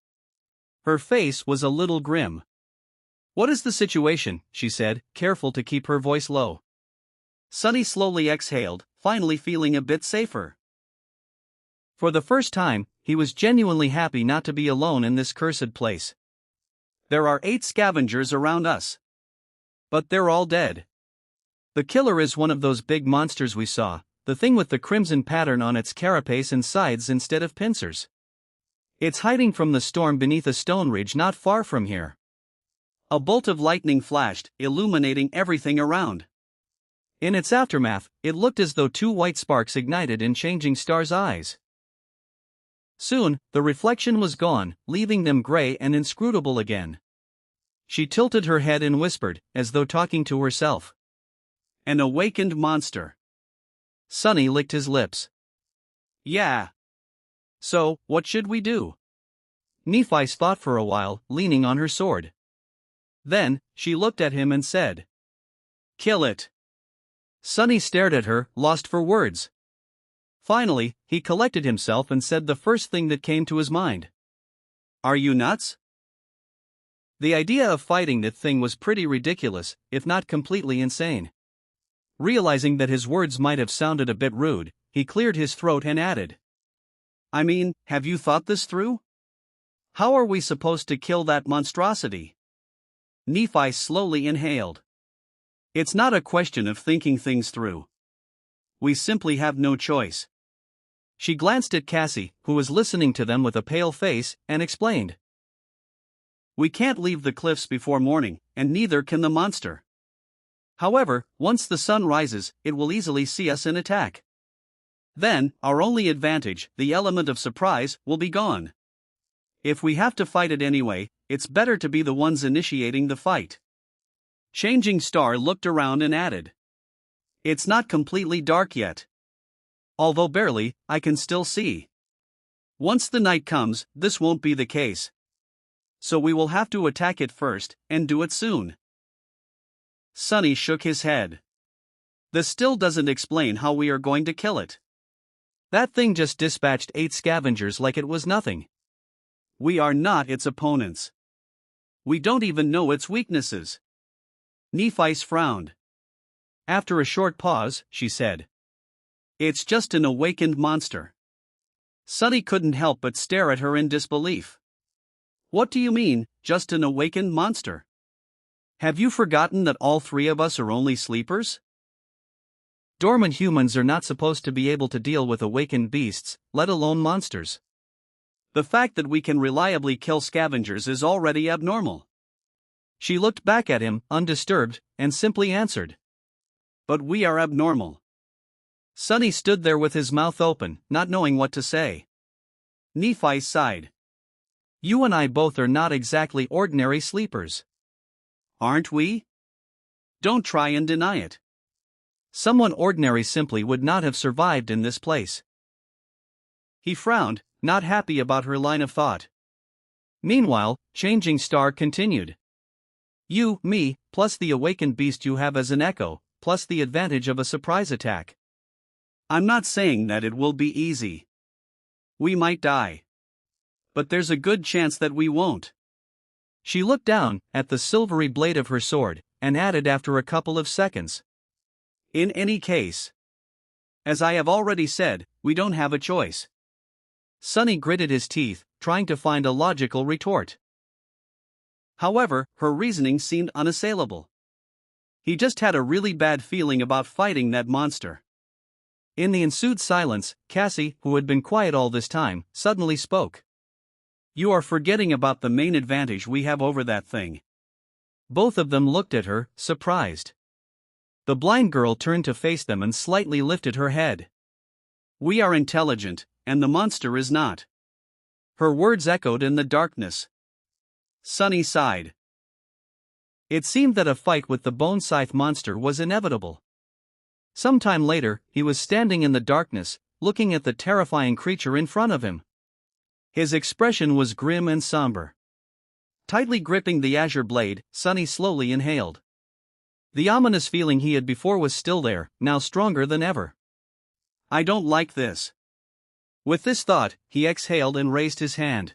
Her face was a little grim. "What is the situation?" she said, careful to keep her voice low. Sonny slowly exhaled, finally feeling a bit safer. For the first time, he was genuinely happy not to be alone in this cursed place. "There are 8 scavengers around us. But they're all dead. The killer is one of those big monsters we saw, the thing with the crimson pattern on its carapace and sides instead of pincers. It's hiding from the storm beneath a stone ridge not far from here." A bolt of lightning flashed, illuminating everything around. In its aftermath, it looked as though 2 white sparks ignited in Changing Star's eyes. Soon, the reflection was gone, leaving them gray and inscrutable again. She tilted her head and whispered, as though talking to herself. "An awakened monster." Sonny licked his lips. "Yeah. So, what should we do?" Nephi thought for a while, leaning on her sword. Then, she looked at him and said, "Kill it." Sonny stared at her, lost for words. Finally, he collected himself and said the first thing that came to his mind. "Are you nuts?" The idea of fighting that thing was pretty ridiculous, if not completely insane. Realizing that his words might have sounded a bit rude, he cleared his throat and added, "I mean, have you thought this through? How are we supposed to kill that monstrosity?" Nephi slowly inhaled. "It's not a question of thinking things through. We simply have no choice." She glanced at Cassie, who was listening to them with a pale face, and explained. "We can't leave the cliffs before morning, and neither can the monster. However, once the sun rises, it will easily see us and attack. Then, our only advantage, the element of surprise, will be gone. If we have to fight it anyway, it's better to be the ones initiating the fight." Changing Star looked around and added, "It's not completely dark yet. Although barely, I can still see. Once the night comes, this won't be the case. So we will have to attack it first, and do it soon." Sonny shook his head. "This still doesn't explain how we are going to kill it. That thing just dispatched 8 scavengers like it was nothing. We are not its opponents. We don't even know its weaknesses." Nephi frowned. After a short pause, she said, "It's just an awakened monster." Sonny couldn't help but stare at her in disbelief. "What do you mean, just an awakened monster? Have you forgotten that all 3 of us are only sleepers? Dormant humans are not supposed to be able to deal with awakened beasts, let alone monsters. The fact that we can reliably kill scavengers is already abnormal." She looked back at him, undisturbed, and simply answered, "But we are abnormal." Sonny stood there with his mouth open, not knowing what to say. Nephi sighed. "You and I both are not exactly ordinary sleepers. Aren't we? Don't try and deny it. Someone ordinary simply would not have survived in this place." He frowned, not happy about her line of thought. Meanwhile, Changing Star continued. "You, me, plus the awakened beast you have as an echo, plus the advantage of a surprise attack. I'm not saying that it will be easy. We might die. But there's a good chance that we won't." She looked down at the silvery blade of her sword, and added after a couple of seconds, "In any case, as I have already said, we don't have a choice." Sonny gritted his teeth, trying to find a logical retort. However, her reasoning seemed unassailable. He just had a really bad feeling about fighting that monster. In the ensued silence, Cassie, who had been quiet all this time, suddenly spoke. "You are forgetting about the main advantage we have over that thing." Both of them looked at her, surprised. The blind girl turned to face them and slightly lifted her head. "We are intelligent, and the monster is not." Her words echoed in the darkness. Sonny sighed. It seemed that a fight with the bone scythe monster was inevitable. Sometime later, he was standing in the darkness, looking at the terrifying creature in front of him. His expression was grim and somber. Tightly gripping the azure blade, Sonny slowly inhaled. The ominous feeling he had before was still there, now stronger than ever. I don't like this. With this thought, he exhaled and raised his hand.